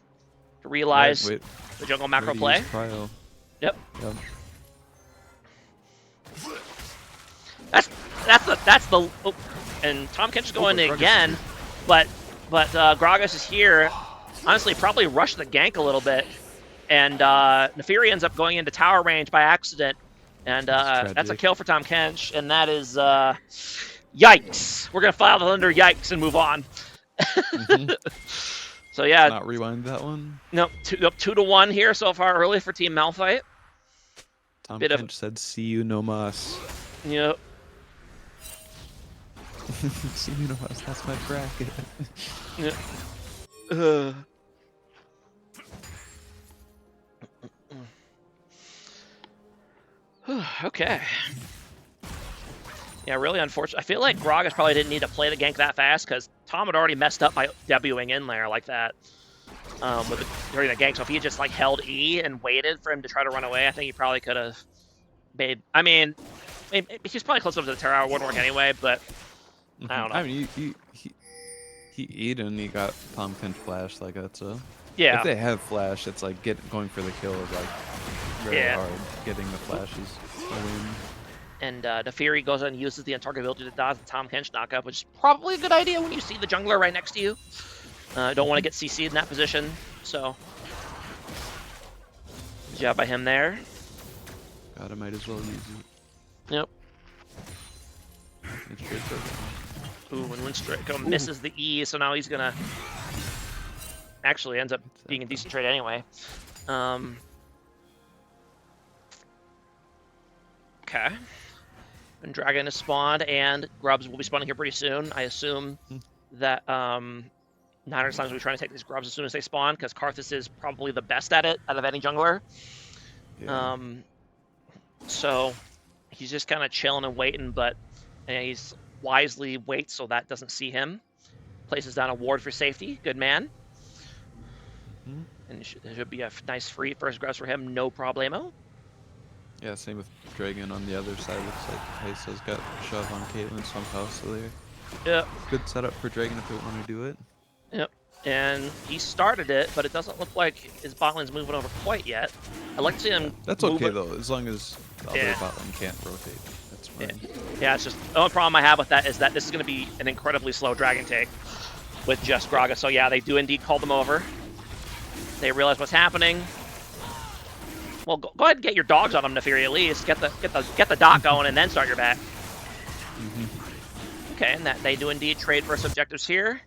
to realize the jungle macro play. Yep. That's the oh, and Tom Kench is going in again, but Gragas is here. Honestly, probably rushed the gank a little bit, and Neferi ends up going into tower range by accident, and that's a kill for Tom Kench, and that is yikes. We're gonna file the under yikes and move on. So yeah, not rewind that one. No, 2-1 here so far early for Team Malphite. Tom Kench said, "See you no mas." Yep. See you no mas. That's my bracket. Yep. Okay. Yeah, really unfortunate. I feel like Gragas probably didn't need to play the gank that fast because Tom had already messed up by debuting in there like that during the gank. So if he had just like held E and waited for him to try to run away, I think he probably could have made. I mean, he's probably close up to the Terra. It wouldn't work anyway, but I don't know. I mean, he E'd and he got Tom Kench flash. Like that's a yeah. If they have flash, it's like going for the kill is like very hard. Getting the flash is a win. And Neferi goes and uses the untarget ability to dodge the Tom Kench knockup, which is probably a good idea when you see the jungler right next to you. Don't want to get CC'd in that position, so good job by him there. God, I might as well use it. Yep. Ooh, and Lindstraco misses the E, so now he's gonna actually ends up being a decent trade anyway. Okay. And Dragon is spawned, and Grubs will be spawning here pretty soon. I assume that Niners Slams will be trying to take these Grubs as soon as they spawn, because Karthus is probably the best at it out of any jungler. Yeah. So he's just kind of chilling and waiting, but he's wisely waits so that doesn't see him. Places down a ward for safety. Good man. And it should be a nice free first Grubs for him. No problemo. Yeah, same with Dragon on the other side. Looks like Heisa's got a shove on Caitlyn somehow, so they're good setup for Dragon if they want to do it. Yep, and he started it, but it doesn't look like his bot lane's moving over quite yet. I'd like to see him That's okay, though, as long as the other bot lane can't rotate. That's fine. Yeah, it's just the only problem I have with that is that this is going to be an incredibly slow Dragon take with just Gragas. So yeah, they do indeed call them over. They realize what's happening. Well, go ahead and get your dogs on them, Neferi, at least. Get the dot going and then start your back. Okay, and that they do indeed trade first objectives here.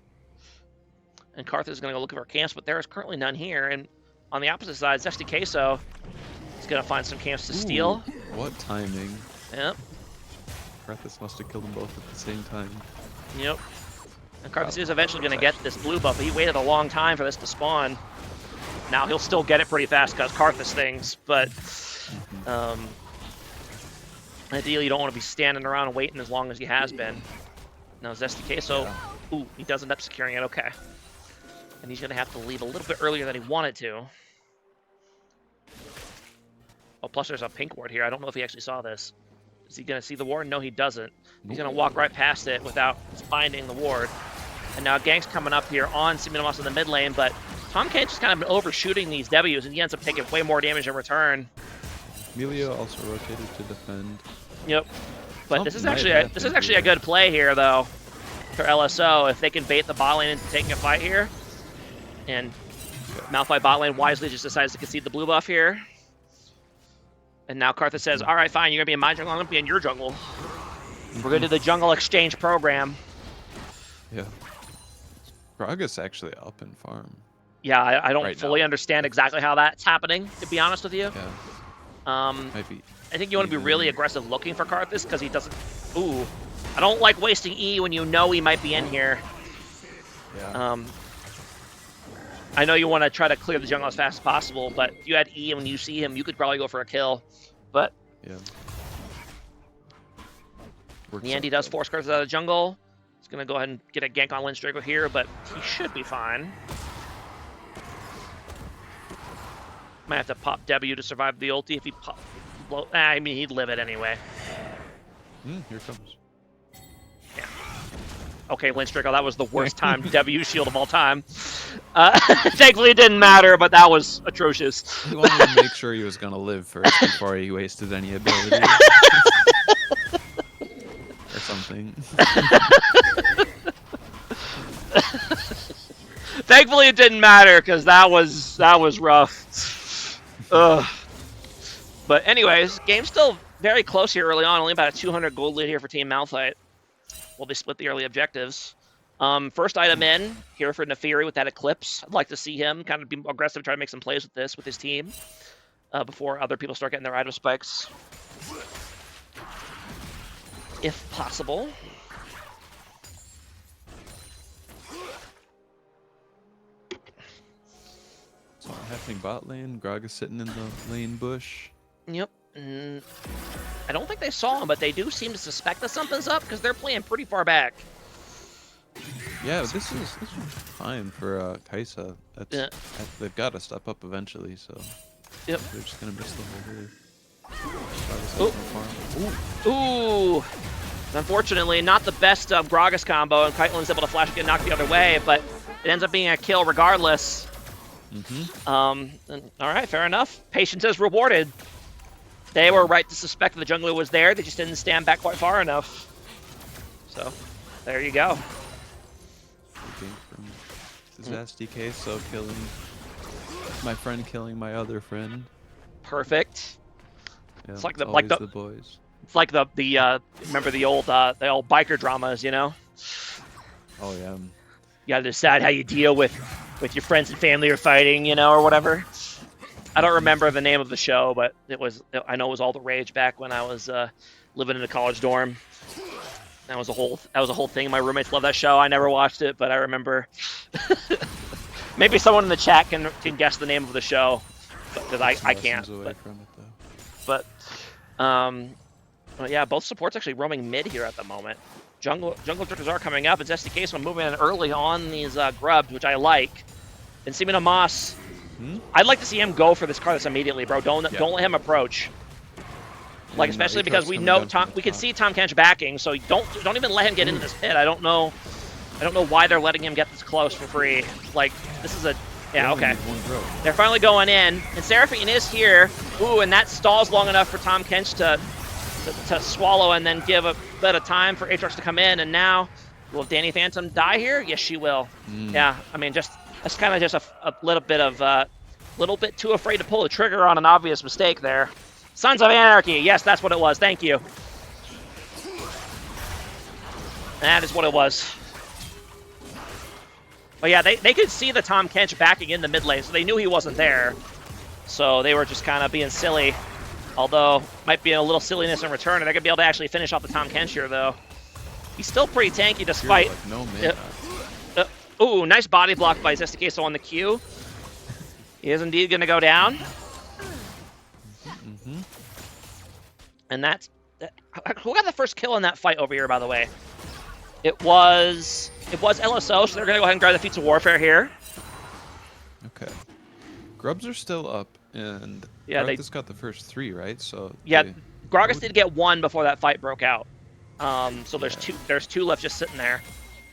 And Karthus is going to go looking for camps, but there is currently none here. And on the opposite side, Zesty Queso is going to find some camps to steal. What timing. Yep. Karthus must have killed them both at the same time. Yep. And Karthus is eventually going to get this blue buff, but he waited a long time for this to spawn. Now he'll still get it pretty fast because Karthus things, but ideally you don't want to be standing around and waiting as long as he has been. Now Zesty Queso, ooh, he does end up securing it, okay. And he's going to have to leave a little bit earlier than he wanted to. Oh, plus there's a pink ward here. I don't know if he actually saw this. Is he going to see the ward? No, he doesn't. He's going to walk right past it without finding the ward. And now Gank's coming up here on Simeon in the mid lane, but Tom Kench is kind of been overshooting these Ws, and he ends up taking way more damage in return. Emilio also rotated to defend. Yep. But this is actually a good play here, though, for LSO. If they can bait the bot lane into taking a fight here, and Malphite bot lane wisely just decides to concede the blue buff here. And now Karthus says, all right, fine, you're going to be in my jungle, I'm going to be in your jungle. We're going to do the jungle exchange program. Yeah. Gragas actually up in farm. Yeah, I don't fully understand exactly how that's happening, to be honest with you. Yeah. I think you want to be really aggressive looking for Karthus because he doesn't... Ooh. I don't like wasting E when you know he might be in here. Yeah. I know you want to try to clear the jungle as fast as possible, but if you had E and when you see him, you could probably go for a kill. But yeah. Works Yandy out does good. force cards out of the jungle. He's going to go ahead and get a gank on Lindstrago here, but he should be fine. Might have to pop W to survive the ulti if he pop. I mean, he'd live it anyway. Here it comes. Yeah. Okay, Lindstrago, that was the worst timed W shield of all time. Thankfully, it didn't matter, but that was atrocious. He wanted to make sure he was gonna live first before he wasted any ability. Or something. Thankfully, it didn't matter because that was rough. Ugh. But anyways, game's still very close here early on. Only about a 200 gold lead here for Team Malphite. Well, they split the early objectives. First item in here for Nefiri with that Eclipse. I'd like to see him kind of be aggressive, try to make some plays with this with his team before other people start getting their item spikes, if possible. So happening bot lane. Grog is sitting in the lane bush. Yep. I don't think they saw him, but they do seem to suspect that something's up because they're playing pretty far back. Yeah, this is fine for Kaisa. Yeah. They've got to step up eventually, so Yep. they're just gonna miss the Ooh. whole here. Ooh. Unfortunately, not the best Gragas combo, and Kitelin's able to flash and get knocked the other way, but it ends up being a kill regardless. All right, fair enough. Patience is rewarded. They were right to suspect the jungler was there. They just didn't stand back quite far enough. So, there you go. From DK, so killing my friend, killing my other friend. Perfect. Yeah, It's like the boys. It's like the remember the old biker dramas, you know? Oh yeah. You gotta decide how you deal with your friends and family are fighting, you know, or whatever. I don't remember the name of the show, but I know it was all the rage back when I was living in a college dorm. That was a whole thing. My roommates love that show. I never watched it, but I remember. Maybe someone in the chat can guess the name of the show, because I can't. But yeah, both supports actually roaming mid here at the moment. Jungle drifters are coming up. It's SDK, so I'm moving in early on these grubs, which I like. And Simina Moss, I'd like to see him go for this Karthus immediately, bro. Don't let him approach. Like, especially because we know we can see Tahm Kench backing, so don't even let him get into this pit. I don't know why they're letting him get this close for free. Like, this is okay. They're finally going in, and Seraphine is here. Ooh, and that stalls long enough for Tahm Kench to swallow and then give a bit of time for Aatrox to come in. And now, will Danny Phantom die here? Yes, she will. Yeah, I mean, that's kind of just a little bit too afraid to pull the trigger on an obvious mistake there. Sons of Anarchy. Yes, that's what it was. Thank you. That is what it was. But yeah, they could see the Tahm Kench backing in the mid lane, so they knew he wasn't there. So they were just kind of being silly. Although, might be a little silliness in return. They're going to be able to actually finish off the Tahm Kench here, though. He's still pretty tanky despite... Like, no man. Ooh, nice body block by SDK, so on the Q. He is indeed going to go down. And that's... Who got the first kill in that fight over here, by the way? It was LSO, so they're going to go ahead and grab the Feats of Warfare here. Okay. Grubs are still up, and yeah, they just got the first 3, right? So yeah, Gragas did get 1 before that fight broke out. So there's two left just sitting there.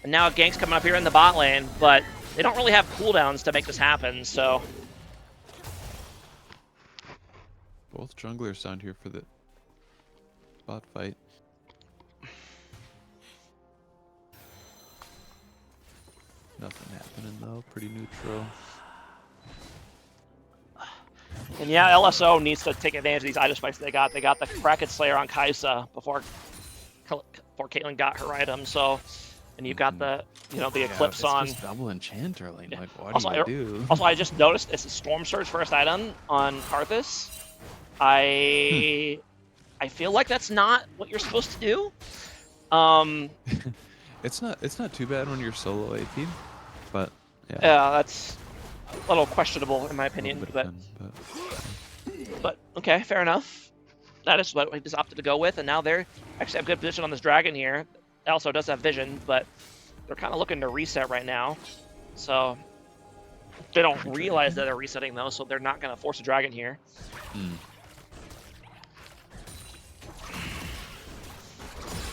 And now a gank's coming up here in the bot lane, but they don't really have cooldowns to make this happen, so... Both junglers down here for the bot fight. Nothing happening though, pretty neutral. And yeah, LSO needs to take advantage of these item spikes they got. They got the Bracket Slayer on Kaisa before Caitlyn got her item, so... And you've got the Eclipse on. Just double enchant early. Yeah. Like, what also, do you do? Also, I just noticed it's a Storm Surge first item on Karthus. I feel like that's not what you're supposed to do. It's not too bad when you're solo AP, but yeah. Yeah, that's a little questionable in my opinion. But okay, fair enough. That is what he just opted to go with, and now they're actually have good position on this dragon here. Also does have vision, but they're kind of looking to reset right now. So they don't realize that they're resetting though, so they're not going to force a dragon here.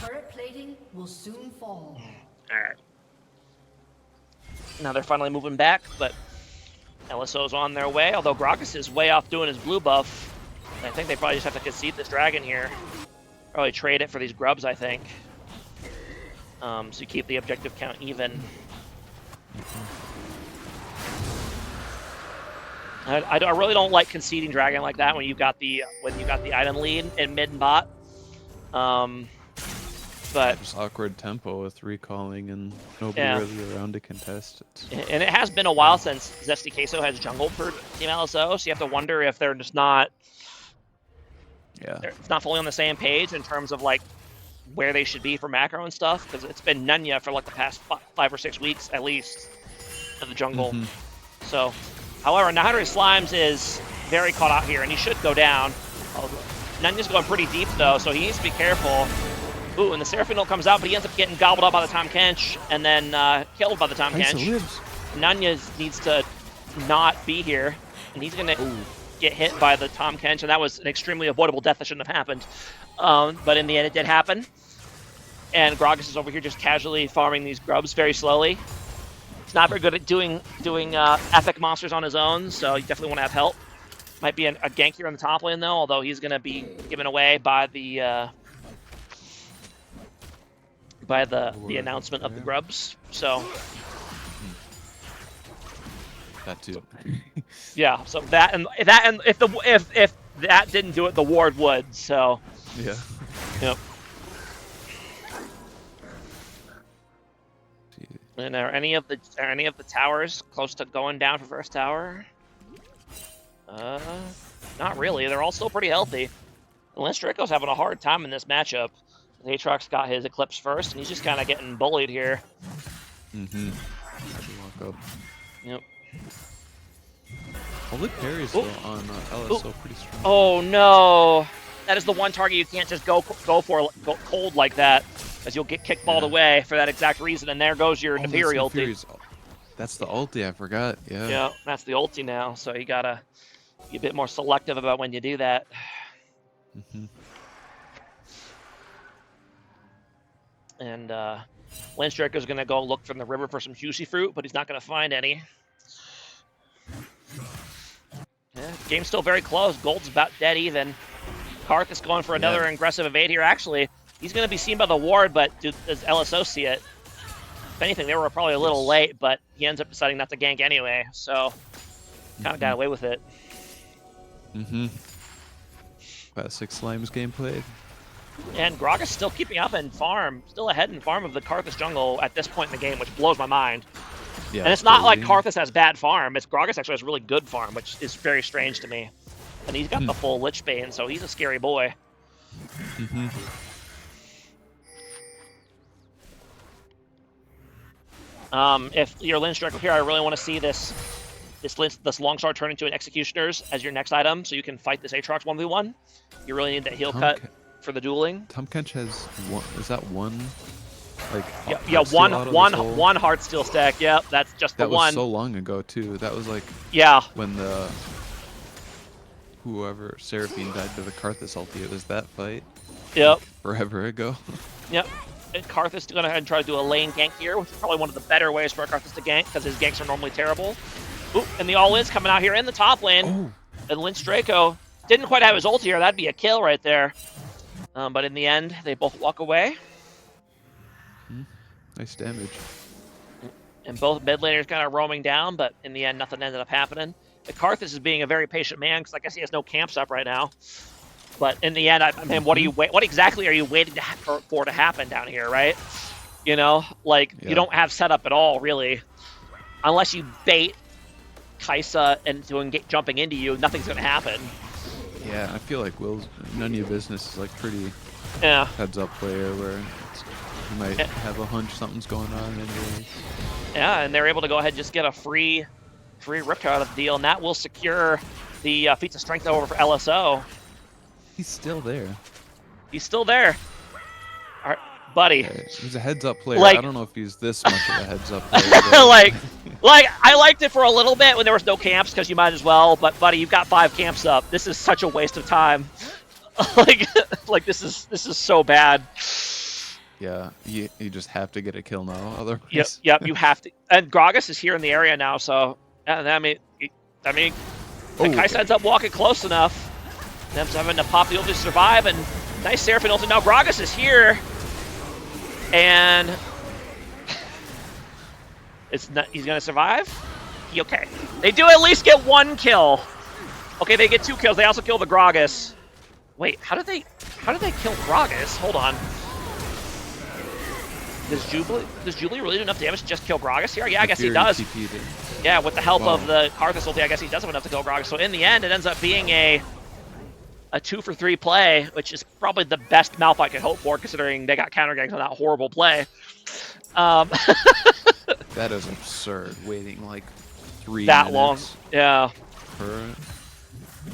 Turret plating will soon fall. All right. Now they're finally moving back, but LSO's on their way, although Gragas is way off doing his blue buff. I think they probably just have to concede this dragon here. Probably trade it for these grubs, I think. So you keep the objective count even. I really don't like conceding dragon like that when you got the item lead in mid and bot. But Just awkward tempo with recalling and nobody really around to contest it. And it has been a while since Zesty Queso has jungled for Team LSO, so you have to wonder if they're just not. Yeah. It's not fully on the same page in terms of like where they should be for macro and stuff, because it's been Nunya for like the past 5 or 6 weeks at least in the jungle. So, however, Naharu Slimes is very caught out here, and he should go down. Nunya's going pretty deep though, so he needs to be careful. Ooh, and the Seraphine ult comes out, but he ends up getting gobbled up by the Tahm Kench and then killed by the Tahm Kench. Nunya needs to not be here, and he's going to get hit by the Tahm Kench, and that was an extremely avoidable death that shouldn't have happened. But in the end, it did happen. And Gragas is over here just casually farming these grubs very slowly. He's not very good at doing epic monsters on his own, so you definitely want to have help. Might be a gank here on the top lane, though, although he's going to be given away by the announcement of the grubs. So that too. Yeah, so that and if that didn't do it, the ward would. So yeah. Yep. And are any of the towers close to going down for first tower? Not really. They're all still pretty healthy. Lance Draco's having a hard time in this matchup. Aatrox got his Eclipse first, and he's just kind of getting bullied here. Walk up. Yep. All the parries though on LSO pretty strong. Oh no! That is the one target you can't just go cold like that, because you'll get kickballed away for that exact reason. And there goes your Neferi ulti. That's the ulti, I forgot. Yeah. Yeah, that's the ulti now. So you gotta be a bit more selective about when you do that. And Lance Draco's gonna go look from the river for some juicy fruit, but he's not gonna find any. Yeah, game's still very close. Gold's about dead even. Karth is going for another aggressive evade here. Actually, he's going to be seen by the ward, but does LSO see it? If anything, they were probably a little late, but he ends up deciding not to gank anyway, so kind of got away with it. Classic Slimes gameplay. And Gragas still keeping up in farm, still ahead in farm of the Karthus jungle at this point in the game, which blows my mind. Yeah, and it's not like Karthus has bad farm, it's Gragas actually has really good farm, which is very strange to me. And he's got the full Lich Bane, so he's a scary boy. If you're Lynch Draco here, I really want to see this Longsword turn into an Executioner's as your next item, so you can fight this Aatrox 1v1. You really need that heal cut for the dueling. Tahm Kench has one. Is that one? Like one Heartsteel stack. Yep, that's just the one. That was so long ago too. That was like when the whoever Seraphine died to the Karthus ulti. It was that fight. Yep. Forever ago. Yep. And Karthus is going to go ahead and try to do a lane gank here, which is probably one of the better ways for Karthus to gank, because his ganks are normally terrible. Ooh, and the all-in's coming out here in the top lane. And Lynch Draco didn't quite have his ult here. That'd be a kill right there. But in the end, they both walk away. Nice damage. And both mid laners kind of roaming down, but in the end, nothing ended up happening. Karthus is being a very patient man, because I guess he has no camps up right now. But in the end, I mean, what exactly are you waiting for to happen down here, right? You know, like you don't have setup at all, really, unless you bait Kaisa into jumping into you. Nothing's gonna happen. Yeah, I feel like Will's none of your business is like pretty heads up player where you might have a hunch something's going on anyways. Yeah, and they're able to go ahead and just get a free Riptide out of the deal, and that will secure the feats of strength over for LSO. He's still there. He's still there. All right, buddy. He's a heads-up player. Like- I don't know if he's this much of a heads-up player. though. like I liked it for a little bit when there was no camps because you might as well. But buddy, you've got 5 camps up. This is such a waste of time. like this is so bad. Yeah, you just have to get a kill now. Otherwise, Yep, you have to. And Gragas is here in the area now, so I mean, Kai'Sa ends up walking close enough. Them having to pop the ult to survive, and nice Seraphine ult. Now Gragas is here, and he's gonna survive. Okay, they do at least get 1 kill. Okay, they get 2 kills. They also kill the Gragas. Wait, how did they kill Gragas? Hold on. Does Jubilee really do enough damage to just kill Gragas here? Yeah, I guess he does. Yeah, with the help of the Karthus ulti, I guess he does have enough to kill Gragas. So in the end, it ends up being a 2-for-3 play, which is probably the best Malphite could hope for, considering they got counter ganks on that horrible play. That is absurd. Waiting like 3 that minutes long, yeah. For it.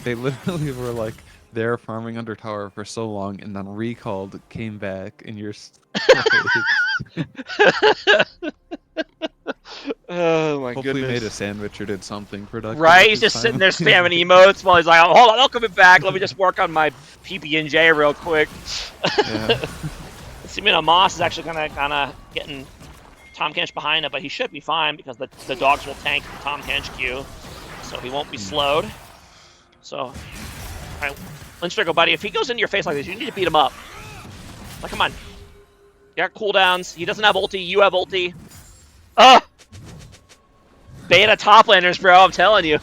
They literally were like there farming under tower for so long, and then recalled, came back, and you're. Oh my Hopefully goodness. made a sandwich or did something productive. Right, he's just sitting there spamming emotes while he's like, hold on, I'll come back. Let me just work on my PB&J real quick. Yeah. Assuming Moss is actually kind of getting Tom Kench behind it, but he should be fine because the dogs will tank the Tom Kench Q, so he won't be slowed. So, all right, Lindstriggle, buddy, if he goes into your face like this, you need to beat him up. Like, come on. You got cooldowns. He doesn't have ulti. You have ulti. Ugh! Beta top laners, bro. I'm telling you.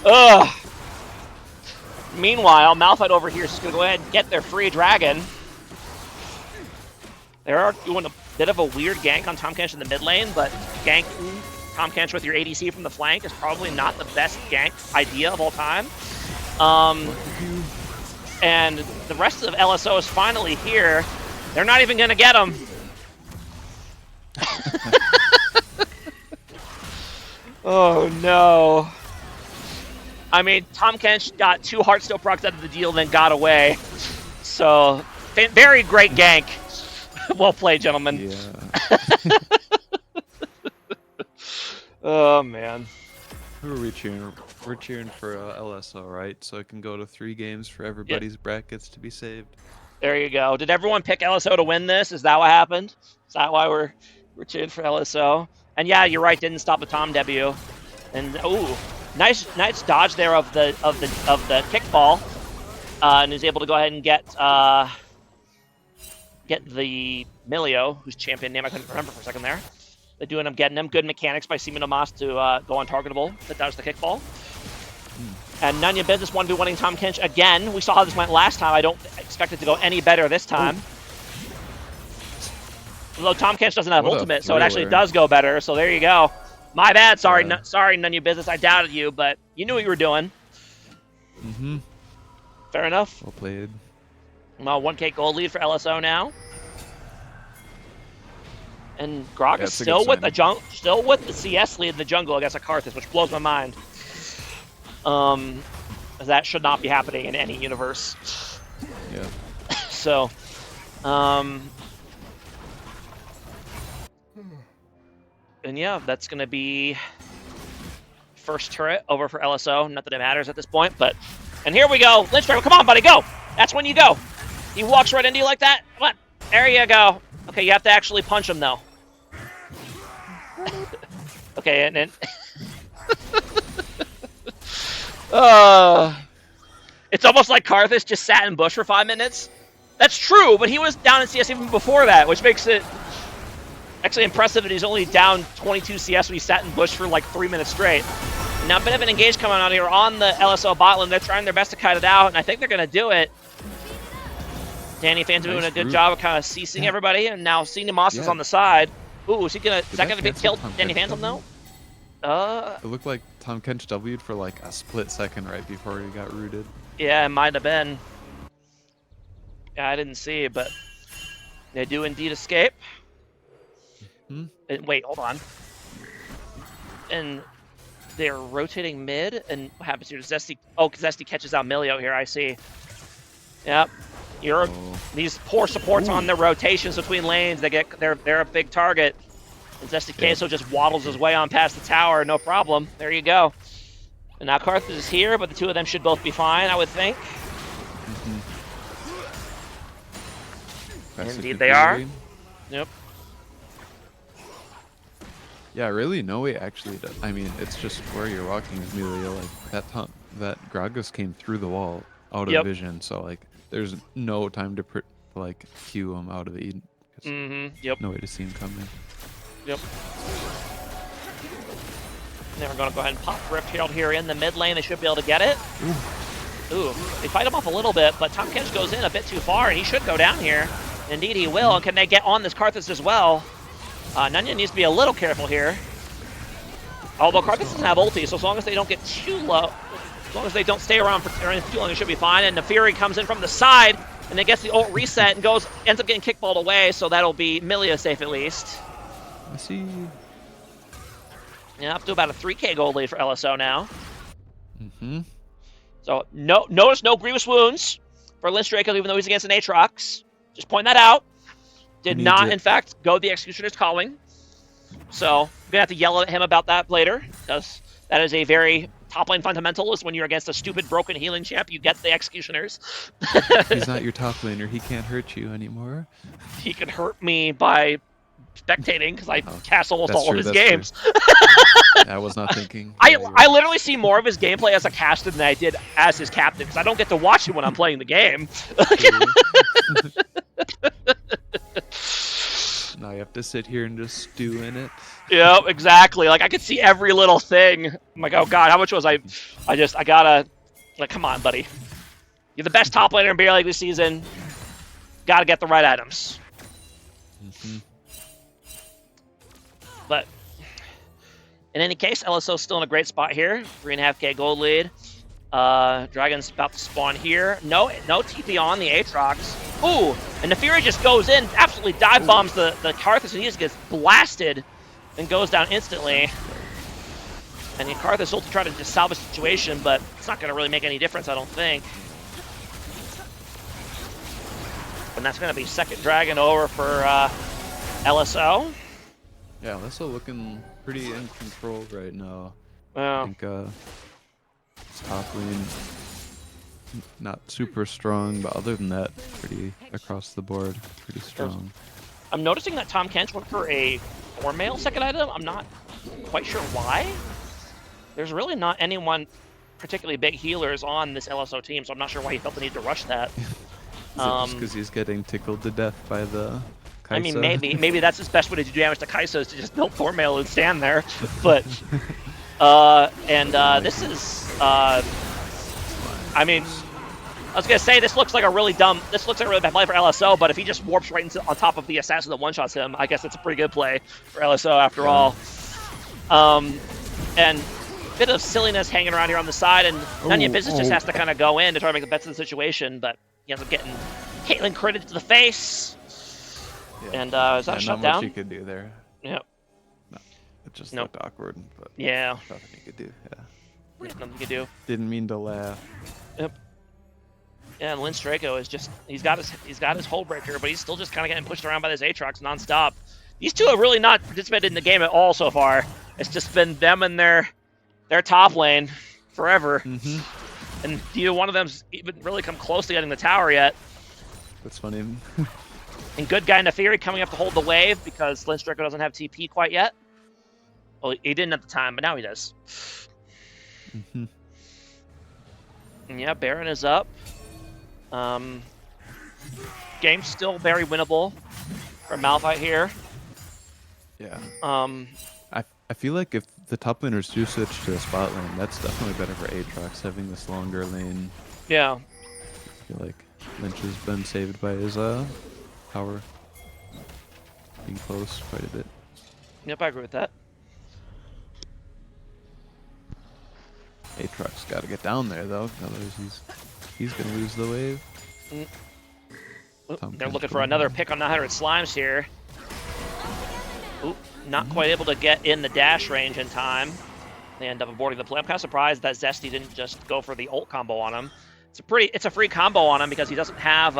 Ugh. Meanwhile, Malphite over here is just going to go ahead and get their free dragon. They are doing a bit of a weird gank on Tahm Kench in the mid lane, but ganking Tahm Kench with your ADC from the flank is probably not the best gank idea of all time. And the rest of LSO is finally here. They're not even going to get him. Oh, no. I mean, Tahm Kench got 2 Heartstone procs out of the deal, then got away. So, very great gank. Well played, gentlemen. Yeah. Oh, man. Who are we cheering? We're cheering for LSO, right? So it can go to 3 games for everybody's brackets to be saved. There you go. Did everyone pick LSO to win this? Is that what happened? Is that why we're cheering for LSO? And yeah, you're right. Didn't stop the Tom debut. And ooh, nice dodge there of the kickball, and is able to go ahead and get the Milio, whose champion name I couldn't remember for a second there. They do end up getting him. Good mechanics by Seaman Omas to go untargetable. That dodge the kickball. And Nanya Business 1v1ing Tahm Kench again. We saw how this went last time. I don't expect it to go any better this time. Although Tahm Kench doesn't have ultimate, so it actually does go better. So there you go. My bad. Sorry, sorry, Nanya Business. I doubted you, but you knew what you were doing. Mm-hmm. Fair enough. Well played. Well, 1K gold lead for LSO now. And Grog is still with the CS lead in the jungle against a Karthus, which blows my mind. That should not be happening in any universe. Yeah. So, and yeah, that's gonna be first turret over for LSO. Not that it matters at this point, but and here we go. Lynchburg, come on, buddy, go. That's when you go. He walks right into you like that. Come on, there you go. Okay, you have to actually punch him though. Okay, and then. It's almost like Karthus just sat in bush for 5 minutes. That's true, but he was down in CS even before that, which makes it actually impressive that he's only down 22 CS when he sat in bush for like 3 minutes straight. Now, a bit of an engage coming out here on the LSO bot lane. They're trying their best to cut it out, and I think they're going to do it. Danny Phantom doing a good job of kind of ceasing everybody, and now Cena Moss is on the side. Ooh, is that going to be killed Danny Phantom, though? It looked like Tahm Kench W'd for like a split second right before he got rooted. Yeah, it might have been. Yeah, I didn't see, but they do indeed escape. Hmm? And, wait, hold on. And they're rotating mid, and what happens here? Zesty. Oh, Zesty catches out Milio here. I see. Yep. These poor supports on their rotations between lanes. They're a big target. And Zesty Queso just waddles his way on past the tower. No problem. There you go. And now Karthus is here, but the two of them should both be fine, I would think. Indeed, they are. Yep. Yeah, really, no way actually. I mean, it's just where you're walking is Milio. Like that Gragas came through the wall out of vision, so like there's no time to like cue him out of the Eden. Yep. No way to see him coming. Yep. And then we're going to go ahead and pop Rift Herald here in the mid lane. They should be able to get it. Ooh. They fight him off a little bit, but Tahm Kench goes in a bit too far, and he should go down here. Indeed, he will. And can they get on this Karthus as well? Nanya needs to be a little careful here. Although Karthus doesn't have ulti, so as long as they don't get too low, as long as they don't stay around for too long, it should be fine. And Nefiri comes in from the side, and then gets the ult reset and ends up getting kickballed away, so that'll be Milio safe at least. I see. Yeah, up to about a 3k gold lead for LSO now. So notice no grievous wounds for Lynch Draco, even though he's against an Aatrox. Just point that out. Did not, in fact, go the Executioner's calling. So, I'm going to have to yell at him about that later, because that is a very top-lane fundamental, is when you're against a stupid, broken healing champ, you get the Executioners. He's not your top laner. He can't hurt you anymore. He can hurt me by spectating, because I cast almost all of his games. I was not thinking. I literally see more of his gameplay as a caster than I did as his captain, because I don't get to watch it when I'm playing the game. Now you have to sit here and just stew in it. Yeah, exactly. Like, I could see every little thing. I'm like, oh god, how much was I gotta, like, come on, buddy. You're the best top laner in Beer League this season. Gotta get the right items. But, in any case, LSO's still in a great spot here. 3.5k gold lead. Dragon's about to spawn here. No TP on the Aatrox. Ooh, and Nefiri just goes in, absolutely dive bombs the Karthus, and he just gets blasted and goes down instantly. And the Karthus ult to try to just salvage the situation, but it's not going to really make any difference, I don't think. And that's going to be second dragon over for LSO. Yeah, LSO looking pretty in control right now. Yeah. I think top lane not super strong, but other than that, pretty across the board, pretty strong. I'm noticing that Tahm Kench went for a 4-mail second item. I'm not quite sure why. There's really not anyone particularly big healers on this LSO team, so I'm not sure why he felt the need to rush that. Is it just because he's getting tickled to death by the Kai'Sa? I mean, maybe that's his best way to do damage to Kai'Sa, is to just build 4-mail and stand there. But this is I mean, I was gonna say this looks like a really bad play for LSO, but if he just warps right on top of the assassin that one-shots him, I guess it's a pretty good play for LSO after all. And a bit of silliness hanging around here on the side, and Nanya Business just has to kind of go in to try to make the best of the situation, but he ends up getting Caitlyn critted to the face. Yeah. And is that a shutdown? Not much you could do there. Yep. No, it just looked awkward, but yeah, nothing you could do. Yeah. Nothing you could do. Didn't mean to laugh. Yep. Yeah, and Lynch Draco is just he's got his hold breaker, but he's still just kind of getting pushed around by this Aatrox nonstop. These two have really not participated in the game at all so far. It's just been them and their top lane forever. And neither one of them's even really come close to getting the tower yet. That's funny. And good guy Nefiri coming up to hold the wave because Lynch Draco doesn't have TP quite yet. Well, he didn't at the time, but now he does. And yeah, Baron is up. Game's still very winnable for Malphite here. Yeah. I feel like if the top laners do switch to a spot lane, that's definitely better for Aatrox, having this longer lane. Yeah. I feel like Lynch has been saved by his power being close quite a bit. Yep, I agree with that. Aatrox got to get down there though, otherwise he's gonna lose the wave. They're looking for another pick on 900 Slimes here. Oop, not quite able to get in the dash range in time. They end up aborting the play. I'm kind of surprised that Zesty didn't just go for the ult combo on him. It's a free combo on him because he doesn't have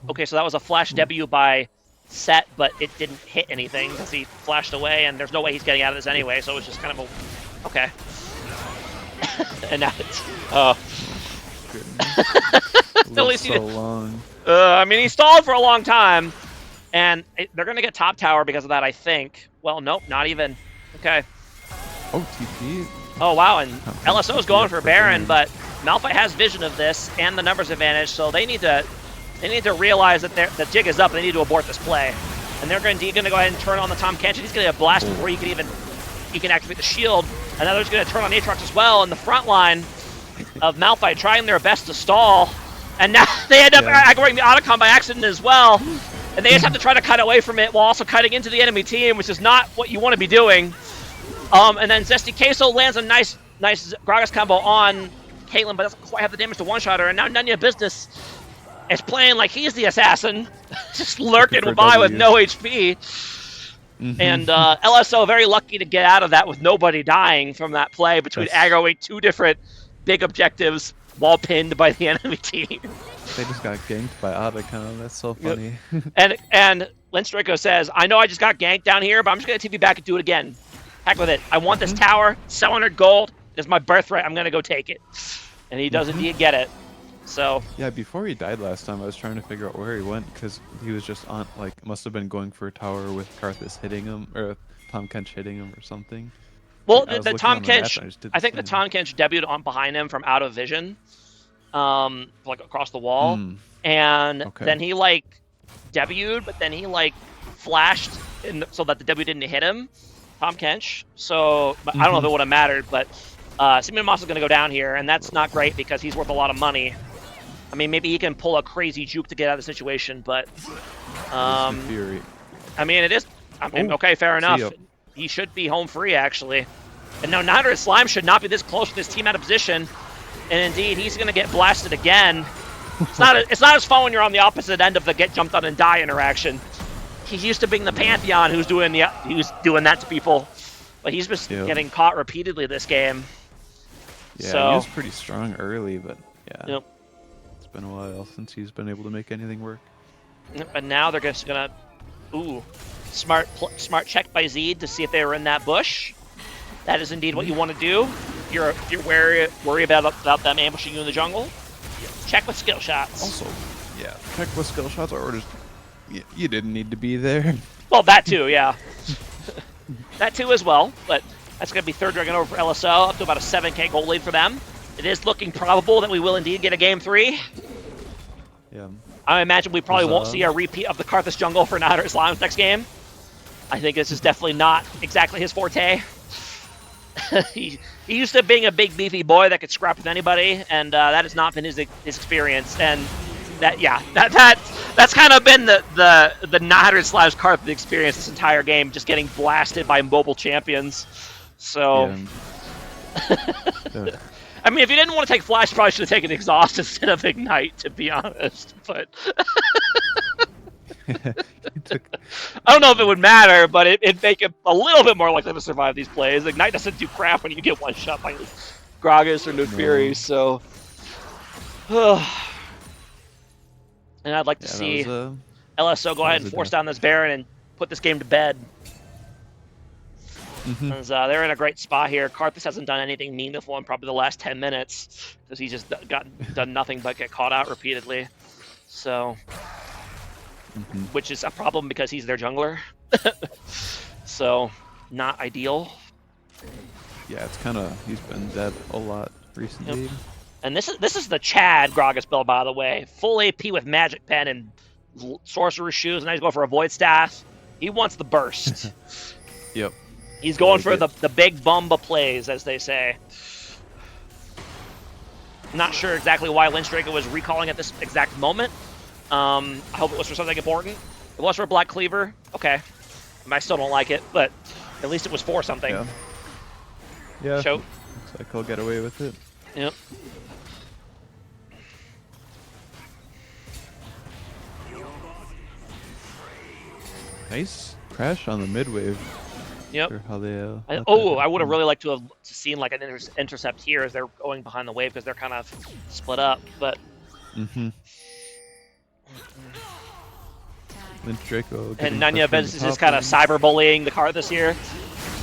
Okay, so that was a flash W by Set, but it didn't hit anything because he flashed away, and there's no way he's getting out of this anyway. So it was just kind of a okay. And now it's At least so long. I mean, he stalled for a long time, and they're gonna get top tower because of that, I think. Well, nope, not even. Okay. Oh, TP. Oh wow, and LSO's going for Baron, but Malphite has vision of this and the numbers advantage, so they need to realize that the jig is up. And they need to abort this play, and they're going to go ahead and turn on the Tom Kench. He's going to get blasted before you can activate the shield. And now they're going to turn on Aatrox as well. And the front line of Malphite trying their best to stall, and now they end up aggroing the Otacon by accident as well. And they just have to try to cut away from it while also cutting into the enemy team, which is not what you want to be doing. And then Zesty Queso lands a nice Gragas combo on Caitlyn, but doesn't quite have the damage to one-shot her. And now Nunya Business is playing like he's the assassin, just lurking by with no HP. And LSO very lucky to get out of that with nobody dying from that play between aggroing two different big objectives while pinned by the enemy team. They just got ganked by Otacon. That's so funny. And Linstraco says, I know I just got ganked down here, but I'm just going to TP back and do it again. Heck with it. I want this tower. 700 gold is my birthright. I'm going to go take it. And he does indeed get it. So yeah, before he died last time, I was trying to figure out where he went because he was just on, like, must have been going for a tower with Karthus hitting him, or Tom Kench hitting him or something. Well, the Tom Kench, I think the Tom Kench debuted on behind him from out of vision, like across the wall, and then he like debuted, but then he like flashed so that the W didn't hit him, Tom Kench. So I don't know if it would have mattered, but Simeon Moss is going to go down here, and that's not great because he's worth a lot of money. I mean, maybe he can pull a crazy juke to get out of the situation, but I mean, it is. I mean, okay, fair enough. He should be home free, actually. And now Niner Slime should not be this close with his team out of position. And indeed, he's going to get blasted again. It's not as fun when you're on the opposite end of the get jumped on and die interaction. He's used to being the Pantheon who's doing that to people, but he's just getting caught repeatedly this game. Yeah, so, he was pretty strong early, but yeah, it's been a while since he's been able to make anything work. And now they're just gonna, smart check by Zed to see if they were in that bush. That is indeed what you want to do. If you're worried about them ambushing you in the jungle, check with skill shots. Also, yeah, check with skill shots, or just you didn't need to be there. Well, that too, yeah. That too as well, but that's going to be third dragon over for LSO, up to about a 7k gold lead for them. It is looking probable that we will indeed get a game 3. Yeah. I imagine we probably won't see a repeat of the Karthus jungle for Niner Slime's next game. I think this is definitely not exactly his forte. He used to being a big beefy boy that could scrap with anybody, and that has not been his experience. And that's kind of been the Niner Slime's Karthus experience this entire game, just getting blasted by mobile champions. So, I mean, if you didn't want to take Flash, you probably should have taken Exhaust instead of Ignite, to be honest. But I don't know if it would matter, but it'd make it a little bit more likely to survive these plays. Ignite doesn't do crap when you get one shot by Gragas or Neferi, so. And I'd like to see LSO go ahead and force down this Baron and put this game to bed. Because they're in a great spot here. Karthus hasn't done anything meaningful in probably the last 10 minutes because he's just done nothing but get caught out repeatedly. So, which is a problem because he's their jungler. So, not ideal. Yeah, it's kind of, he's been dead a lot recently. Yep. And this is the Chad Gragas build, by the way. Full AP with Magic Pen and Sorcerer's Shoes, and now he's going for a Void Staff. He wants the burst. Yep. He's going for the big Bumba plays, as they say. I'm not sure exactly why Lynch Draco was recalling at this exact moment. I hope it was for something important. If it was for a Black Cleaver, okay. I still don't like it, but at least it was for something. Yeah. Show. Looks like he'll get away with it. Yep. Nice. crash on the mid wave. Yep. Sure how they, I would have really liked to have seen like an intercept here as they're going behind the wave because they're kind of split up. But Then Draco. and Nanya is just kind of cyberbullying the card this year.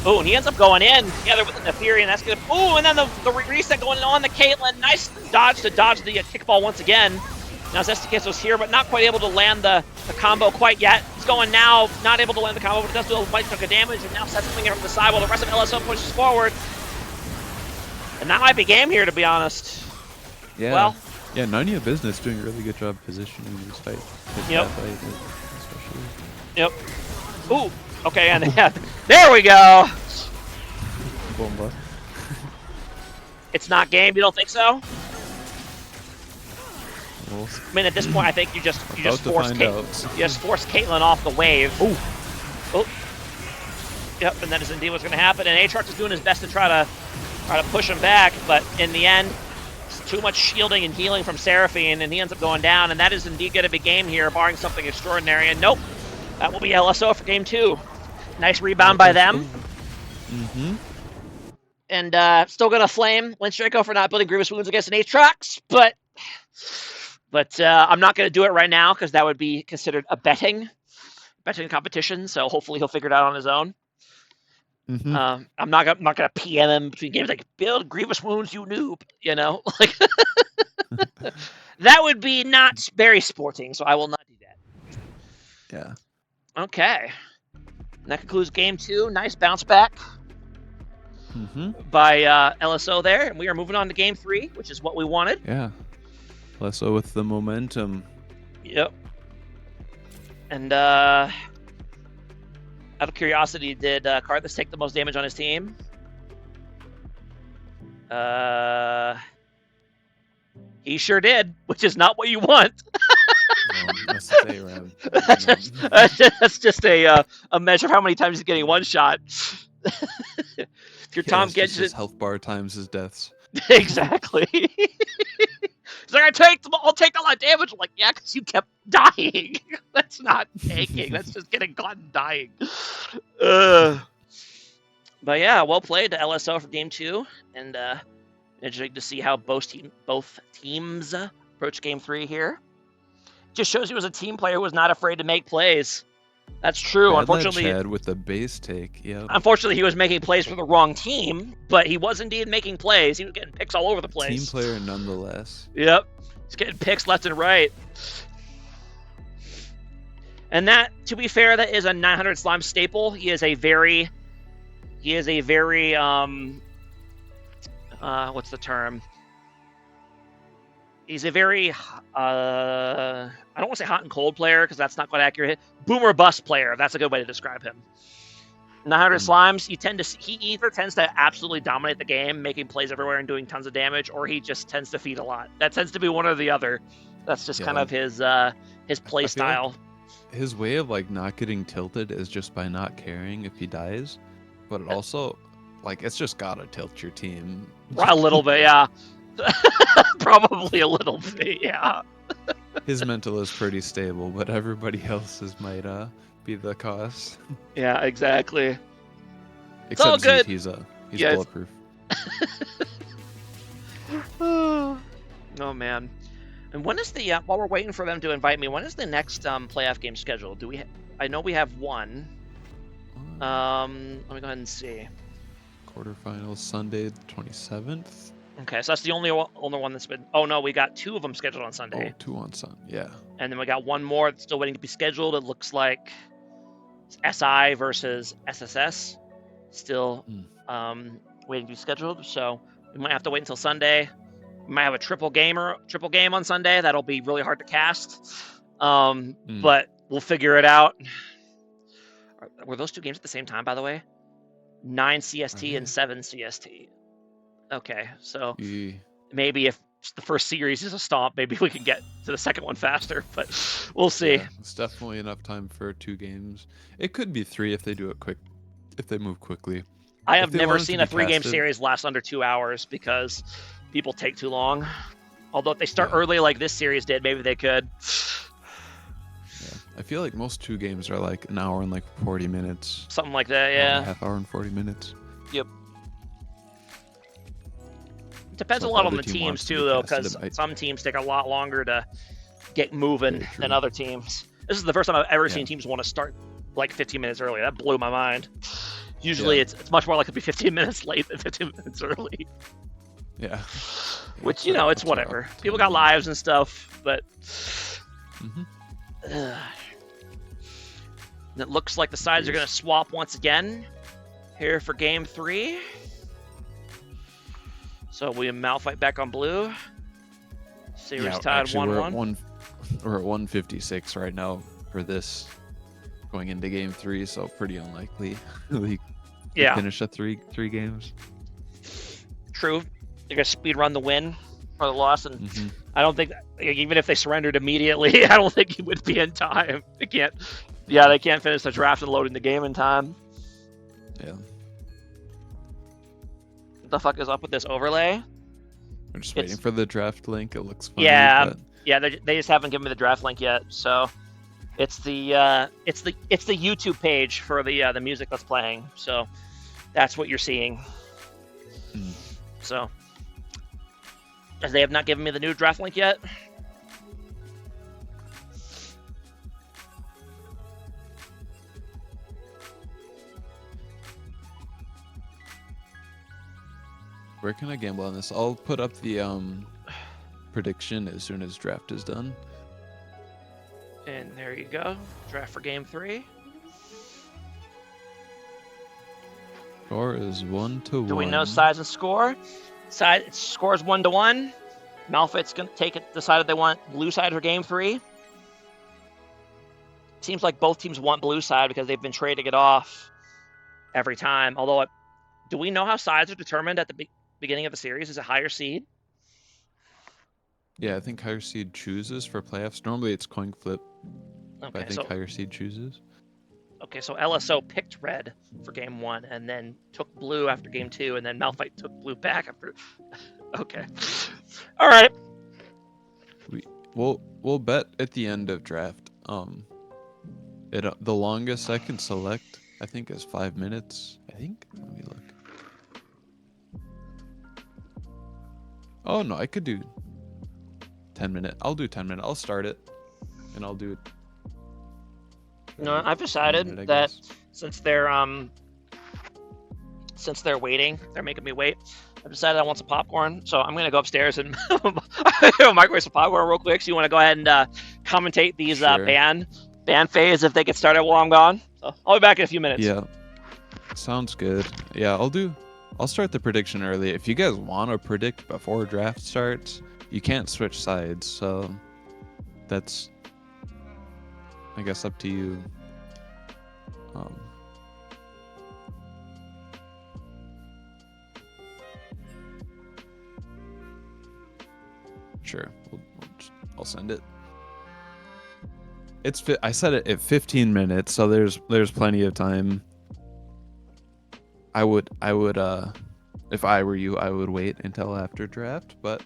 Oh, and he ends up going in together with the Fury, and that's good. Oh, and then the reset going on the Caitlyn. Nice dodge to dodge the kickball once again. Now Zesticaso's here, but not quite able to land the combo quite yet. He's going now, not able to land the combo, but it does do a bite chunk of damage, and now sets something in from the side while the rest of LSO pushes forward. And that might be game here, to be honest. Yeah. Well. Yeah, Nanya Business doing a really good job positioning this fight. Yep. Especially. Yep. Ooh. Okay, and yeah, there we go. Bomba. It's not game. You don't think so? Well, I mean, at this point, I think you just force Caitlyn off the wave. Oh. Yep, and that is indeed what's going to happen. And Aatrox is doing his best to try to push him back, but in the end, it's too much shielding and healing from Seraphine, and he ends up going down. And that is indeed going to be game here, barring something extraordinary. And nope, that will be LSO for game 2. Nice rebound by them. And still going to flame Lynch Draco for not building Grievous Wounds against an Aatrox, but I'm not going to do it right now because that would be considered a betting competition. So hopefully he'll figure it out on his own. I'm not gonna PM him between games like build Grievous Wounds, you noob. You know, like that would be not very sporting. So I will not do that. Yeah. Okay. And that concludes game 2. Nice bounce back by LSO there, and we are moving on to game 3, which is what we wanted. Yeah. LSO with the momentum. Yep. And out of curiosity, did Karthus take the most damage on his team? He sure did, which is not what you want. That's just a measure of how many times he's getting one shot. If your Tom gets his health bar times his deaths. Exactly. He's like, I'll take a lot of damage. I'm like, yeah, because you kept dying. That's not tanking. That's just getting caught and dying. But yeah, well played to LSO for game 2, and interesting to see how both teams approach game 3 here. Just shows he was a team player who was not afraid to make plays. That's true. Unfortunately, Chad with the base take. Yeah. Unfortunately, he was making plays for the wrong team, but he was indeed making plays. He was getting picks all over the place. Team player nonetheless. Yep. He's getting picks left and right. And that, to be fair, that is a 900 slime staple. He is a very what's the term? He's a very I don't want to say hot and cold player because that's not quite accurate. Boomer bust player. That's a good way to describe him. 900 slimes. He either tends to absolutely dominate the game, making plays everywhere and doing tons of damage, or he just tends to feed a lot. That tends to be one or the other. That's just kind of his play style. Like his way of like not getting tilted is just by not caring if he dies, but it also like it's just gotta tilt your team. A little bit, yeah. Probably a little bit, yeah. His mental is pretty stable, but everybody else's might be the cost. Yeah, exactly. Except all good. He's bulletproof. Oh man. And when is the while we're waiting for them to invite me, when is the next playoff game scheduled? I know we have one. Let me go ahead and see. Quarterfinals Sunday the 27th. Okay, so that's the only one that's been. Oh no, we got 2 of them scheduled on Sunday. Oh, 2 on Sunday, yeah. And then we got one more that's still waiting to be scheduled. It looks like SI versus SSS, still waiting to be scheduled. So we might have to wait until Sunday. We might have a triple game on Sunday. That'll be really hard to cast, but we'll figure it out. Were those 2 games at the same time, by the way? 9 CST and 7 CST. Okay, so maybe if the first series is a stomp, maybe we can get to the second one faster, but we'll see. Yeah, it's definitely enough time for 2 games. It could be 3 if they do it quick, if they move quickly. I have never seen a 3-game series last under 2 hours because people take too long. Although if they start early like this series did, maybe they could. Yeah. I feel like most 2 games are like an hour and like 40 minutes. Something like that, Hour and yeah. a half hour and 40 minutes. Yep. It depends So a if lot the on other the team teams wants to be too, though, casted, because it might- some teams take a lot longer to get moving Very true. than other teams. This is the first time I've ever seen Yeah. teams want to start like 15 minutes early. That blew my mind. Usually Yeah. it's much more likely to be 15 minutes late than 15 minutes early. Yeah. Which, It's you know, it's up whatever. to People got them. lives and stuff, but Mhm. and it looks like the sides are going to swap once again here for game 3. So we Malphite back on blue. Series Yeah, tied actually, 1-1. we're at 156 right now for this going into game 3, so pretty unlikely we Yeah, finish at three games. true. They're going to speed run the win or the loss, and Mhm. I don't think, even if they surrendered immediately, I don't think he would be in time. They can't finish the draft and loading the game in time. Yeah, What the fuck is up with this overlay? we're just It's- waiting for the draft link. It looks funny, Yeah, but yeah, they just haven't given me the draft link yet. So it's the YouTube page for the music that's playing. So that's what you're seeing. Mm. So as they have not given me the new draft link yet. where can I gamble on this? I'll put up the prediction as soon as draft is done. And there you go. Draft for game 3. Score is 1-1. Do we know size and score? Score is 1-1. Malphite's gonna decided they want blue side for game 3. Seems like both teams want blue side because they've been trading it off every time. Although, do we know how sides are determined at the beginning of the series? Is it higher seed? Yeah, I think higher seed chooses for playoffs. Normally it's coin flip, but I Okay, think higher seed chooses. so LSO picked red for game 1 and then took blue after game 2, and then Malphite took blue back after. Okay, all right. We'll bet at the end of draft. The longest I can select, I think, is 5 minutes. I think. Let me look. Oh no, I could do 10 minute. I'll do 10 minute. I'll start it, and I'll do it. No, I've decided minute, I that guess. since they're waiting, they're making me wait. I've decided I want some popcorn, so I'm gonna go upstairs and microwave some popcorn real quick. So you want to go ahead and commentate these Sure. ban phase if they get started while I'm gone. So I'll be back in a few minutes. Yeah, sounds good. Yeah, I'll start the prediction early. If you guys want to predict before draft starts, you can't switch sides, so that's, I guess, up to you. Sure, I'll send it. I set it at 15 minutes, so there's plenty of time. I would if I were you, I would wait until after draft, but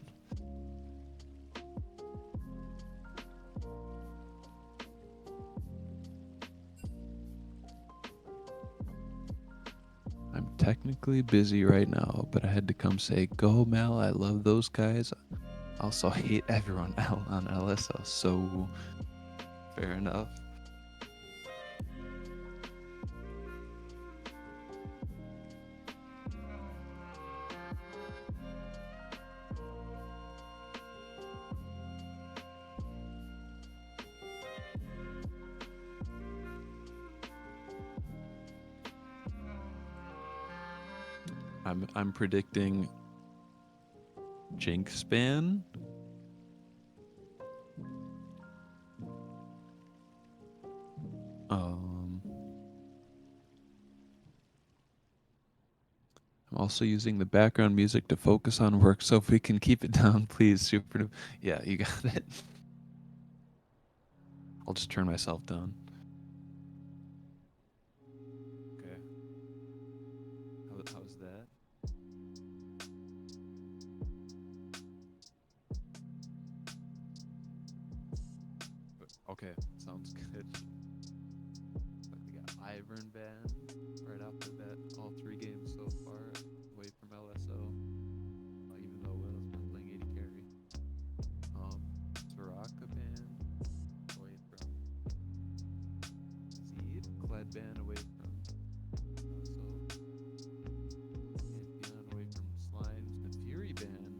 I'm technically busy right now, but I had to come say, "Go Mal, I love those guys." I also hate everyone on LSO, so fair enough. I'm predicting Jinx ban. I'm also using the background music to focus on work, so if we can keep it down, please. Super. Yeah, you got it. I'll just turn myself down. Okay. How's that? Okay, sounds good. Ivern ban right off the bat. All 3 games so far away from LSO. Even though Will's been playing AD carry. Soraka ban away from Seed. Kled ban away from LSO. Pantheon away from Slimes. The Fury ban.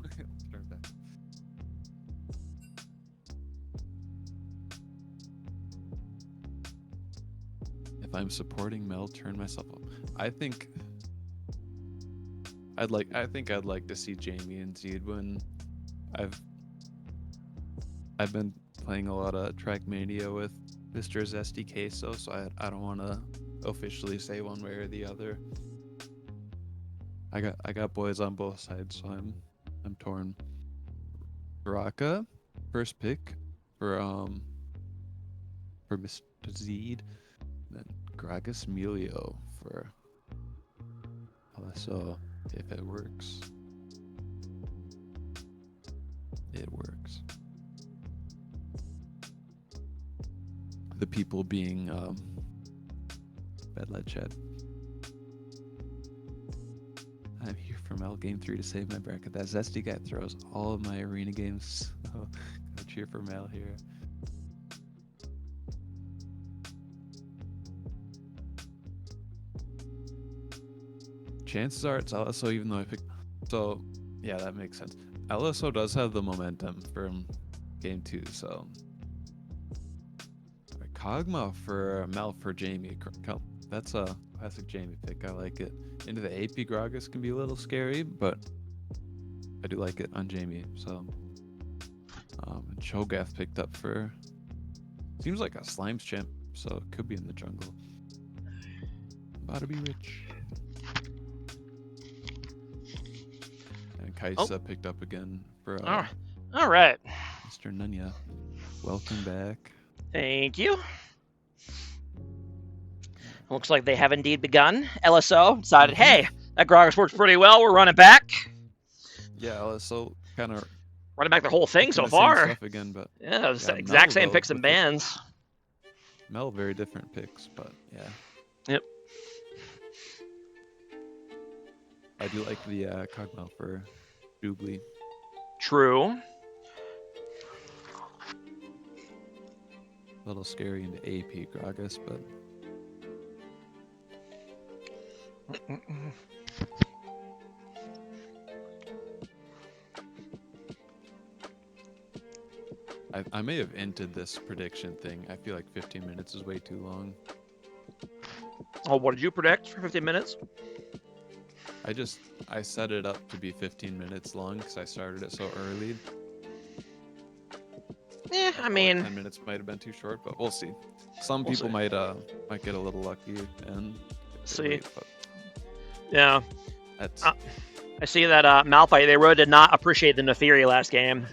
Okay. Let's turn back. If I'm supporting Mel, turn myself up. I think I'd like to see Jamie and Zed win. I've been playing a lot of Trackmania with Mr. Zesty Queso, so I don't want to officially say one way or the other. I got boys on both sides, so I'm torn. Raka, first pick for Mr. Zed, then Gragas Melio for LSO. If it works, it works. The people being Bedlet Chat. I'm here from L Game 3 to save my bracket. That Zesty guy throws all of my arena games. So gotta cheer for Mel here. Chances are it's LSO, even though I picked. So, yeah, that makes sense. LSO does have the momentum from game 2, so. Kog'Maw for Mel for Jamie. That's a classic Jamie pick. I like it. Into the AP Gragas can be a little scary, but I do like it on Jamie. So, and Cho'Gath picked up for. Seems like a Slimes champ, so it could be in the jungle. About to be rich. Kaisa picked up again for all right. Mr. Nunya. Welcome back. Thank you. Looks like they have indeed begun. LSO decided, hey, that Gragas works pretty well. We're running back. Yeah, LSO kind of running back their whole thing so far. Stuff again, but yeah, exact same picks and bans. Mel, very different picks, but yeah. Yep. I do like the Kog'Maw for Doobly. True. A little scary into AP Gragas, but I may have entered this prediction thing. I feel like 15 minutes is way too long. Oh, what did you predict for 15 minutes? I set it up to be 15 minutes long because I started it so early. I mean, 10 minutes might have been too short, but we'll see. Some people might get a little lucky and see. Late, but yeah. That's I see that Malphite, they really did not appreciate the Neferi last game.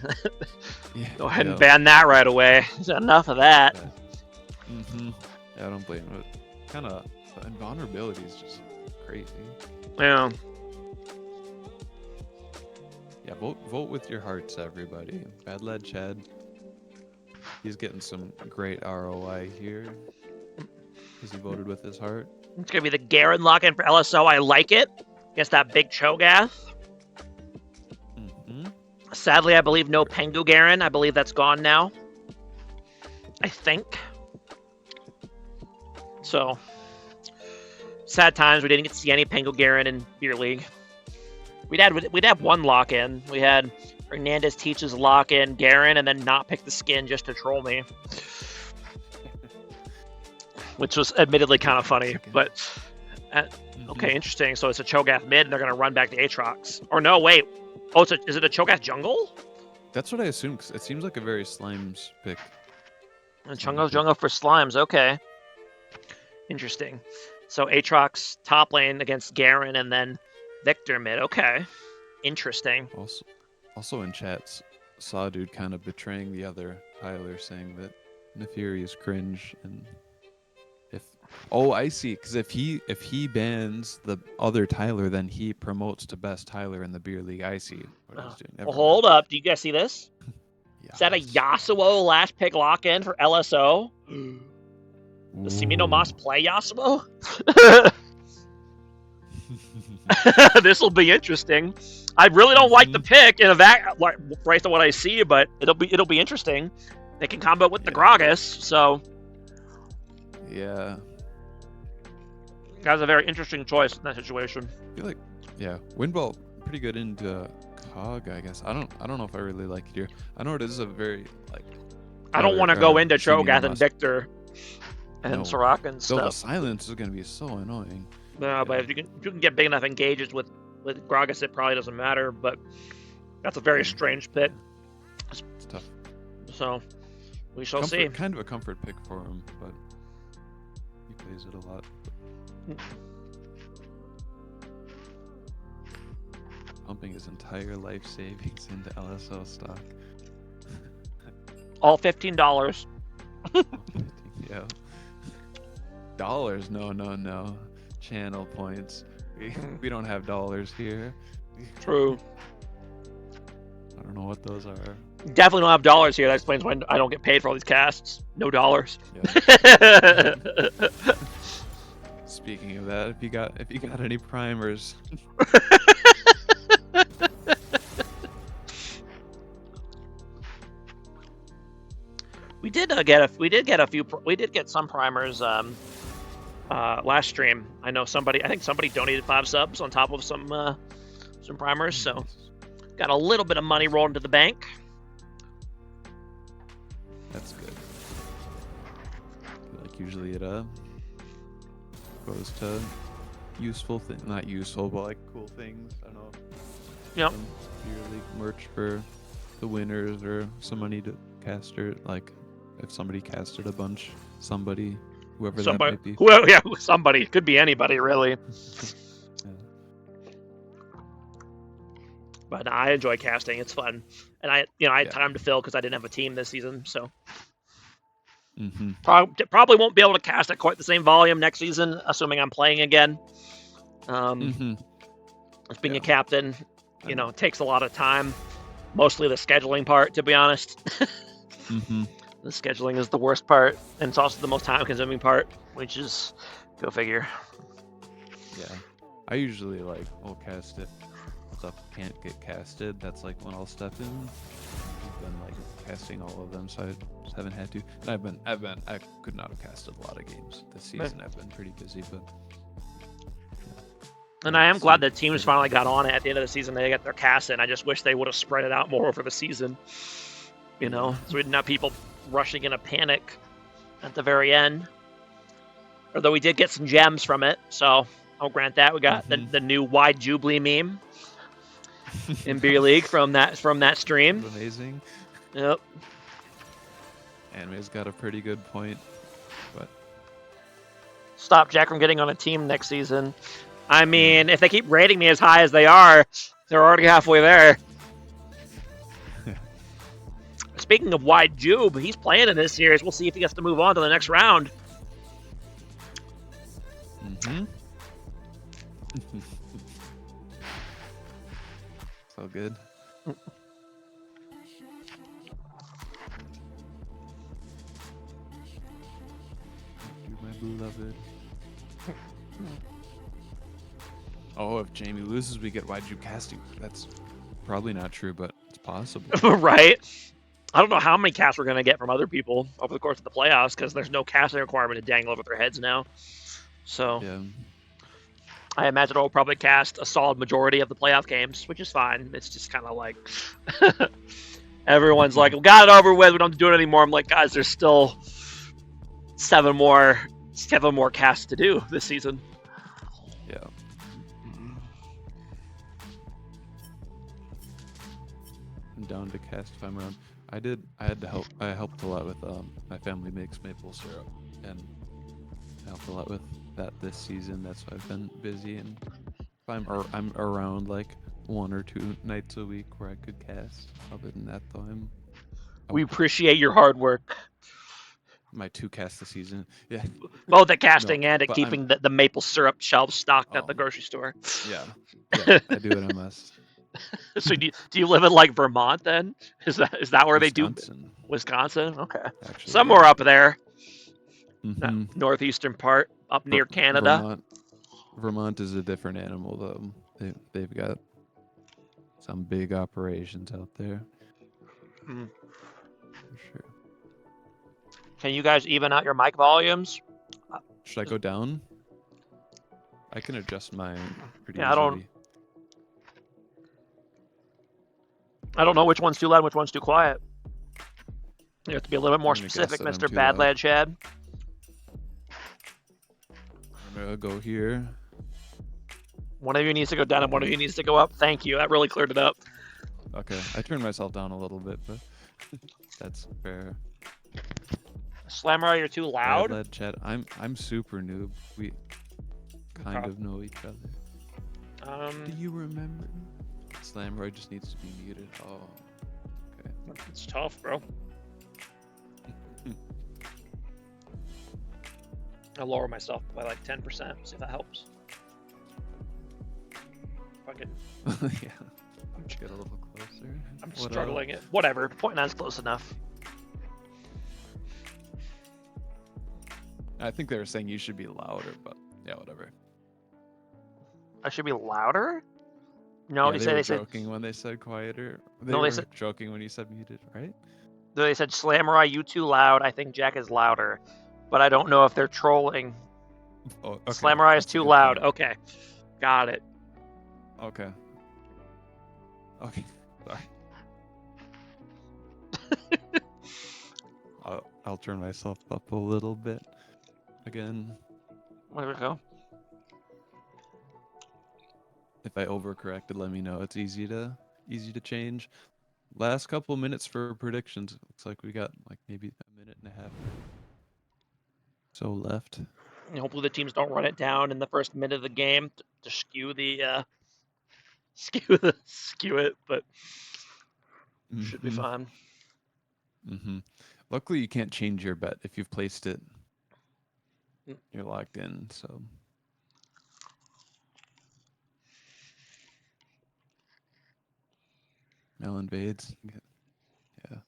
yeah, Go ahead and ban that right away. Enough of that. Yeah. Yeah, I don't blame it. Kind of invulnerability is just crazy. Yeah. Yeah, vote with your hearts, everybody. Bad Lad Chad. He's getting some great ROI here because he voted with his heart. It's gonna be the Garen lock-in for LSO. I like it against that big Cho'Gath. Sadly, I believe no Pengu Garen. I believe that's gone now. I think. So, sad times. We didn't get to see any Pengu Garen in Beer League. We'd have one lock-in. We had Hernandez teaches lock-in Garen and then not pick the skin just to troll me. Which was admittedly kind of funny, but okay, interesting. So it's a Cho'Gath mid, and they're gonna run back to Aatrox. Or no, wait. Oh, is it a Cho'Gath jungle? That's what I assumed. Cause it seems like a very Slimes pick. And Chungo's jungle for Slimes. Okay, interesting. So Aatrox top lane against Garen, and then Victor mid. Okay, interesting. Also in chats, saw a dude kind of betraying the other Tyler, saying that Neferi is cringe, and I see. Because if he bans the other Tyler, then he promotes to best Tyler in the Beer League. I see what he's doing. Well, hold up. Do you guys see this? Yes. Is that a Yasuo last pick lock-in for LSO? Does Simino Mas play Yasuo? This will be interesting. I really don't like the pick in a based on what I see, but it'll be interesting. They can combo with the Gragas, so Yeah. that's a very interesting choice in that situation. I feel like, yeah, Windball pretty good into Cog, I guess. I don't know if I really like it here. I know it is a very like. I don't want to go into Simino Cho'Gath and Mas. Victor and No. Soraka and Though the stuff. silence is gonna be so annoying. No, but if you can get big enough engages with Gragas, it probably doesn't matter. But that's a very strange pick. It's tough. So we shall see. Kind of a comfort pick for him, but he plays it a lot. Pumping his entire life savings into LSO stock. All $15. Yeah. Dollars? No. Channel points. We don't have dollars here. True. I don't know what those are. Definitely don't have dollars here. That explains why I don't get paid for all these casts. No dollars. Yeah. Speaking of that, if you got any primers. We did get some primers last stream. I think somebody donated 5 subs on top of some primers, so got a little bit of money rolled into the bank. That's good. Like usually it goes to useful things, not useful, but like cool things. I don't know. Yep. Some beer league merch for the winners or some money to caster. Like if somebody casted a bunch, whoever that might be. Somebody. Could be anybody really. Yeah. But I enjoy casting. It's fun, and I had time to fill because I didn't have a team this season, so. Mm-hmm. Probably won't be able to cast at quite the same volume next season, assuming I'm playing again. Being a captain, it takes a lot of time. Mostly the scheduling part, to be honest. Mm-hmm. The scheduling is the worst part, and it's also the most time-consuming part, which is, go figure. Yeah, I usually will cast it. Stuff can't get casted. That's when I'll step in. I've been casting all of them, so I just haven't had to. And I could not have casted a lot of games this season. I've been pretty busy, but. And I am glad that teams finally got on it at the end of the season. They got their cast in. I just wish they would have spread it out more over the season. So we didn't have people rushing in a panic at the very end. Although we did get some gems from it, so I'll grant that. We got the new Wide Jubilee meme in Beer League from that stream. Amazing. Yep. Anime's got a pretty good point, but stop Jack from getting on a team next season. I mean, if they keep rating me as high as they are, they're already halfway there. Speaking of Wide Jube, he's playing in this series. We'll see if he gets to move on to the next round. Mm-hmm. So good. You, my beloved. Oh, if Jamie loses, we get Wide Jube casting. That's probably not true, but it's possible. Right? I don't know how many casts we're going to get from other people over the course of the playoffs because there's no casting requirement to dangle over their heads now. So Yeah. I imagine I'll probably cast a solid majority of the playoff games, which is fine. It's just kind of like everyone's like, we got it over with. We don't have to do it anymore. I'm like, guys, there's still seven more casts to do this season. Yeah. I'm down to cast if I'm around. I had to help. I helped a lot with my family makes maple syrup, and I helped a lot with that this season. That's why I've been busy, and if I'm around 1 or 2 nights a week where I could cast. Other than that, though, We appreciate your hard work. my 2 casts a season. Yeah. Both the casting and at but keeping the maple syrup shelves stocked at the grocery store. Yeah, I do what I must. So do you live in Vermont then? Is that where Wisconsin. they do? Wisconsin? Okay. Actually, Somewhere up there. that Mhm. northeastern part up near Canada. Vermont is a different animal, though. They've got some big operations out there, Hmm. for sure. Can you guys even out your mic volumes? Should I go down? I can adjust mine pretty Yeah, easily. I don't know which one's too loud and which one's too quiet. You have to be a little bit more I'm gonna guess specific, that I'm Mr. too Bad loud. Lad Chad. I'm gonna go here. One of you needs to go down and one of you needs to go up. Thank you. That really cleared it up. Okay, I turned myself down a little bit, but that's fair. Slammer, you're too loud. Bad lad chat. I'm super noob. We kind Okay. of know each other. Do you remember? Slamroy just needs to be muted. Oh, okay. It's tough, bro. I'll lower myself by like 10%. See if that helps. Fuck it. Yeah. Get a little closer. I'm What struggling it. Whatever. Point nine's close enough. I think they were saying you should be louder, but yeah, whatever. I should be louder? No, Yeah, they were said joking when they said quieter. They No, were they said- joking when you said muted, right? they said Slamurai, you too loud. I think Jack is louder, but I don't know if they're trolling. Oh, okay. Slamurai is That's a too good loud. point. Okay, got it. Okay. Okay. Sorry. I'll turn myself up a little bit again. There we go. If I overcorrected, let me know. It's easy to change. Last couple minutes for predictions. Looks like we got like maybe a minute and a half so left. And hopefully the teams don't run it down in the first minute of the game to skew the skew it, but should be Mhm. fine. Luckily, you can't change your bet if you've placed it. Mm. You're locked in, so. Mel invades. Yeah.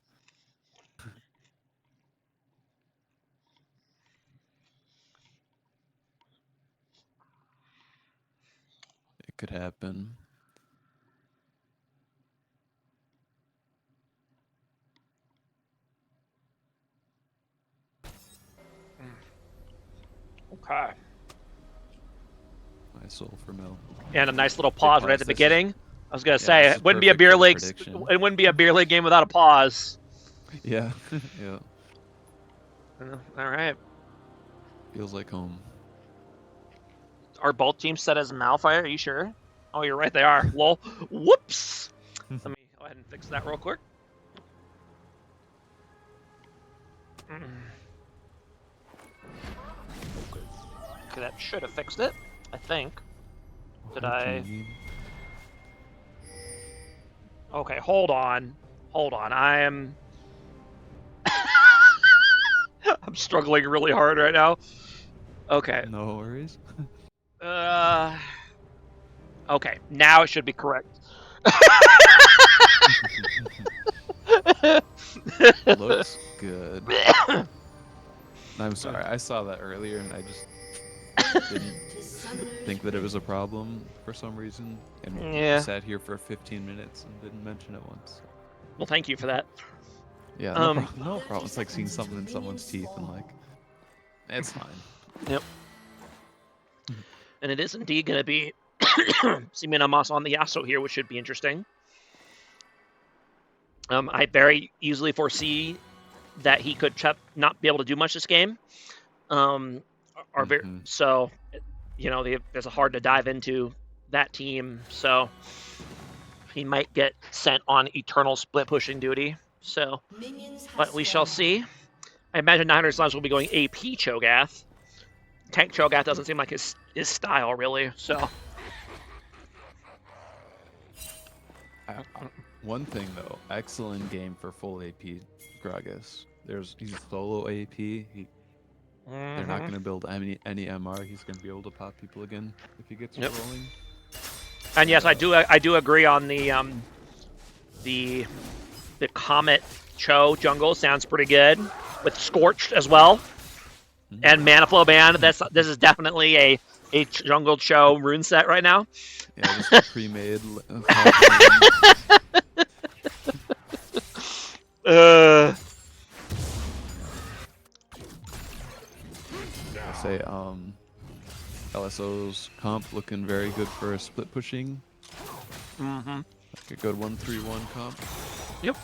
It could happen. Okay. Nice soul for Mel. And a nice little pause right at the pause. This is- beginning. I was gonna Yeah, say this it is wouldn't be a perfect beer for league. prediction. It wouldn't be a beer league game without a pause. Yeah. Yeah. All right. Feels like home. Are both teams set as Malfire? Are you sure? Oh, you're right. They are. Lol. Whoops. Let me go ahead and fix that real quick. Okay, that should have fixed it. I think. Did I? Okay, hold on. Hold on. I am. I'm struggling really hard right now. Okay. No worries. Okay, now it should be correct. Looks good. I'm sorry, I saw that earlier and I just didn't think that it was a problem for some reason, and Yeah. sat here for 15 minutes and didn't mention it once. Well, thank you for that. Yeah, no problem. It's like seeing something in someone's teeth and like, it's fine. Yep. And it is indeed going to be Simon Amos on the Yasuo here, which should be interesting. I very easily foresee that he could not be able to do much this game. So, you know, there's a hard to dive into that team. So he might get sent on eternal split pushing duty. So, but we shall see. I imagine 900 Slams will be going AP Cho'Gath. Tank Cho'Gath doesn't seem like his style, really. So, One thing though, excellent game for full AP Gragas. He's solo AP. They're not going to build any MR. He's going to be able to pop people again if he gets rolling. And yes, I do agree on the Comet Cho jungle sounds pretty good with Scorched as well. And Mana Flow Band. This is definitely a Jungle Cho rune set right now. Yeah, just a pre-made. I say LSO's comp looking very good for split pushing. Mm-hmm. Like a good 1-3-1 comp. Yep.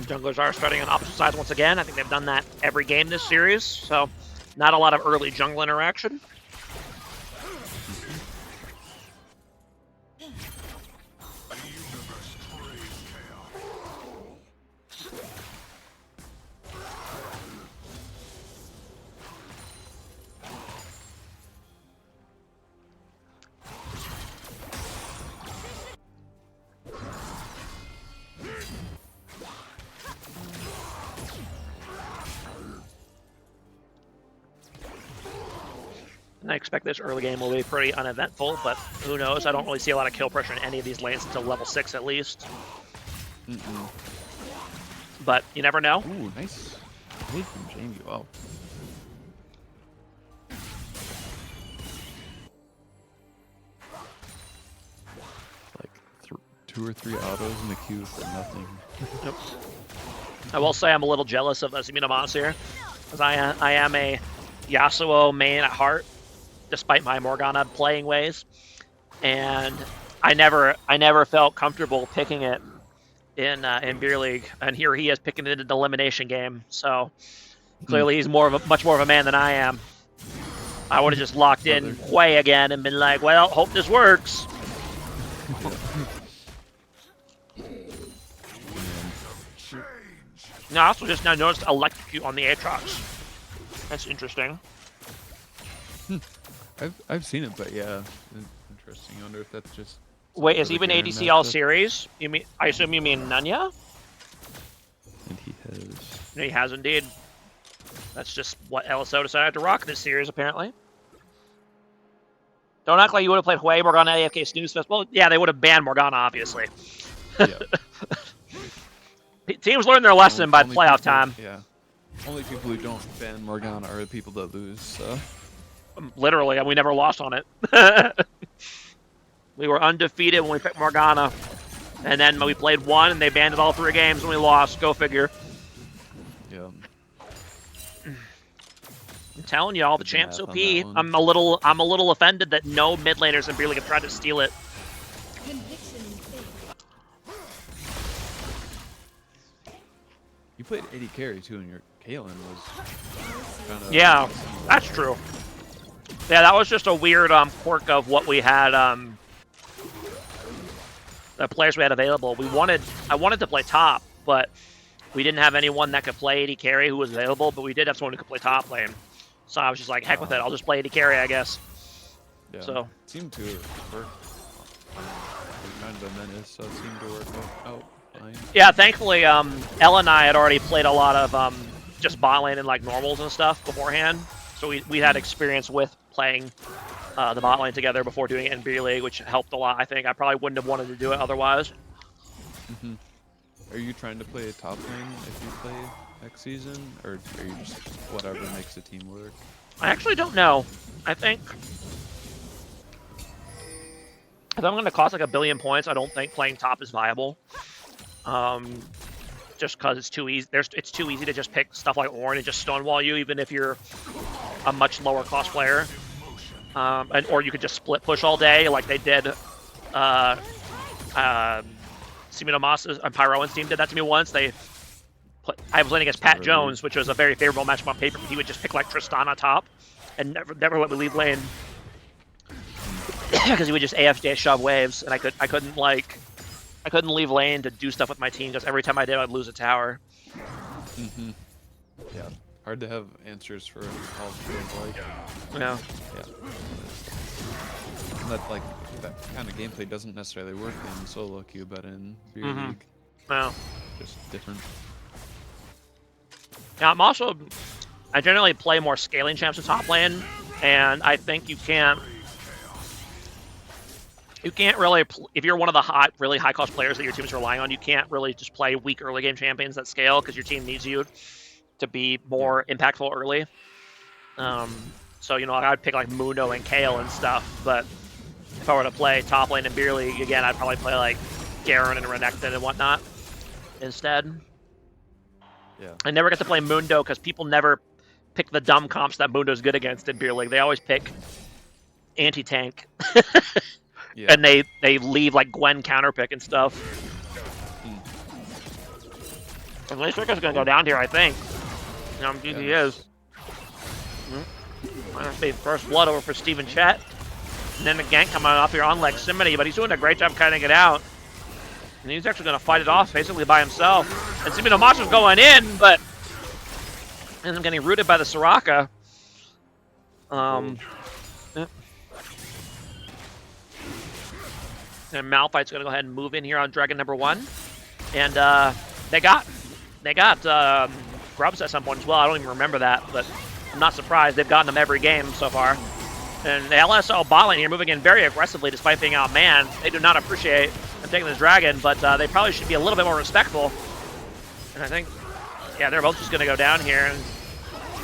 Junglers are starting on opposite sides once again. I think they've done that every game this series, so not a lot of early jungle interaction. I expect this early game will be pretty uneventful, but who knows? I don't really see a lot of kill pressure in any of these lanes until level 6 at least. But you never know. Ooh, nice. Hit from Jamie. Wow. Like 2 or 3 autos in the queue for nothing. Yep. I will say I'm a little jealous of Asiminomos here, because I am a Yasuo main at heart, despite my Morgana playing ways, and I never felt comfortable picking it in Beer League, and here he is picking it in an elimination game. So clearly he's much more of a man than I am. I would have just locked in Hui again and been like, well, hope this works. No, I also just now noticed electrocute on the Aatrox. That's interesting. I've seen it, but yeah, interesting. I wonder if that's just. Wait, is even ADC all series? You mean? I assume you mean Nunya? And he has. No, he has indeed. That's just what LSO decided to rock this series, apparently. Don't act like you would have played Hui, Morgana, AFK, Snooze Fest. Well, yeah, they would have banned Morgana, obviously. Yeah. Teams learn their lesson by playoff time. Yeah. Only people who don't ban Morgana are the people that lose, so. Literally, and we never lost on it. We were undefeated when we picked Morgana. And then we played one, and they banned it all 3 games, and we lost. Go figure. Yeah. I'm telling you, all the champs OP. I'm a little offended that no mid laners in Beer League have tried to steal it. You played AD carry too, and your Kaelin was kind of. Yeah, that's true. Yeah, that was just a weird quirk of what we had. The players we had available. I wanted to play top, but we didn't have anyone that could play AD carry who was available. But we did have someone who could play top lane. So I was just like, heck with it. I'll just play AD carry, I guess. Yeah. So it seemed to work. Kind of a menace, so it seemed to work out fine. Yeah, thankfully, Elle and I had already played a lot of just bot lane and like normals and stuff beforehand. So we had experience with playing the bot lane together before doing it in Beer League, which helped a lot. I think I probably wouldn't have wanted to do it otherwise. Are you trying to play a top lane if you play next season, or are you just whatever makes the team work? I actually don't know. I think if I'm going to cost like 1 billion points, I don't think playing top is viable. Just because it's too easy. It's too easy to just pick stuff like Ornn and just stonewall you, even if you're a much lower cost player. Or you could just split push all day, like they did. Siminomos and Pyroan's team did that to me once. I was playing against Pat Jones, which was a very favorable matchup on paper. But he would just pick like Tristana top, and never let me leave lane because he would just AFK shove waves, and I couldn't leave lane to do stuff with my team because every time I did, I'd lose a tower. Yeah, hard to have answers for all feels like. Yeah. That kind of gameplay doesn't necessarily work in solo queue, but in Beer League, Well, just different. yeah, I generally play more scaling champs in top lane, and I think you can't. You can't really, if you're one of the really high cost players that your team is relying on, you can't really just play weak early game champions that scale because your team needs you to be more impactful early. So I'd pick like Mundo and Kale and stuff, but if I were to play top lane in Beer League again, I'd probably play like Garen and Renekton and whatnot instead. Yeah. I never get to play Mundo because people never pick the dumb comps that Mundo's good against in Beer League. They always pick anti-tank. Yeah. And they leave like Gwen counterpick and stuff. And Lane Striker's gonna go down here, I think. He is. That's the first blood over for Steven Chet. And then the gank coming off here on Leximity, but he's doing a great job cutting it out. And he's actually gonna fight it off basically by himself. And Simonomachu's going in, but ends up getting rooted by the Soraka. And Malphite's gonna go ahead and move in here on Dragon number 1, and they got Grubs at some point as well. I don't even remember that, but I'm not surprised. They've gotten them every game so far. And the LSO bot lane here moving in very aggressively despite being outmanned. They do not appreciate them taking this Dragon, but they probably should be a little bit more respectful. And I think, yeah, they're both just gonna go down here. And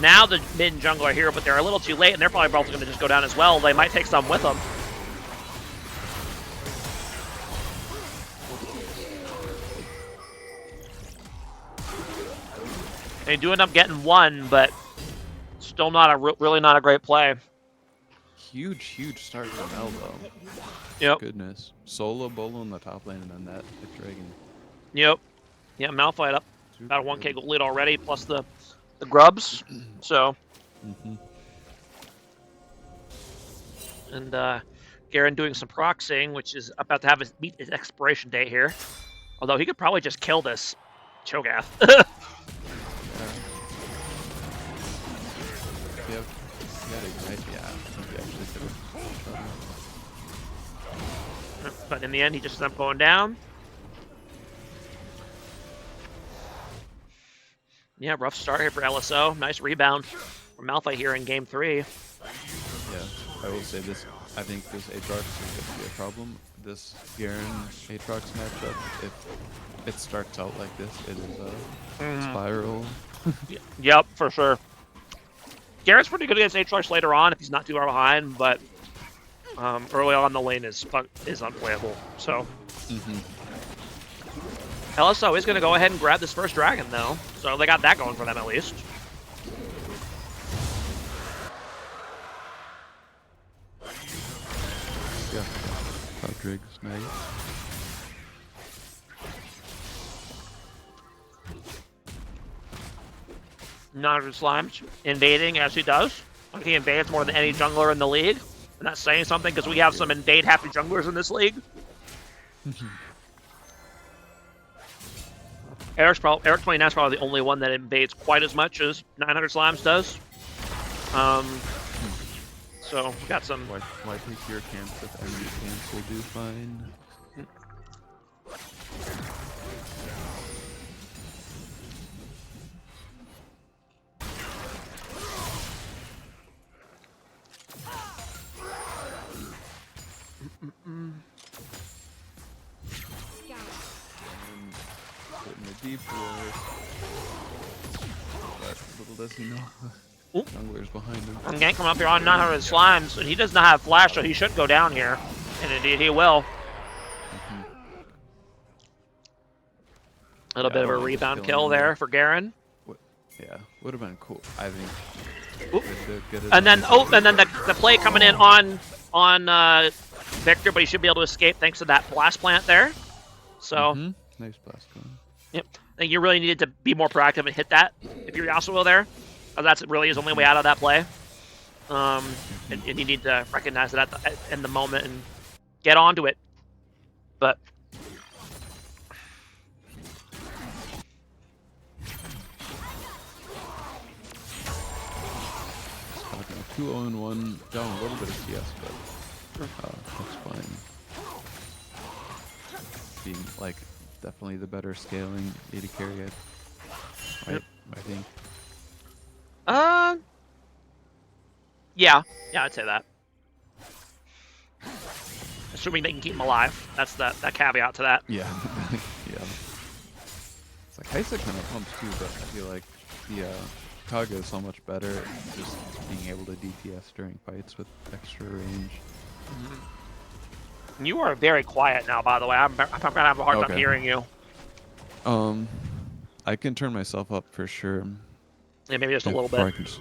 now the mid and jungle are here, but they're a little too late, and they're probably both gonna just go down as well. They might take some with them. They do end up getting one, but still not really not a great play. Huge start from Elbow. Yep. Goodness. Solo Bolo in the top lane and then that Dragon. Yep. Yeah, Malphite up about a 1k gold lead already, plus the grubs. So. And Garen doing some proxying, which is about to meet his expiration date here. Although he could probably just kill this Cho'Gath. But in the end, he just ends up going down. Yeah, rough start here for LSO. Nice rebound from Malphite here in game 3. Yeah, I will say this. I think this Aatrox is going to be a problem. This Garen Aatrox matchup, if it starts out like this, it is a spiral. Yep, for sure. Garen's pretty good against Aatrox later on if he's not too far behind, but early on the lane is unplayable. So LSO is going to go ahead and grab this first Dragon, though. So they got that going for them at least. Yeah, Rodrigue's nice. Nandru Slimes invading as he does. Like he invades more than any jungler in the league. I'm not saying something because we have some invade happy junglers in this league. Eric 29 is probably the only one that invades quite as much as 900 Slimes does. So we got some. Why take your camps if enemy camps will do fine? Putting a deep ward. But little does he know. Jungler's behind him. I'm gank him up here on 900 Slimes, and he does not have flash, so he should go down here. And indeed he will. A little bit of a rebound kill there for Garen. Yeah, would have been cool. I think. And then the play coming in on Victor, but he should be able to escape thanks to that blast plant there. So nice blast going. Yep, I think you really needed to be more proactive and hit that if you're Yasuo there. That's really his only way out of that play. And you need to recognize that in the moment and get onto it. But 2-0-1, down a little bit of CS, but that's fine. Being like definitely the better scaling AD carry, I think. Yeah, I'd say that. assuming they can keep him alive. That's that caveat to that. Yeah. Yeah. It's like Heisa kind of pumps too, but I feel like the Kaga is so much better at just being able to DPS during fights with extra range. You are very quiet now, by the way. I'm gonna have a hard time Okay. hearing you. I can turn myself up for sure. Yeah, maybe just a little Before I bit. can just...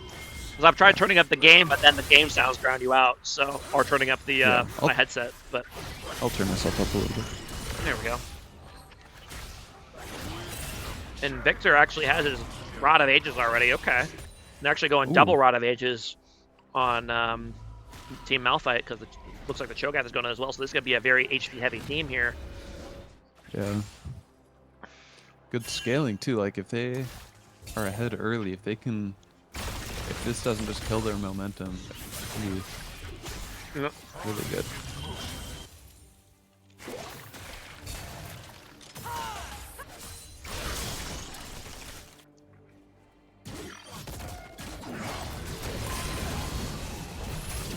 Because I've tried turning up the game, but then the game sounds drown you out. So, or turning up the Yeah, my headset. But I'll turn myself up a little bit. there we go. And Victor actually has his Rod of Ages already. Okay, they're actually going double Rod of Ages on Team Malphite because it looks like the Cho'Gath is going as well. So this is gonna be a very HP heavy team here. Yeah. Good scaling too. Like if they are ahead early, if this doesn't just kill their momentum, it can be really good.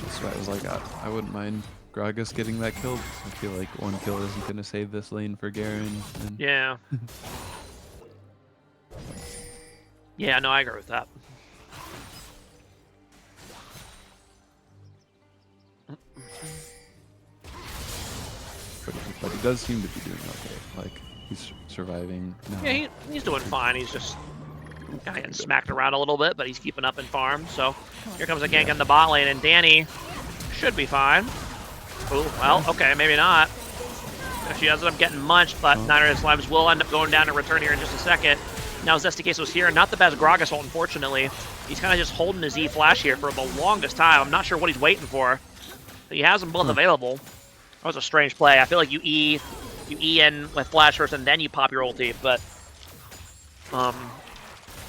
That's why I was like, I wouldn't mind Gragas getting that kill. I feel like one kill isn't going to save this lane for Garen. And Yeah. Yeah, no, I agree with that. But he does seem to be doing okay. Like, he's surviving now. Yeah, he's doing fine. He's just kind of getting smacked around a little bit, but he's keeping up in farm. So here comes a gank in the bot lane, and Danny should be fine. Oh, well, okay, maybe not. If she ends up getting munched, but Niner and Slimes will end up going down and return here in just a second. Now Zesticaso's here, not the best Gragas ult, unfortunately. He's kind of just holding his E flash here for the longest time. I'm not sure what he's waiting for. But he has them both available. That was a strange play. I feel like you E in with flash first and then you pop your ulti, but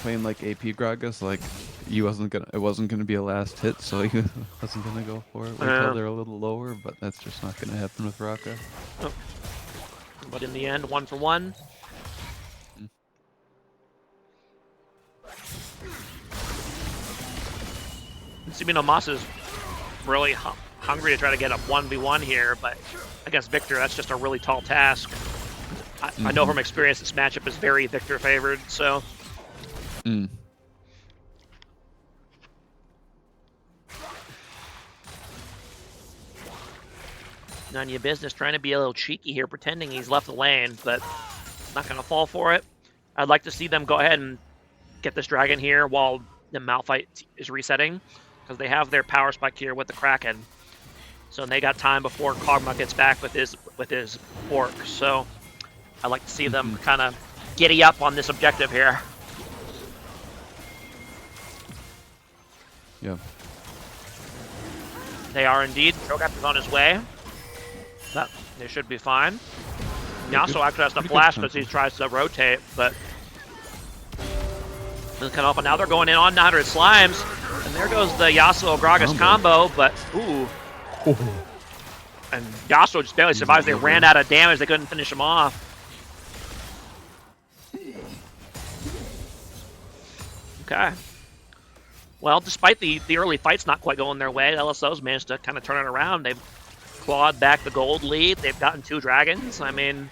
playing like AP Gragas, like it wasn't gonna be a last hit, so he wasn't gonna go for it until they're a little lower, but that's just not gonna happen with Raka. Oh. But in the end, 1 for 1. Sumino Mas is really hungry to try to get a 1v1 here, but against Victor, that's just a really tall task. I know from experience this matchup is very Victor favored, so. None of your business, trying to be a little cheeky here, pretending he's left the lane, but not going to fall for it. I'd like to see them go ahead and get this dragon here while the Malphite is resetting, because they have their power spike here with the Kraken. So they got time before Kog'Maw gets back with his orc. So I'd like to see them kind of giddy up on this objective here. Yeah. They are indeed. Cho'Gath is on his way. But they should be fine. Yasuo actually has to flash because he tries to rotate, but doesn't come up. And now they're going in on 900 Slimes. And there goes the Yasuo Gragas combo, but ooh. And Yasuo just barely survives. They ran out of damage. They couldn't finish him off. Okay. Well, despite the early fights not quite going their way, LSO's managed to kind of turn it around. They've clawed back the gold lead. They've gotten 2 dragons. I mean,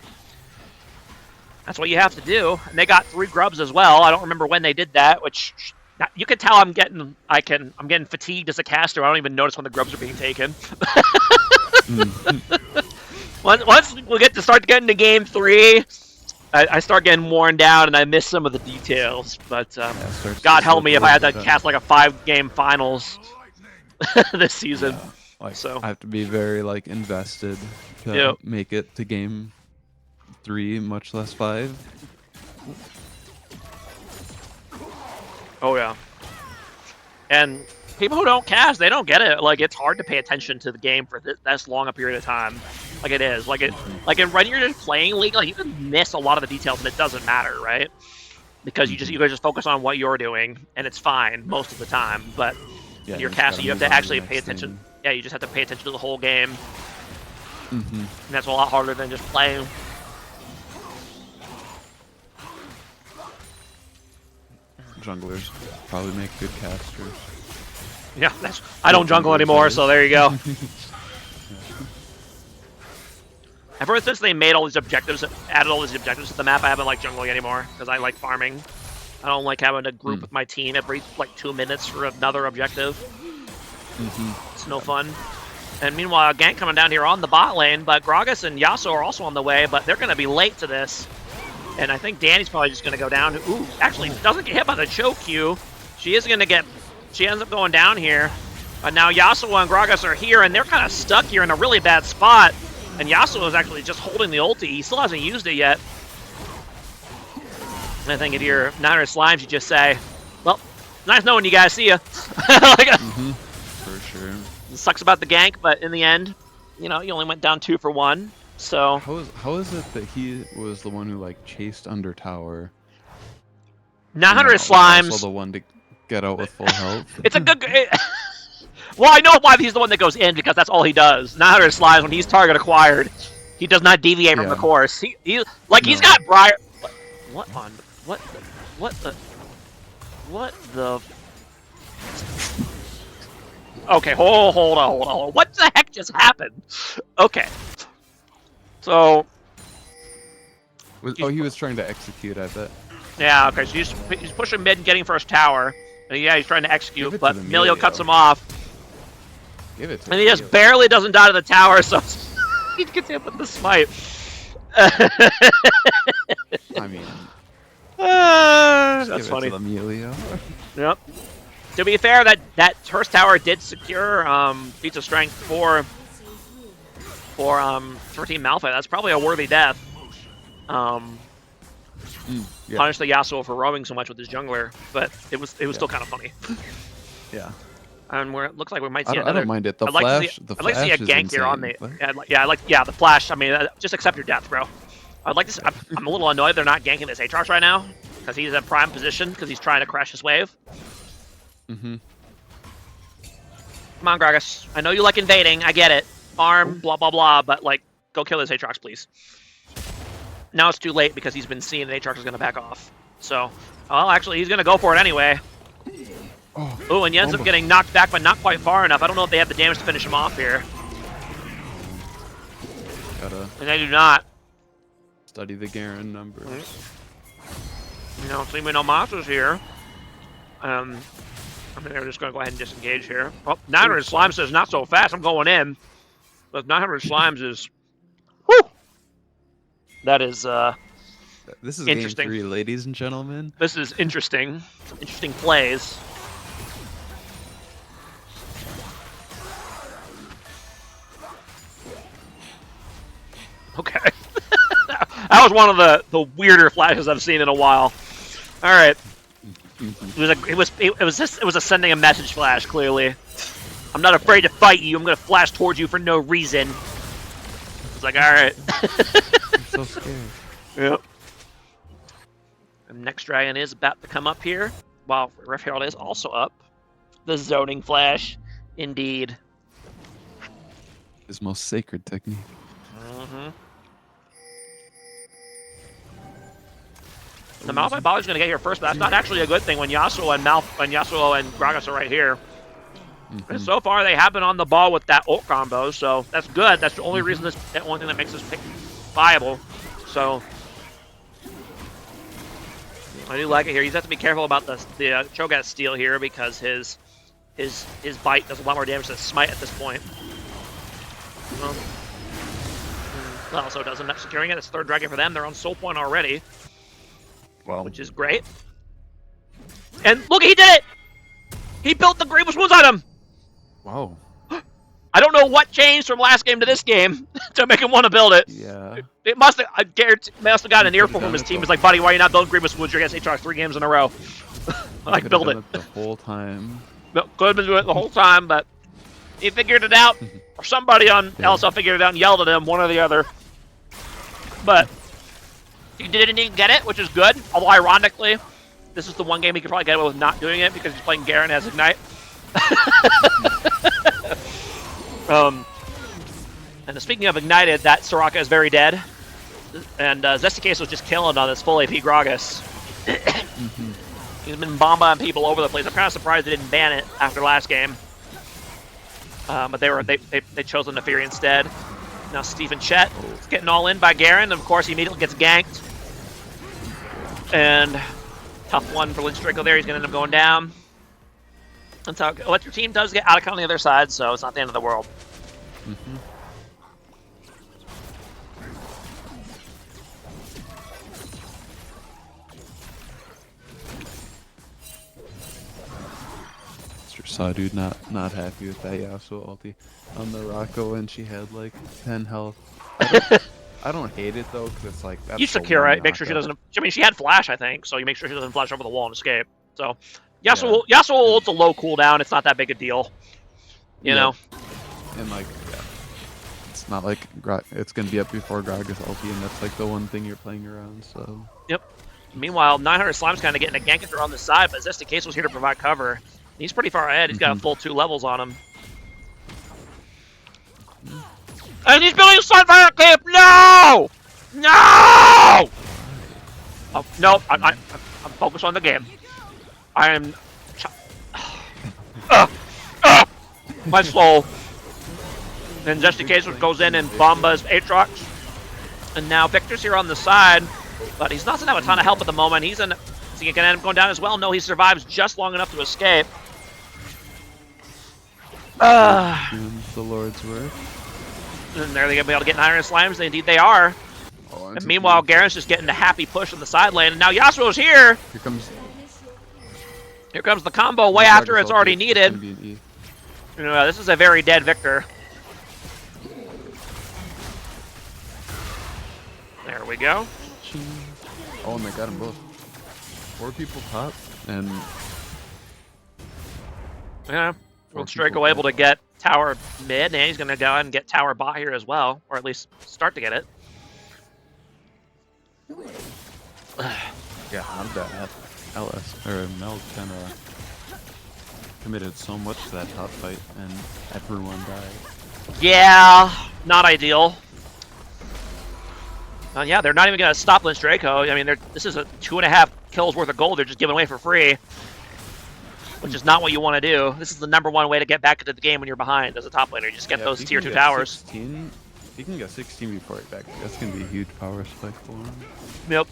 that's what you have to do. And they got 3 grubs as well. I don't remember when they did that, which you can tell I'm getting fatigued as a caster. I don't even notice when the grubs are being taken. Once we start to get into game 3, I start getting worn down and I miss some of the details. But God help me if I had to cast like a 5-game finals this season. Yeah. Like, so I have to be very like invested to make it to game 3, much less 5. Oh yeah. And people who don't cast, they don't get it. Like, it's hard to pay attention to the game for this long a period of time. Like it is. Like when you're just playing League, like you can miss a lot of the details and it doesn't matter, right? Because you guys just focus on what you're doing and it's fine most of the time. But when you're casting, you have to actually pay attention. Yeah, you just have to pay attention to the whole game. And that's a lot harder than just playing. Junglers probably make good casters. Yeah, I don't jungle anymore, so there you go. Ever since they made all these objectives, added all these objectives to the map, I haven't liked jungling anymore because I like farming. I don't like having to group with my team every like 2 minutes for another objective. It's no fun. And meanwhile, gank coming down here on the bot lane, but Gragas and Yasuo are also on the way, but they're going to be late to this. And I think Danny's probably just going to go down. Ooh, actually doesn't get hit by the choke Q. She is going to get, she ends up going down here. But now Yasuo and Gragas are here, and they're kind of stuck here in a really bad spot. And Yasuo is actually just holding the ulti. He still hasn't used it yet. And I think if you're 900 Slimes, you just say, well, nice knowing you guys, see ya. Like, For sure. it sucks about the gank, but in the end, you know, you only went down 2 for 1. So How is it that he was the one who like chased under tower? 900 Also Slimes. the one to get out with full health. It's a good. Well, I know why he's the one that goes in because that's all he does. 900 Slimes when he's target acquired, he does not deviate from the course. He's got Briar. What on? What the? Okay, hold on. What the heck just happened? Okay. So. He was trying to execute, I bet. Yeah, okay, so he's pushing mid and getting first tower. And yeah, he's trying to execute, but Emilio cuts him off. Give it to And he just barely doesn't die to the tower, so he gets hit with the smite. I mean, that's funny. To Emilio. Yep. To be fair, that first tower did secure feats of strength for Team Malphite. That's probably a worthy death. Punish the Yasuo for roaming so much with his jungler, but it was still kind of funny. Yeah. And where it looks like we might see another. I don't mind it. The I'd like flash. to see a gank here on the. The flash. I mean, just accept your death, bro. I'd like to. I'm a little annoyed they're not ganking this Aatrox right now because he's in prime position because he's trying to crash his wave. Come on, Gragas. I know you like invading. I get it. Farm, blah blah blah. But like, go kill this Aatrox, please. Now it's too late because he's been seen and Aatrox is gonna back off. So, well, actually, he's gonna go for it anyway. Oh, and he ends up getting knocked back, but not quite far enough. I don't know if they have the damage to finish him off here. And they do not. Study the Garen number. You know, so we know Monster's here. I think they're just going to go ahead and disengage here. Oh, 900 Slime says not so fast. I'm going in. But 900 Slimes is... Whew! That is, This is interesting. Game 3, ladies and gentlemen. This is interesting. Some interesting plays. Okay. That was one of the weirder flashes I've seen in a while. All right. It was a sending a message flash, clearly. I'm not afraid to fight you. I'm going to flash towards you for no reason. It's like, all right. I'm so scared. Yep. And next dragon is about to come up here, while Ref Herald is also up. The zoning flash, indeed. His most sacred technique. The Malphite Baller's going to get here first, but that's not actually a good thing when Yasuo and Gragas are right here. And so far, they have been on the ball with that ult combo, so that's good. That's the only reason the only thing that makes this pick viable. So I do like it here. You have to be careful about the Cho'Gath steal here because his bite does a lot more damage than smite at this point. Well, so doesn't end up securing it. It's third dragon for them. They're on soul point already. Wow. Which is great. And look, he did it! He built the Grievous Wounds on him! Wow. I don't know what changed from last game to this game to make him want to build it. Yeah. It must have, I guarantee, must have gotten an earful from his team. He's like, buddy, why are you not building Grievous Wounds? You're against Aatrox 3 games in a row. Like, build it. The whole time. Could have been doing it the whole time, but he figured it out. Or somebody on LSO figured it out and yelled at him, one or the other. But he didn't get it, which is good. Although, ironically, this is the one game he could probably get away with not doing it because he's playing Garen as Ignite. And speaking of Ignited, that Soraka is very dead. And Zesticase was just killing on this full AP Gragas. He's been bombing people over the place. I'm kind of surprised they didn't ban it after last game. But they chose the Neferi instead. Now Stephen Chet is getting all in by Garen. Of course, he immediately gets ganked. And tough one for Lynch Draco there. He's going to end up going down. That's how what your team does get out of on the other side, so it's not the end of the world. Mm-hmm. Saw dude not happy with that Yasuo ulti on the Rocco when she had like 10 health. I don't hate it though, because it's like that's You secure it. Make sure she doesn't. I mean, she had flash, I think, so you make sure she doesn't flash over the wall and escape. So Yasuo ult's a low cooldown. It's not that big a deal. You know. And like, it's not like it's gonna be up before Gragas ulti, and that's like the one thing you're playing around. So. Yep. Meanwhile, 900 Slime's kind of getting a gank on the side, but Zesty Case was here to provide cover. He's pretty far ahead. He's got a full 2 levels on him. And he's building a Sunfire Cape! No! No! Oh, no, I'm focused on the game. I am... my soul. And Zesty Case goes in and bombas Aatrox. And now Victor's here on the side, but he's not going to have a ton of help at the moment. Is he going to end up going down as well? No, he survives just long enough to escape. The Lord's work. And they're going to be able to get 900 Slimes. Indeed, they are. Oh, and meanwhile, Garen's just getting a happy push on the side lane. And now Yasuo's here. Here comes the combo way after it's already needed. You know, this is a very dead Victor. There we go. Oh, and they got them both. 4 people top, and yeah. Lynch Draco able to get tower mid, and he's going to go ahead and get tower bot here as well, or at least start to get it. Yeah, not bad. Mel kind of committed so much to that top fight, and everyone died. Yeah, not ideal. Yeah, they're not even going to stop Lynch Draco. I mean, this is a 2.5 kills worth of gold they're just giving away for free. Which is not what you want to do. This is the #1 way to get back into the game when you're behind as a top laner. You just get those tier 2 towers. 16, if you can get 16 before you're back, that's going to be a huge power spike for him. Yep.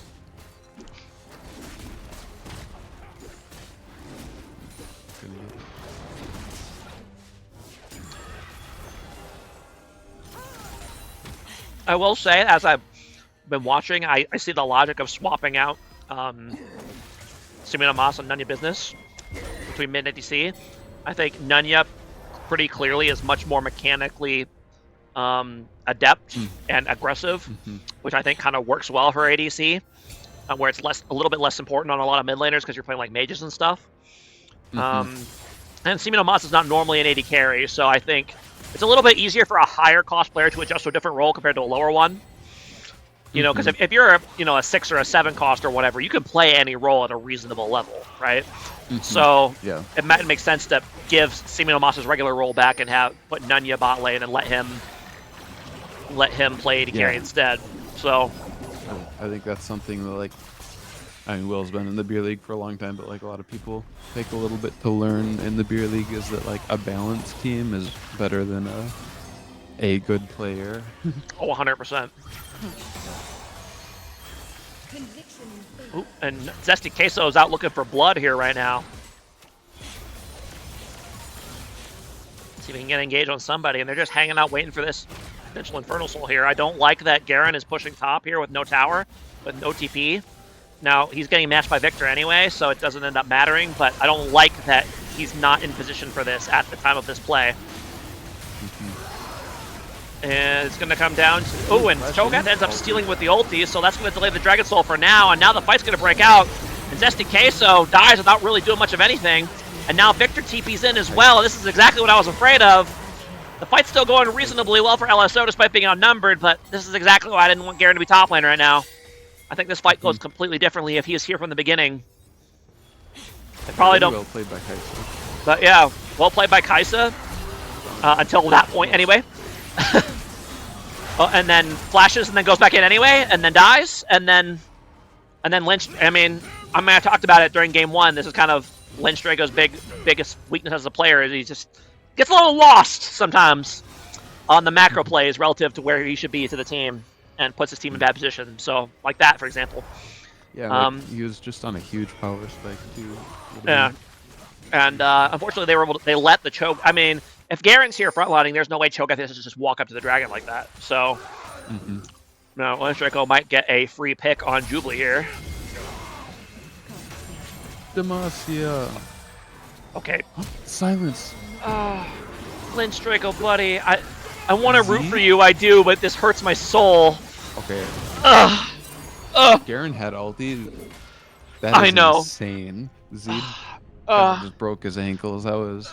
I will say, as I've been watching, I see the logic of swapping out Simina Mas and Nunya Business between mid and DC. I think Nunya pretty clearly is much more mechanically adept and aggressive, which I think kind of works well for ADC, where it's a little bit less important on a lot of mid laners because you're playing like mages and stuff. And Simina Mas is not normally an AD carry, so I think it's a little bit easier for a higher cost player to adjust to a different role compared to a lower one. You know, because if you're a 6 or a 7 cost or whatever, you can play any role at a reasonable level, right? So it might make sense to give Simino Mas' regular role back and put Nunya bot lane and let him play AD carry instead. So I think that's something that, like, I mean, Will's been in the beer league for a long time, but like a lot of people take a little bit to learn in the beer league is that like a balanced team is better than a good player. Oh, 100%. Ooh, and Zesty Queso is out looking for blood here right now. See if we can get engaged on somebody, and they're just hanging out waiting for this potential Infernal Soul here. I don't like that Garen is pushing top here with no tower, with no TP. Now, he's getting matched by Victor anyway, so it doesn't end up mattering, but I don't like that he's not in position for this at the time of this play. And it's going to come down to... Oh, and Cho'Gath ends up stealing with the ulti, so that's going to delay the Dragon Soul for now, and now the fight's going to break out. And Zesty Queso dies without really doing much of anything. And now Victor TP's in as well, and this is exactly what I was afraid of. The fight's still going reasonably well for LSO despite being outnumbered, but this is exactly why I didn't want Garen to be top lane right now. I think this fight goes completely differently if he is here from the beginning. I probably don't... Well played by Kaisa. But yeah, well played by Kaisa. Until that point, anyway. And then flashes and then goes back in anyway, and then dies, and then Lynch. I mean, I talked about it during game 1. This is kind of Lynch Drago's biggest weakness as a player. Is he just gets a little lost sometimes. on the macro plays relative to where he should be to the team, and puts his team in bad position. So like that, for example. Yeah, he was just on a huge power spike too. Yeah, and unfortunately they let the choke. I mean, if Garen's here frontlining, there's no way Cho'Gath has to just walk up to the dragon like that. So, no, Lance Draco might get a free pick on Jubilee here. Demacia. Okay. Silence. Lynch Draco, buddy. I want to root for you, I do, but this hurts my soul. Okay. Garen had ulti. That I is know. insane. Zed just broke his ankles. That was.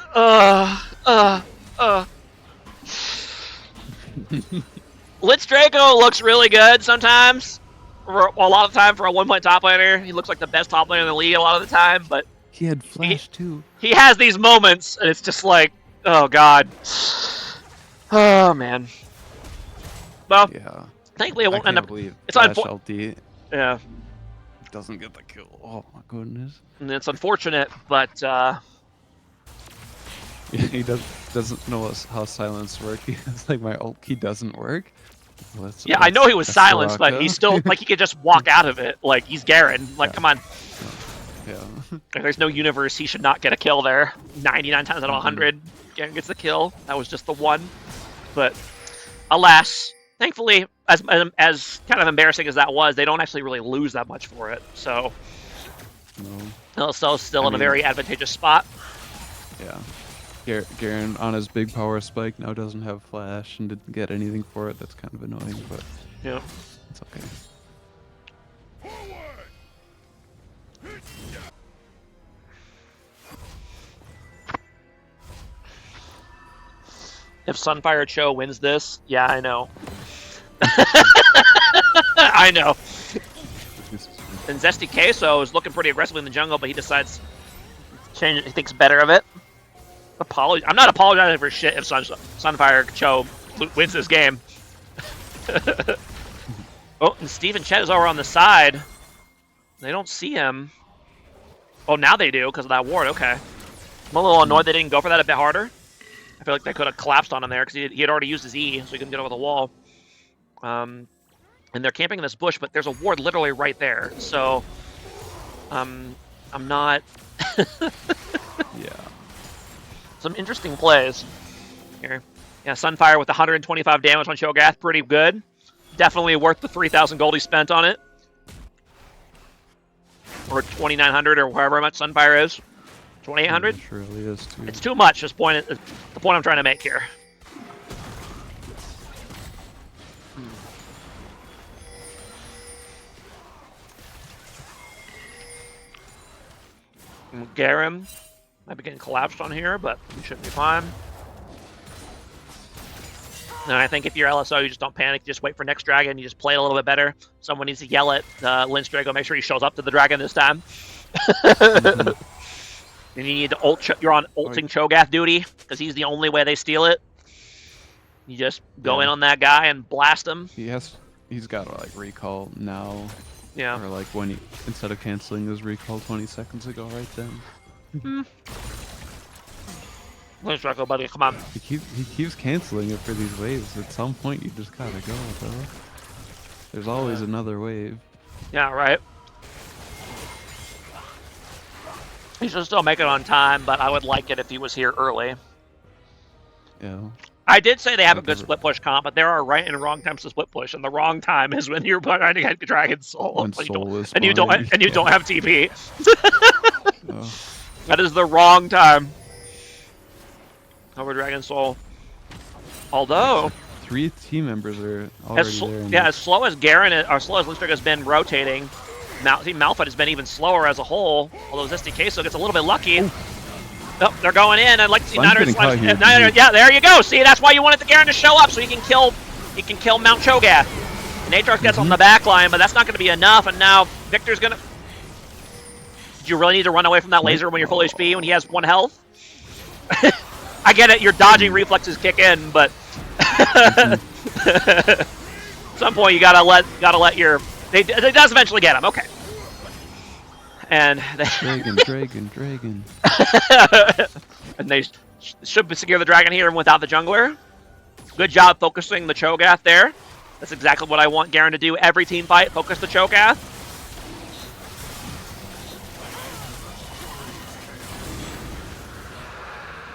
Litz Draco looks really good sometimes. A lot of the time for a 1-point top laner, he looks like the best top laner in the league a lot of the time. But He had flash too. he has these moments, and it's just like, oh god, oh man. Well, Yeah. thankfully it won't end up. It's flash ulti Yeah, doesn't get the kill. Oh my goodness. and it's unfortunate, but He doesn't know how silence work. He's like, my ult key doesn't work. Well, yeah, I know he was that's silenced, but Soraka. he's still like he could just walk out of it. Like he's Garen. Like, come on. Yeah. Like, there's no universe he should not get a kill there. 99 times out of 100, Garen gets the kill. That was just the one. But alas, thankfully, as kind of embarrassing as that was, they don't actually really lose that much for it. So No. LSO's still in a very advantageous spot. Yeah. Garen on his big power spike now doesn't have flash and didn't get anything for it. That's kind of annoying, but Yeah. it's okay. If Sunfire Cho wins this, yeah, I know. I know. And Zesty Queso is looking pretty aggressively in the jungle, but he decides to change it. He thinks better of it. I'm not apologizing for shit if Sunfire Cho wins this game. Oh, and Steven Chet is over on the side. They don't see him. Oh, now they do because of that ward. Okay. I'm a little annoyed they didn't go for that a bit harder. I feel like they could have collapsed on him there because he had already used his E, so he couldn't get over the wall. And they're camping in this bush, but there's a ward literally right there. So, I'm not... Yeah. Some interesting plays here. Yeah, Sunfire with 125 damage on Cho'Gath, pretty good. Definitely worth the 3,000 gold he spent on it. Or 2,900 or however much Sunfire is. 2,800? It really is too. It's too much, is the point I'm trying to make here. Garen might be getting collapsed on here, but he should be fine. And I think if you're LSO, you just don't panic. You just wait for next dragon. You just play it a little bit better. Someone needs to yell at Lynch Drago, make sure he shows up to the dragon this time. And you need to ult. You're on ulting Cho'Gath duty because he's the only way they steal it. You just go in on that guy and blast him. He's got to like recall now. Yeah. Or like when instead of canceling his recall 20 seconds ago, right then. Lynch Drago, buddy, come on. He keeps canceling it for these waves. At some point, you just gotta go, bro. There's always another wave. Yeah, right. He should still make it on time, but I would like it if he was here early. Yeah. I did say they have a good split push comp, but there are right and wrong times to split push, and the wrong time is when you're trying to get Dragon Soul, and you don't have TP. That is the wrong time. Over Dragon Soul. Although 3 team members are already there. as slow as Garen, or slow as Lynch Drago has been rotating, Malphite has been even slower as a whole. Although Zesty Queso gets a little bit lucky. Oh, they're going in. I'd like to see Niner. Yeah, there you go. See, that's why you wanted the Garen to show up, so he can kill Mount Cho'Gath. And Aatrox gets on the back line, but that's not going to be enough. And now Victor's going to. Did you really need to run away from that laser when you're full HP when he has 1 health? I get it. Your dodging reflexes kick in, but at some point you gotta let your. It does eventually get him. Okay. And Dragon. And they should secure the dragon here without the jungler. Good job focusing the Cho'Gath there. That's exactly what I want Garen to do. Every team fight, focus the Cho'Gath.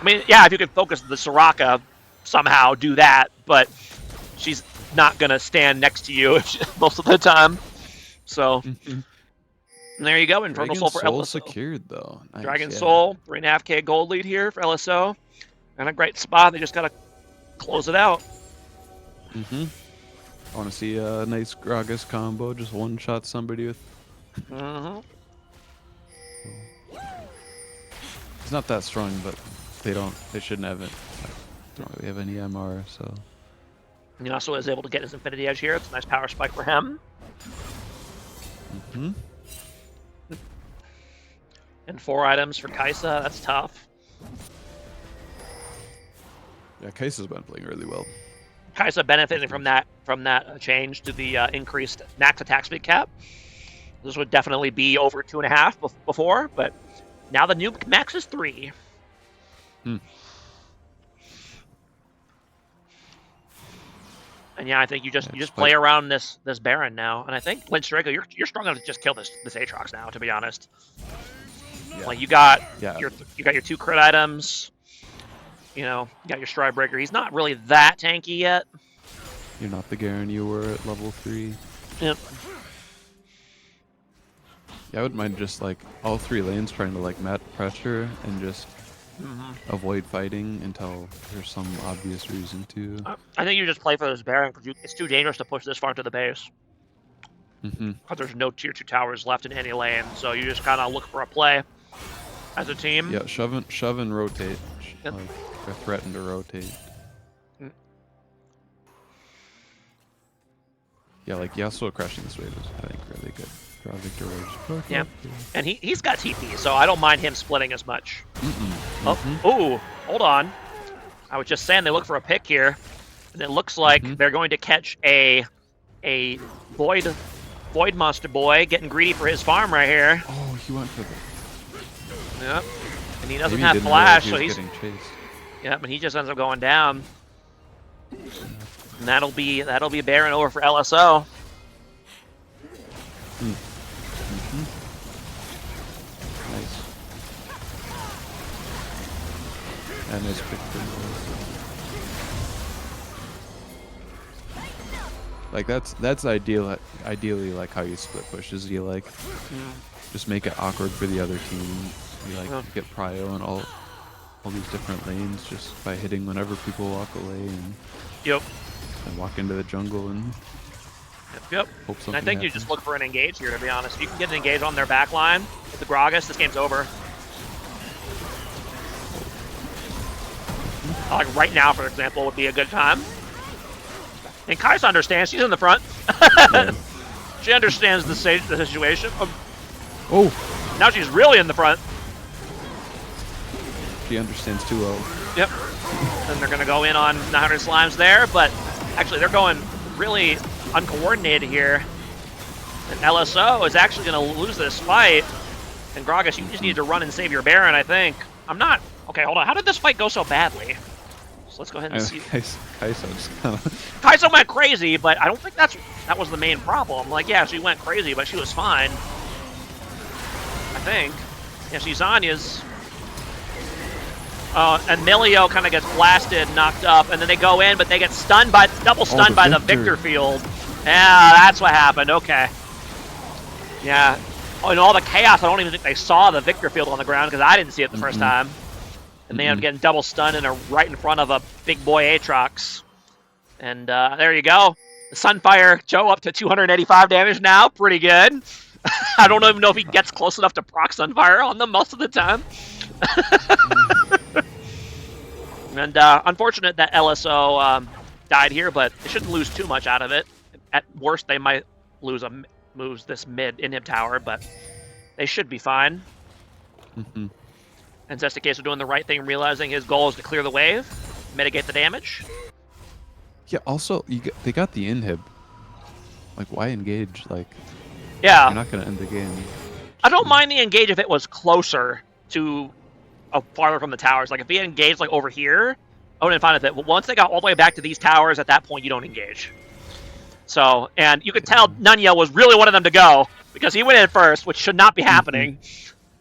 I mean, yeah, if you could focus the Soraka, somehow do that, but she's not going to stand next to you most of the time. So, there you go. Infernal Soul for LSO. Secured, though. Nice, Dragon Soul, 3.5k gold lead here for LSO. And a great spot. They just got to close it out. I want to see a nice Gragas combo. Just one-shot somebody with... It's not that strong, but they shouldn't have it. Don't really have any MR, so... He also is able to get his Infinity Edge here. It's a nice power spike for him. And 4 items for Kai'Sa. That's tough. Yeah, Kai'Sa's been playing really well. Kai'Sa benefiting from that change to the increased max attack speed cap. This would definitely be over 2.5 before, but now the new max is 3. And yeah, I think you just play around this Baron now, and I think Lynch Draco, you're strong enough to just kill this Aatrox now. To be honest, like you got your 2 crit items, you got your Stride Breaker. He's not really that tanky yet. You're not the Garen you were at level 3. Yep. Yeah, I wouldn't mind just like all 3 lanes trying to like mat pressure and just avoid fighting until there's some obvious reason to. I think you just play for this Baron because it's too dangerous to push this far into the base. Because there's no tier 2 towers left in any lane, so you just kind of look for a play as a team. Yeah, shove and rotate. Like, or threaten to rotate. Yeah, like Yasuo crashing this wave is, I think, really good. Draw Victor Rage. Yeah, and he's got TP, so I don't mind him splitting as much. Ooh, hold on. I was just saying they look for a pick here, and it looks like they're going to catch a Void Monster Boy getting greedy for his farm right here. Oh, he went for the... Yep, and he doesn't have flash, so he's getting chased. Yep, and he just ends up going down. And that'll be Baron over for LSO. Nice. And nice pick. Like that's ideally like how you split pushes. You like just make it awkward for the other team. You like get prio in all these different lanes just by hitting whenever people walk away and walk into the jungle and hope something and I think happens. You just look for an engage here, to be honest. If you can get an engage on their back line with the Gragas, this game's over. Like right now, for example, would be a good time. And Kai'Sa understands. She's in the front. She understands the situation. Now she's really in the front. She understands too well. Yep. And they're going to go in on 900 slimes there, but actually they're going really uncoordinated here. And LSO is actually going to lose this fight. And Gragas, you just need to run and save your Baron, I think. I'm not... Okay, hold on. How did this fight go so badly? So let's go ahead and see. Kai'Sa just kind of... Kai'Sa went crazy, but I don't think that was the main problem. Like, yeah, she went crazy, but she was fine. I think. Yeah, she's Zanya's. And Milio kind of gets blasted, knocked up, and then they go in, but they get stunned by, double stunned by the Victor field. Yeah, that's what happened. Okay. Yeah. Oh, in all the chaos, I don't even think they saw the Victor field on the ground because I didn't see it the first time. And they end up getting double stunned and are right in front of a big boy Aatrox. And there you go. The Sunfire Joe up to 285 damage now. Pretty good. I don't even know if he gets close enough to proc Sunfire on them most of the time. And unfortunate that LSO died here, but they shouldn't lose too much out of it. At worst, they might lose this mid inhib tower, but they should be fine. And just in case of doing the right thing, realizing his goal is to clear the wave, mitigate the damage. Yeah, also, they got the inhib. Like, why engage? Like, yeah, you're not going to end the game. I don't mind the engage if it was closer to farther from the towers. Like, if he engaged, like, over here, Odin fine with it. But once they got all the way back to these towers, at that point you don't engage. So, and you could tell Nunya was really wanting them to go because he went in first, which should not be happening.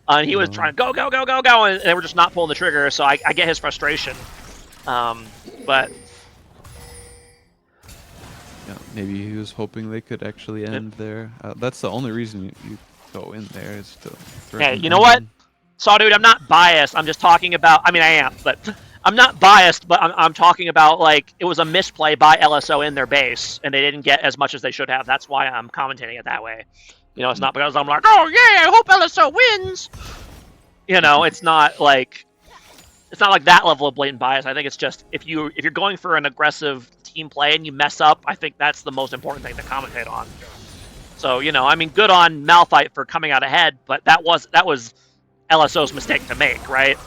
And he was trying to go, and they were just not pulling the trigger. So I get his frustration. But yeah, maybe he was hoping they could actually end there. That's the only reason you go in there is to threaten. Hey, you know what? Saw dude, I'm not biased. I'm just talking about. I mean, I am, but I'm not biased. But I'm talking about like it was a misplay by LSO in their base, and they didn't get as much as they should have. That's why I'm commentating it that way. You know, it's not because I'm like, oh yeah, I hope LSO wins. You know, it's not like that level of blatant bias. I think it's just if you're going for an aggressive team play and you mess up, I think that's the most important thing to commentate on. So, you know, I mean, good on Malphite for coming out ahead, but that was LSO's mistake to make, right?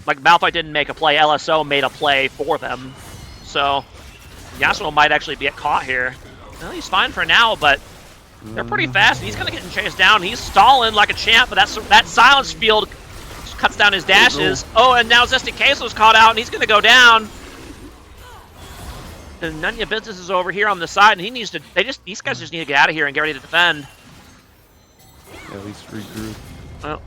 Like, Malphite didn't make a play, LSO made a play for them. So, Yasuo might actually get caught here. Well, he's fine for now, but they're pretty fast. He's going to get chased down. He's stalling like a champ, but that silence field cuts down his dashes. Oh, and now Zesty Queso's caught out, and he's going to go down. And Nunya Business is over here on the side, and he needs to. These guys just need to get out of here and get ready to defend. Yeah, at least regroup. Well,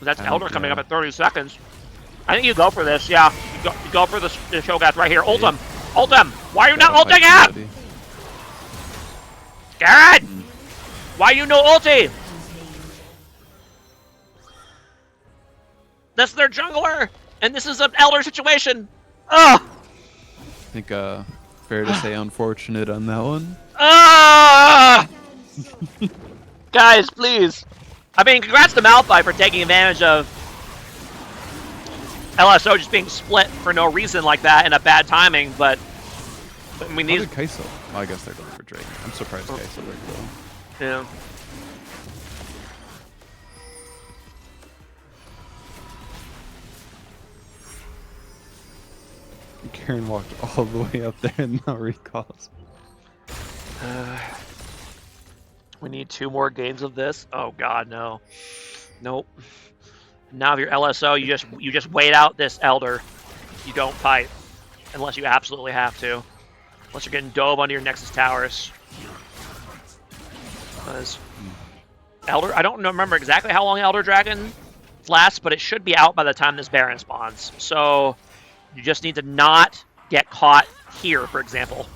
that's Elder coming up at 30 seconds. I think you go for this. Yeah, you go for the Shogat right here. Ult him. Ult him. Why are you not ulting out? Garrett! Why you no ulti? That's their jungler, and this is an Elder situation. Ugh. I think fair to say unfortunate on that one. Guys, please. I mean, congrats to Malphite for taking advantage of LSO just being split for no reason like that and a bad timing, but I mean these. Kai'Sa? Oh, I guess they're going for Drake. I'm surprised Kai'Sa there though. Yeah. Karen walked all the way up there and now recalls. We need 2 more games of this. Oh God, no. Nope. Now if you're LSO, you just wait out this Elder. You don't fight unless you absolutely have to. Unless you're getting dove onto your Nexus towers. Because Elder, I don't remember exactly how long Elder Dragon lasts, but it should be out by the time this Baron spawns. So you just need to not get caught here, for example.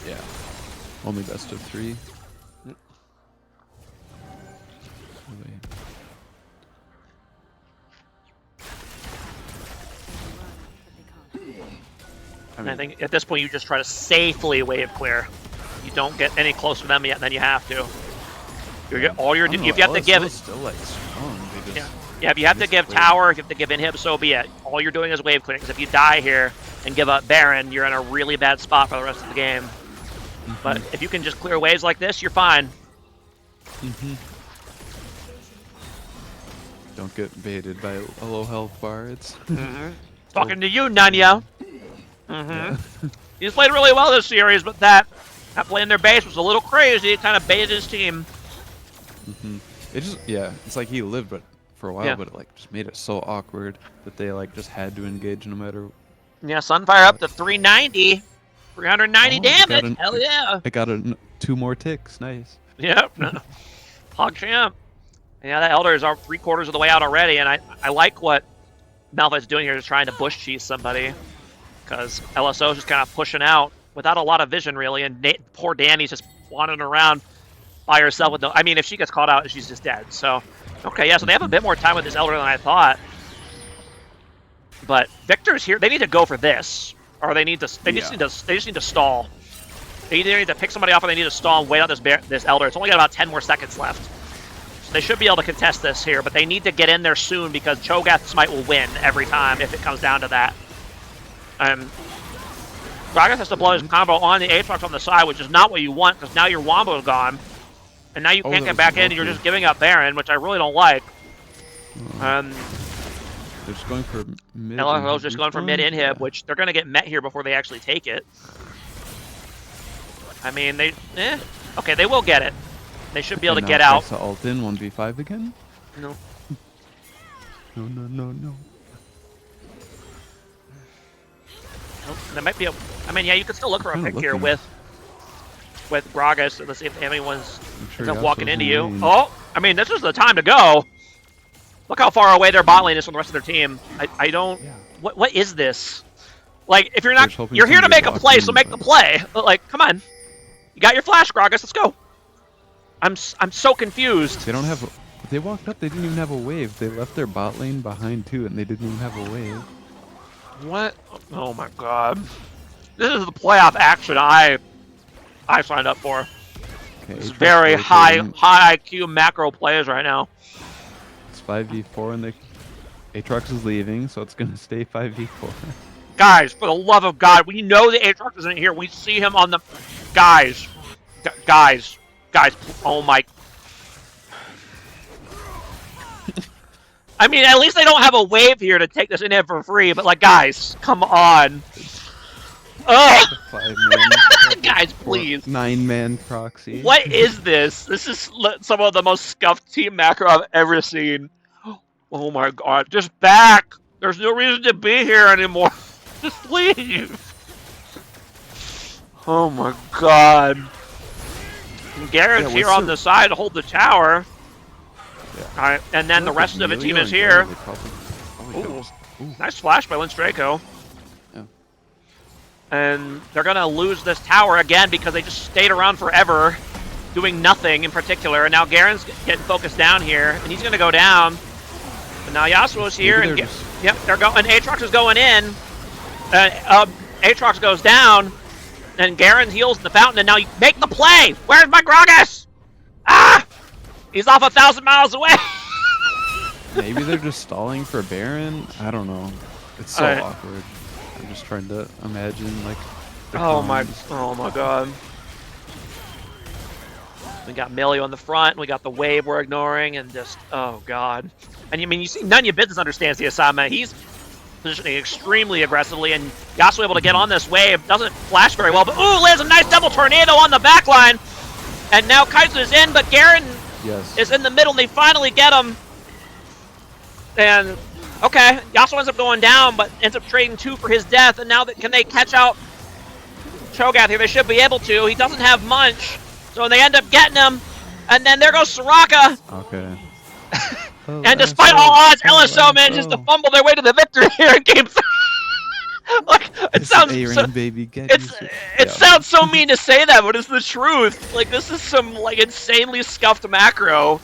Yeah. Only best of 3. I think at this point you just try to safely wave clear. You don't get any closer to them yet than you have to. You have to give. Still like strong. They just Yeah, if you have to give tower, if you have to give inhib, so be it. All you're doing is wave clearing, because if you die here and give up Baron, you're in a really bad spot for the rest of the game. But if you can just clear waves like this, you're fine. Don't get baited by a low health bards. Talking to you, Nunya. He's played really well this series, but that play in their base was a little crazy. It kind of baited his team. It just, it's like he lived for a while, but it like just made it so awkward that they like just had to engage no matter. Yeah, Sunfire up to 390. 390 damage. Hell yeah. I got 2 more ticks. Nice. Yep. Hog champ. Yeah, that Elder is 3/4 of the way out already, and I like what Malphite's doing here, is trying to bush cheese somebody. Because LSO is just kind of pushing out without a lot of vision, really, and poor Danny's just wandering around by herself with no. I mean, if she gets caught out, she's just dead. So, okay, yeah. So they have a bit more time with this Elder than I thought. But Victor's here. They need to go for this, or they need to. They just need to stall. They either need to pick somebody off, or they need to stall and wait out this Elder. It's only got about 10 more seconds left. So they should be able to contest this here, but they need to get in there soon because Cho'Gath Smite will win every time if it comes down to that. Gragas has to blow his combo on the Aatrox on the side, which is not what you want, because now your Wombo's gone. And now you can't get back in, and you're just giving up Baron, which I really don't like. They're just going for mid. LSO's just going for mid inhib, which they're going to get met here before they actually take it. I mean, okay, they will get it. They should be able to get out. Ult in 1v5 again? No. No. There might be a. I mean, yeah, you could still look for a Kinda pick here looking. with Gragas. Let's see if anyone's I'm sure ends up walking Yasuo's into in you. range. Oh, I mean, this is the time to go. Look how far away their bot lane is from the rest of their team. I don't. Yeah. What is this? Like, if you're They're not, just hoping you're here to somebody make a walks play, in, so make the but- play. But, like, come on, you got your flash, Gragas. Let's go. I'm so confused. They don't have. They walked up. They didn't even have a wave. They left their bot lane behind too, and they didn't even have a wave. What? Oh my god. This is the playoff action I signed up for. Okay, It's Aatrox very rotating. high IQ macro players right now. It's 5v4, and Aatrox is leaving, so it's gonna stay 5v4. Guys, for the love of God, we know the Aatrox isn't here. We see him on the... Guys. Guys. Oh my... I mean, at least they don't have a wave here to take this in for free, but like, guys, come on. Ugh! 5-man. Guys, please. 9-man proxy. What is this? This is some of the most scuffed team macro I've ever seen. Oh my god, just back! There's no reason to be here anymore. Just leave! Oh my god. And Garrett's here on the side to hold the tower. Yeah. Alright, and then the rest of the team is here. Ooh, nice flash by Lynch Draco. Yeah. And they're gonna lose this tower again because they just stayed around forever, doing nothing in particular. And now Garen's getting focused down here, and he's gonna go down. But now Yasuo's here, and yep, they're going. And Aatrox is going in. Aatrox goes down, and Garen heals in the fountain. And now you make the play. Where's my Gragas? Ah! He's off 1,000 miles away. Maybe they're just stalling for Baron. I don't know. It's so awkward. I'm just trying to imagine like. Oh my god. We got Millie on the front. We got the wave we're ignoring, and just oh god. And you see, none of your business understands the assignment. He's positioning extremely aggressively, and Yasuo able to get on this wave. Doesn't flash very well, but ooh, lands a nice double tornado on the back line. And now Kaiser is in, but Garen is in the middle, and they finally get him. And okay, Yasuo ends up going down, but ends up trading 2 for his death. And now can they catch out Cho'Gath here? They should be able to. He doesn't have Munch, so they end up getting him. And then there goes Soraka. Okay. And despite all odds, LSO manages to fumble their way to the victory here in Game 3. Like, it sounds so, baby, it sounds so mean to say that, but it's the truth. Like, this is some like insanely scuffed macro.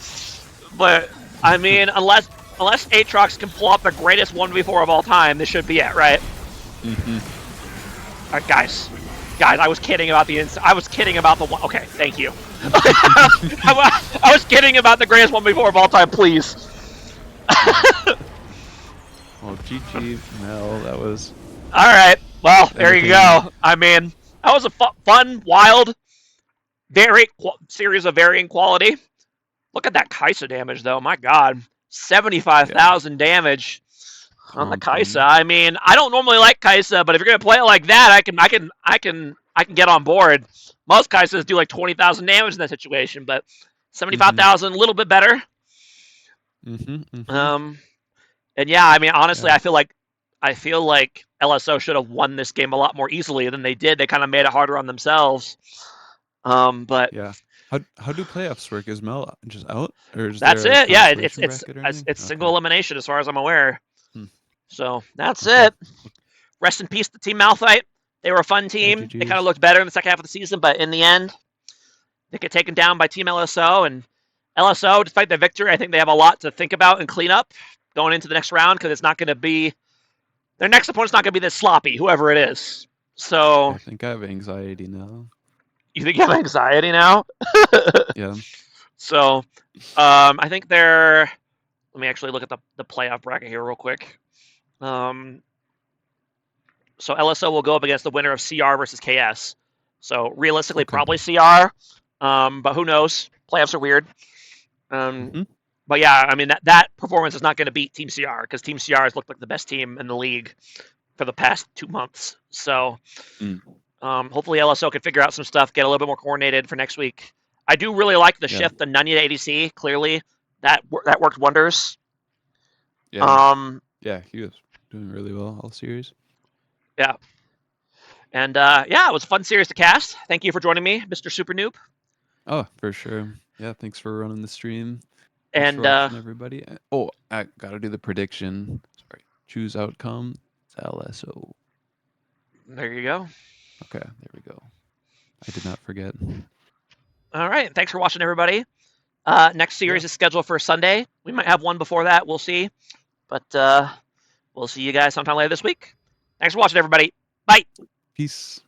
But I mean, unless Aatrox can pull up the greatest 1v4 of all time, this should be it, right? Mm-hmm. Alright, guys, I was kidding about I was kidding about the one. Okay, thank you. I was kidding about the greatest 1v4 of all time, please. Well, GG, Mel, that was... Alright, well, there you go. I mean, that was a fun, wild, series of varying quality. Look at that Kaisa damage, though. My god. 75,000 damage on the Kaisa. I mean, I don't normally like Kaisa, but if you're going to play it like that, I can get on board. Most Kaisas do like 20,000 damage in that situation, but 75,000, a little bit better. And yeah, I mean, honestly, I feel like LSO should have won this game a lot more easily than they did. They kind of made it harder on themselves. But yeah, how do playoffs work? Is Mel just out, or is that's there it? Yeah, it's okay. single elimination as far as I'm aware. So that's it. Rest in peace to Team Malphite. They were a fun team. They kind of looked better in the second half of the season, but in the end, they get taken down by Team LSO. And LSO, despite their victory, I think they have a lot to think about and clean up going into the next round, because it's not going to be their next opponent's not going to be this sloppy, whoever it is. So I think I have anxiety now. You think you have anxiety now? Yeah. So I think they're. Let me actually look at the playoff bracket here real quick. So LSO will go up against the winner of CR versus KS. So realistically, probably CR, but who knows? Playoffs are weird. But yeah, I mean that performance is not going to beat Team CR, because Team CR has looked like the best team in the league for the past 2 months. So hopefully LSO can figure out some stuff, get a little bit more coordinated for next week. I do really like the shift to Nunya to ADC. Clearly, that worked wonders. Yeah, he was doing really well all series. Yeah. And yeah, it was a fun series to cast. Thank you for joining me, Mr. Super Noob. Oh, for sure. Yeah, thanks for running the stream. Thanks And for watching, everybody. Oh, I gotta do the prediction. Sorry. Choose outcome. It's LSO. there you go. Okay, there we go. I did not forget. All right. Thanks for watching, everybody. Next series Yeah. is scheduled for Sunday. We might have one before that. We'll see. But we'll see you guys sometime later this week. Thanks for watching, everybody. Bye. Peace.